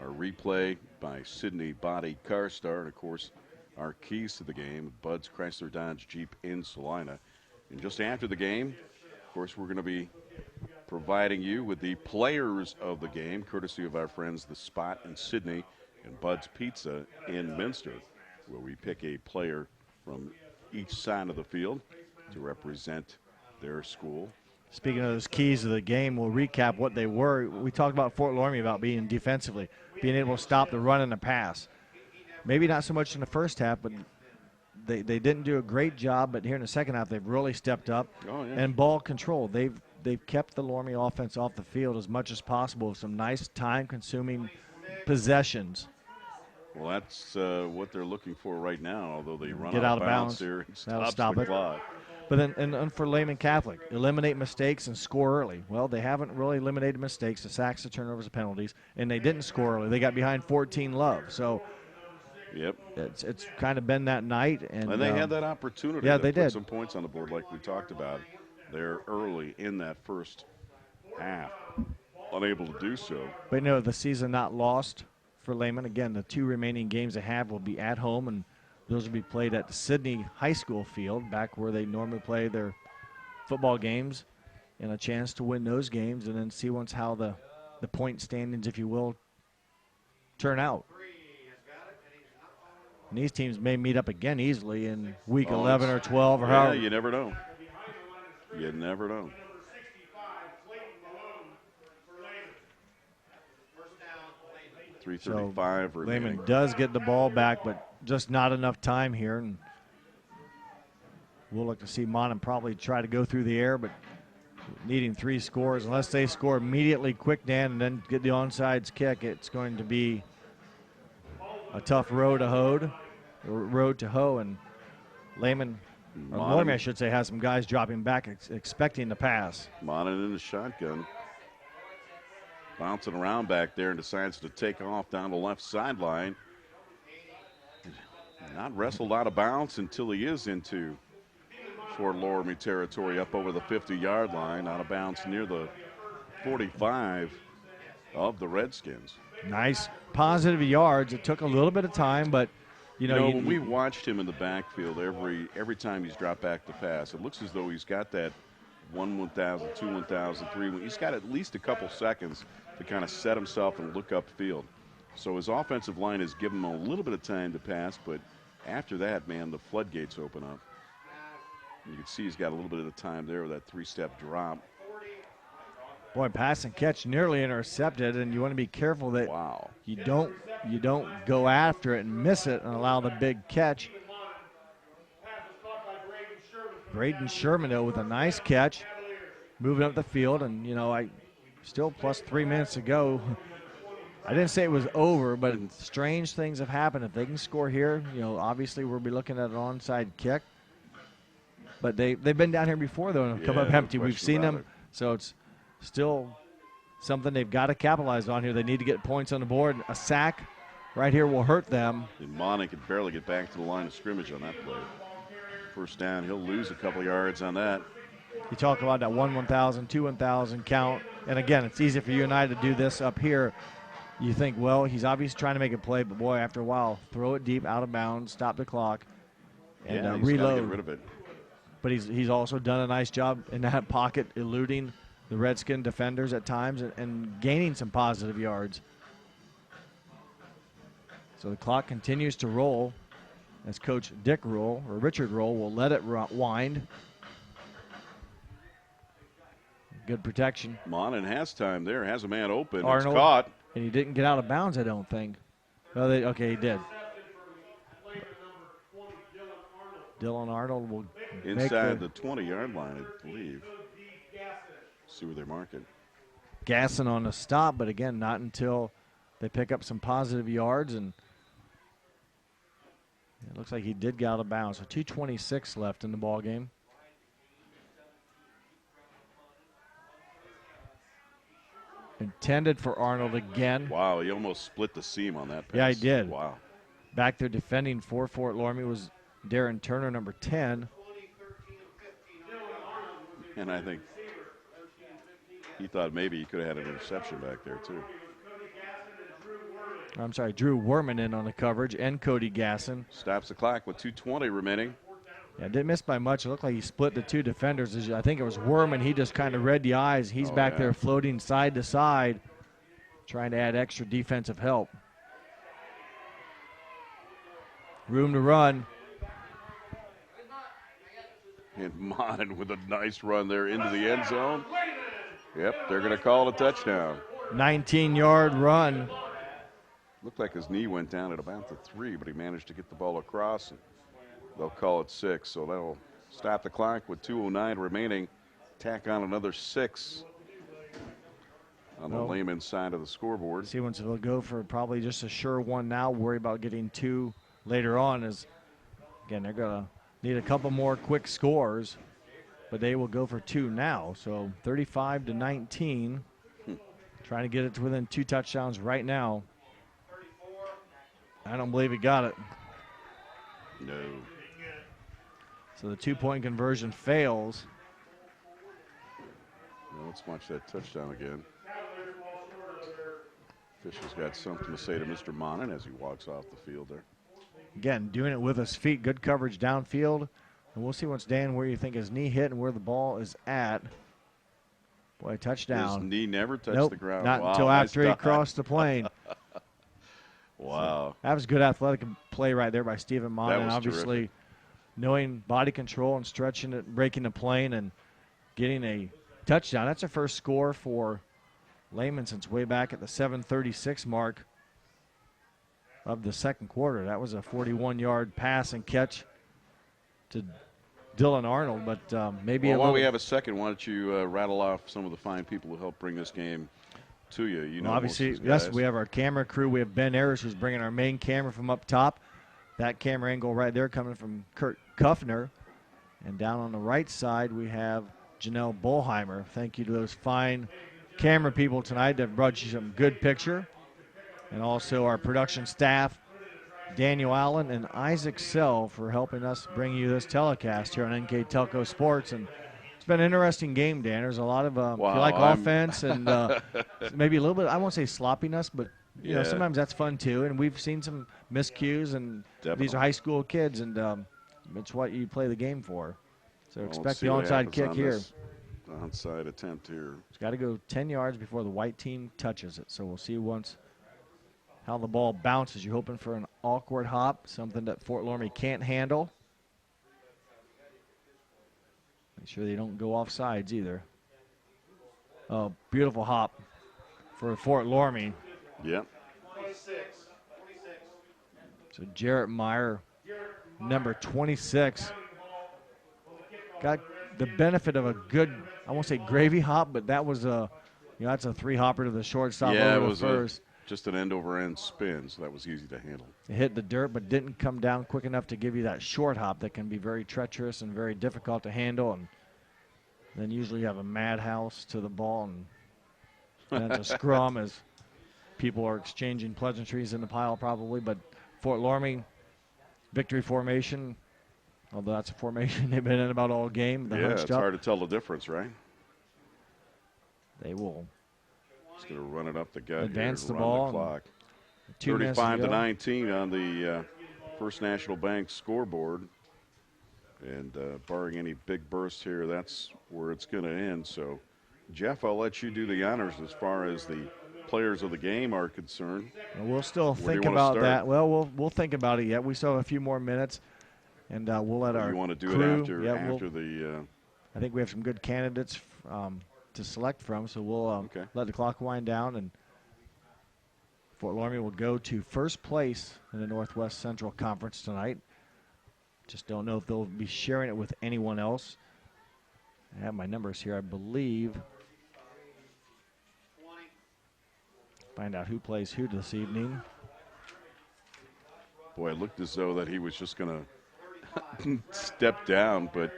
our replay by Sydney Body Car Star, and of course our keys to the game, Bud's Chrysler Dodge Jeep in Salina. And just after the game, of course, we're going to be providing you with the players of the game, courtesy of our friends The Spot in Sydney and Bud's Pizza in Minster, where we pick a player from each side of the field to represent their school. Speaking of those keys of the game, we'll recap what they were. We talked about Fort Loramie about being defensively, being able to stop the run and the pass. Maybe not so much in the first half, but they didn't do a great job. But here in the second half, they've really stepped up. Oh, yeah. And ball control. They've kept the Loramie offense off the field as much as possible with some nice time-consuming possessions. Well, that's what they're looking for right now, although they run Get out of bounds. here. That'll stop the it. clock. But then, and for Lehman Catholic, eliminate mistakes and score early. Well, they haven't really eliminated mistakes, the sacks, the turnovers, the penalties, and they didn't score early. They got behind 14-love. So yep, it's kind of been that night. And they had that opportunity yeah, to they put did. some points on the board like we talked about there early in that first half. Unable to do so. But, the season not lost for Lehman. Again, the two remaining games they have will be at home, and those will be played at the Sydney High School field, back where they normally play their football games, and a chance to win those games and then see once how the point standings, if you will, turn out. And these teams may meet up again easily in week 11 or 12 or however. You never know. You never know. So 3:35 remaining. Lehman does get the ball back, but just not enough time here. And we'll look to see Monmouth probably try to go through the air, but needing 3 scores. Unless they score immediately quick, Dan, and then get the onside kick, it's going to be a tough road to hoe. And Lehman, or Loramie, I should say, has some guys dropping back expecting the pass. Monmouth in the shotgun. Bouncing around back there and decides to take off down the left sideline. Not wrestled out of bounds until he is into Fort Loramie territory up over the 50-yard line, out of bounds near the 45 of the Redskins. Nice positive yards. It took a little bit of time, but when we watched him in the backfield, every time he's dropped back to pass, it looks as though he's got that 1,000, 2 1,000, 3. He's got at least a couple seconds to kind of set himself and look upfield. So his offensive line has given him a little bit of time to pass, but after that, man, the floodgates open up. And you can see he's got a little bit of time there with that 3-step drop. Boy, pass and catch nearly intercepted, and you want to be careful that you don't go after it and miss it and allow the big catch. Braden Sherman, though, with a nice catch, moving up the field, and I still plus 3 minutes to go. I didn't say it was over, but strange things have happened. If they can score here, obviously we'll be looking at an onside kick. But they've been down here before, though, and come up empty. We've seen them, so it's still something they've got to capitalize on here. They need to get points on the board. A sack right here will hurt them. And Monmouth could barely get back to the line of scrimmage on that play. First down, he'll lose a couple yards on that. You talk about that 1,000, 2 1,000 count. And again, it's easy for you and I to do this up here. You think, well, he's obviously trying to make a play, but boy, after a while, throw it deep, out of bounds, stop the clock, and he's reload. Gotta get rid of it. But he's also done a nice job in that pocket, eluding the Redskin defenders at times and gaining some positive yards. So the clock continues to roll as Coach Richard Roll will let it wind. Good protection. Monmouth has time there, has a man open. Arnold, it's caught. And he didn't get out of bounds, I don't think. Well, okay, he did. Dylan Arnold will inside the 20-yard line, I believe. See where they're marking. Gasson on the stop, but again, not until they pick up some positive yards, and it looks like he did get out of bounds. So 2:26 left in the ball game. Intended for Arnold again. Wow, he almost split the seam on that pass. Yeah, he did. Wow. Back there defending for Fort Loramie was Darren Turner, number 10. And I think he thought maybe he could have had an interception back there, too. I'm sorry, Drew Werman in on the coverage, and Cody Gasson. Stops the clock with 2:20 remaining. Yeah, didn't miss by much. It looked like he split the two defenders. I think it was Werman. He just kind of read the eyes. He's back there floating side to side, trying to add extra defensive help. Room to run. And Mon with a nice run there into the end zone. Yep, they're going to call it a touchdown. 19-yard run. Looked like his knee went down at about the 3, but he managed to get the ball across. And they'll call it 6, so that'll stop the clock with 2:09 remaining. Tack on another 6 on the Lehman side of the scoreboard. See, once they'll go for probably just a sure one now. Worry about getting 2 later on. As again, they're going to need a couple more quick scores, but they will go for 2 now. So 35-19, trying to get it to within 2 touchdowns right now. I don't believe he got it. No. So the 2-point conversion fails. Well, let's watch that touchdown again. Official's got something to say to Mr. Monin as he walks off the field there. Again, doing it with his feet, good coverage downfield. And we'll see once, Dan, where you think his knee hit and where the ball is at. Boy, touchdown. His knee never touched the ground. Not wow, until nice after he dive. crossed the plane. Wow. So that was good athletic play right there by Stephen Monin. was Obviously, terrific. knowing body control and stretching it, breaking the plane, and getting a touchdown. That's a first score for Lehman since way back at the 7:36 mark of the second quarter. That was a 41-yard pass and catch to Dylan Arnold, but maybe while we have a second, why don't you rattle off some of the fine people who helped bring this game to you? You know, obviously, most of these yes, guys. we have our camera crew. We have Ben Ayers, who's bringing our main camera from up top. That camera angle right there coming from Kurt Kuffner. And down on the right side, we have Janelle Bolheimer. Thank you to those fine camera people tonight that brought you some good picture. And also our production staff, Daniel Allen and Isaac Sell, for helping us bring you this telecast here on NK Telco Sports. And it's been an interesting game, Dan. There's a lot of, if you like offense and maybe a little bit, I won't say sloppiness, but you know, sometimes that's fun too. And we've seen some miscues, and these are high school kids, and it's what you play the game for. So expect the onside kick here. Onside attempt here. It's got to go 10 yards before the white team touches it. So we'll see once how the ball bounces. You're hoping for an awkward hop, something that Fort Loramie can't handle. Make sure they don't go off sides either. Oh, beautiful hop for Fort Loramie. Yep. So Jarrett Meyer, number 26, got the benefit of a good, I won't say gravy hop, but that was a, that's a 3-hopper to the shortstop over the first. Just an end-over-end spin, so that was easy to handle. It hit the dirt, but didn't come down quick enough to give you that short hop that can be very treacherous and very difficult to handle. And then usually you have a madhouse to the ball, and then it's a scrum as people are exchanging pleasantries in the pile probably. But Fort Loramie, victory formation, although that's a formation they've been in about all game. It's hard to tell the difference, right? They will. Just going to run it up the gut. Advance here, the run ball. The clock. 35-19 on the First National Bank scoreboard. And barring any big bursts here, that's where it's going to end. So, Jeff, I'll let you do the honors as far as the players of the game are concerned. And we'll still think about that. Well, we'll think about it yet. We still have a few more minutes, and we'll let our You want to do crew, it after the I think we have some good candidates to select from, so we'll let the clock wind down, and Fort Loramie will go to first place in the Northwest Central Conference tonight. Just don't know if they'll be sharing it with anyone else. I have my numbers here. I believe Find out who plays who this evening. Boy, it looked as though that he was just going to step down, but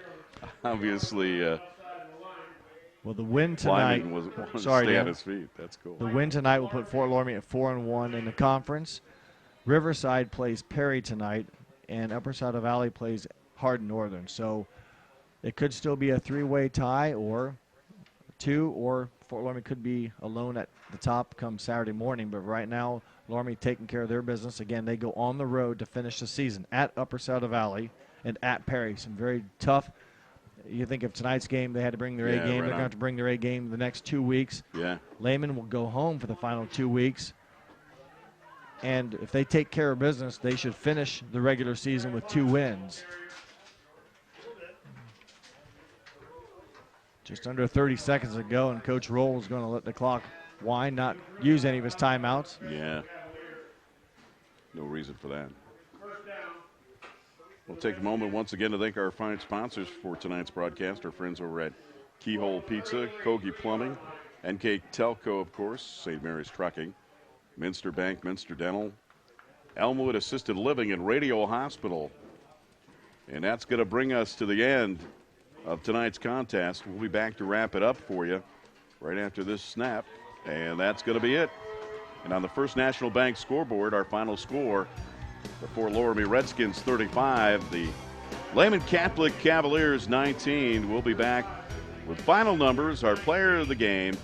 obviously well, the win tonight. Lyman wanted to Sorry, stay Dan. on his feet. That's cool. The win tonight will put Fort Loramie at 4-1 in the conference. Riverside plays Perry tonight, and Upper Saddle Valley plays Hardin Northern. So it could still be a three-way tie, or two, or Fort Loramie could be alone at the top come Saturday morning. But right now, Loramie taking care of their business. Again, they go on the road to finish the season at Upper Saddle Valley and at Perry. Some very tough. You think of tonight's game, they had to bring their A game. Right They're going to have to bring their A game the next 2 weeks. Yeah. Lehman will go home for the final 2 weeks. And if they take care of business, they should finish the regular season with 2 wins. Just under 30 seconds to go, and Coach Roll is going to let the clock wind, not use any of his timeouts. Yeah. No reason for that. We'll take a moment once again to thank our fine sponsors for tonight's broadcast, our friends over at Keyhole Pizza, Kogi Plumbing, NK Telco, of course, St. Mary's Trucking, Minster Bank, Minster Dental, Elmwood Assisted Living, and Radio Hospital. And that's going to bring us to the end of tonight's contest. We'll be back to wrap it up for you right after this snap, and that's going to be it. And on the First National Bank scoreboard, our final score, the Fort Loramie Redskins 35, the Lehman Catholic Cavaliers 19. We'll be back with final numbers, our player of the game,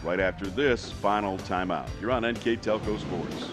right after this final timeout. You're on NK Telco Sports.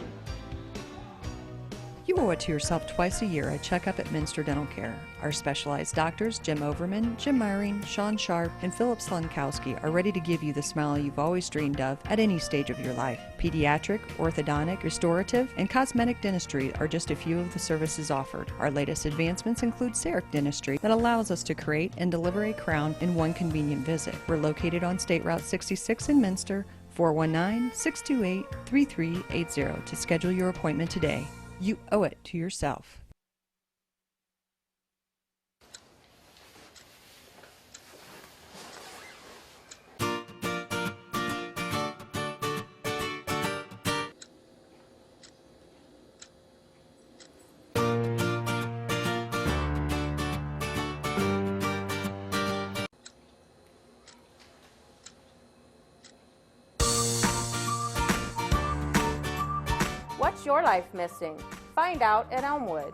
You owe it to yourself twice a year a checkup at Minster Dental Care. Our specialized doctors, Jim Overman, Jim Myring, Sean Sharp, and Philip Slunkowski, are ready to give you the smile you've always dreamed of at any stage of your life. Pediatric, orthodontic, restorative, and cosmetic dentistry are just a few of the services offered. Our latest advancements include CEREC dentistry that allows us to create and deliver a crown in one convenient visit. We're located on State Route 66 in Minster, 419-628-3380 to schedule your appointment today. You owe it to yourself. What's your life missing? Find out at Elmwood.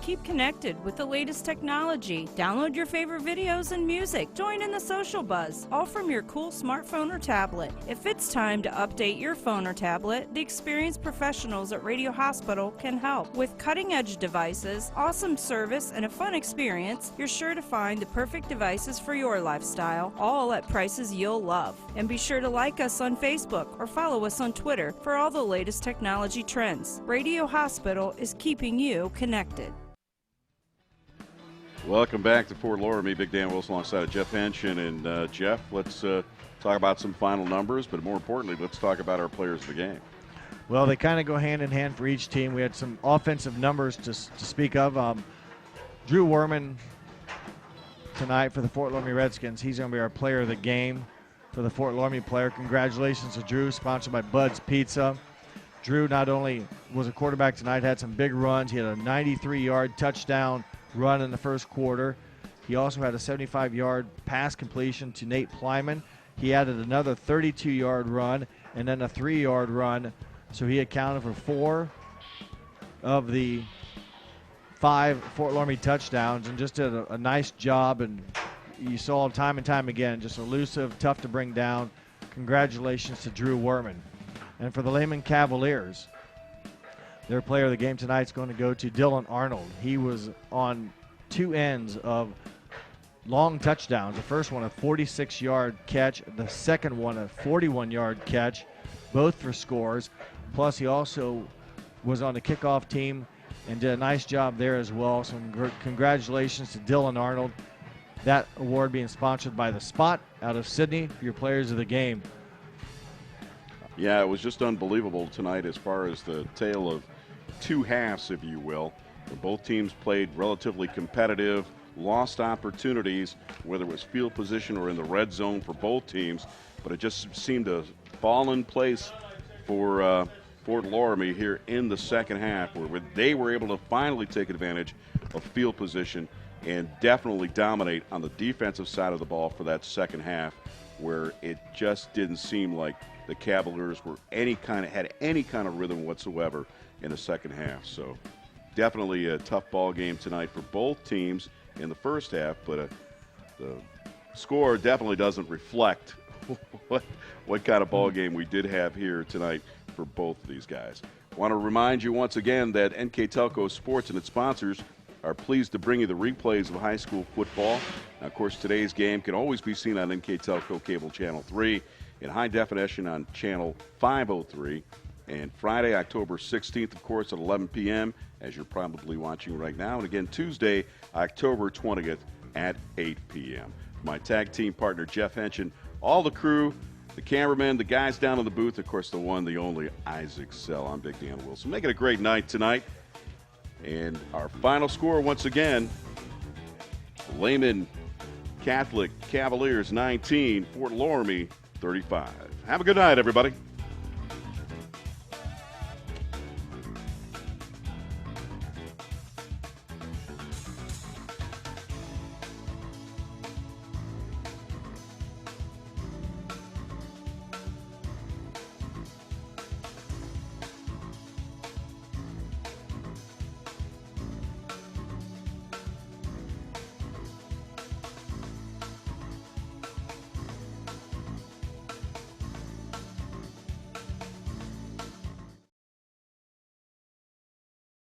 Keep connected with the latest technology. Download your favorite videos and music. Join in the social buzz, all from your cool smartphone or tablet. If it's time to update your phone or tablet, the experienced professionals at Radio Hospital can help. With cutting-edge devices, awesome service, and a fun experience, you're sure to find the perfect devices for your lifestyle, all at prices you'll love. And be sure to like us on Facebook or follow us on Twitter for all the latest technology trends. Radio Hospital is keeping you connected. Welcome back to Fort Loramie. Big Dan Wilson alongside of Jeff Henshin. And Jeff, let's talk about some final numbers, but more importantly, let's talk about our players of the game. Well, they kind of go hand in hand for each team. We had some offensive numbers to speak of. Drew Werman tonight for the Fort Loramie Redskins. He's going to be our player of the game for the Fort Loramie player. Congratulations to Drew, sponsored by Bud's Pizza. Drew not only was a quarterback tonight, had some big runs. He had a 93-yard touchdown run in the first quarter. He also had a 75-yard pass completion to Nate Plyman. He added another 32-yard run and then a 3-yard run. So he accounted for 4 of the 5 Fort Loramie touchdowns and just did a nice job. And you saw time and time again, just elusive, tough to bring down. Congratulations to Drew Werman. And for the Lehman Cavaliers, their player of the game tonight is going to go to Dylan Arnold. He was on 2 ends of long touchdowns. The first one a 46-yard catch, the second one a 41-yard catch, both for scores. Plus he also was on the kickoff team and did a nice job there as well. So congratulations to Dylan Arnold. That award being sponsored by The Spot out of Sydney for your players of the game. Yeah, it was just unbelievable tonight as far as the tale of 2 halves, if you will. Both teams played relatively competitive, lost opportunities, whether it was field position or in the red zone for both teams, but it just seemed to fall in place for Fort Loramie here in the second half, where they were able to finally take advantage of field position and definitely dominate on the defensive side of the ball for that second half, where it just didn't seem like the Cavaliers were had any kind of rhythm whatsoever in the second half. So definitely a tough ball game tonight for both teams in the first half, but the score definitely doesn't reflect what kind of ball game we did have here tonight for both of these guys. I want to remind you once again that NK Telco Sports and its sponsors are pleased to bring you the replays of high school football. Now, of course, today's game can always be seen on NK Telco Cable Channel 3 in high definition on Channel 503. And Friday, October 16th, of course, at 11 p.m., as you're probably watching right now. And again, Tuesday, October 20th at 8 p.m. My tag team partner, Jeff Henchen, all the crew, the cameramen, the guys down in the booth, of course, the one, the only Isaac Sell. I'm Big Dan Wilson. Make it a great night tonight. And our final score, once again, Lehman Catholic Cavaliers 19, Fort Loramie 35. Have a good night, everybody.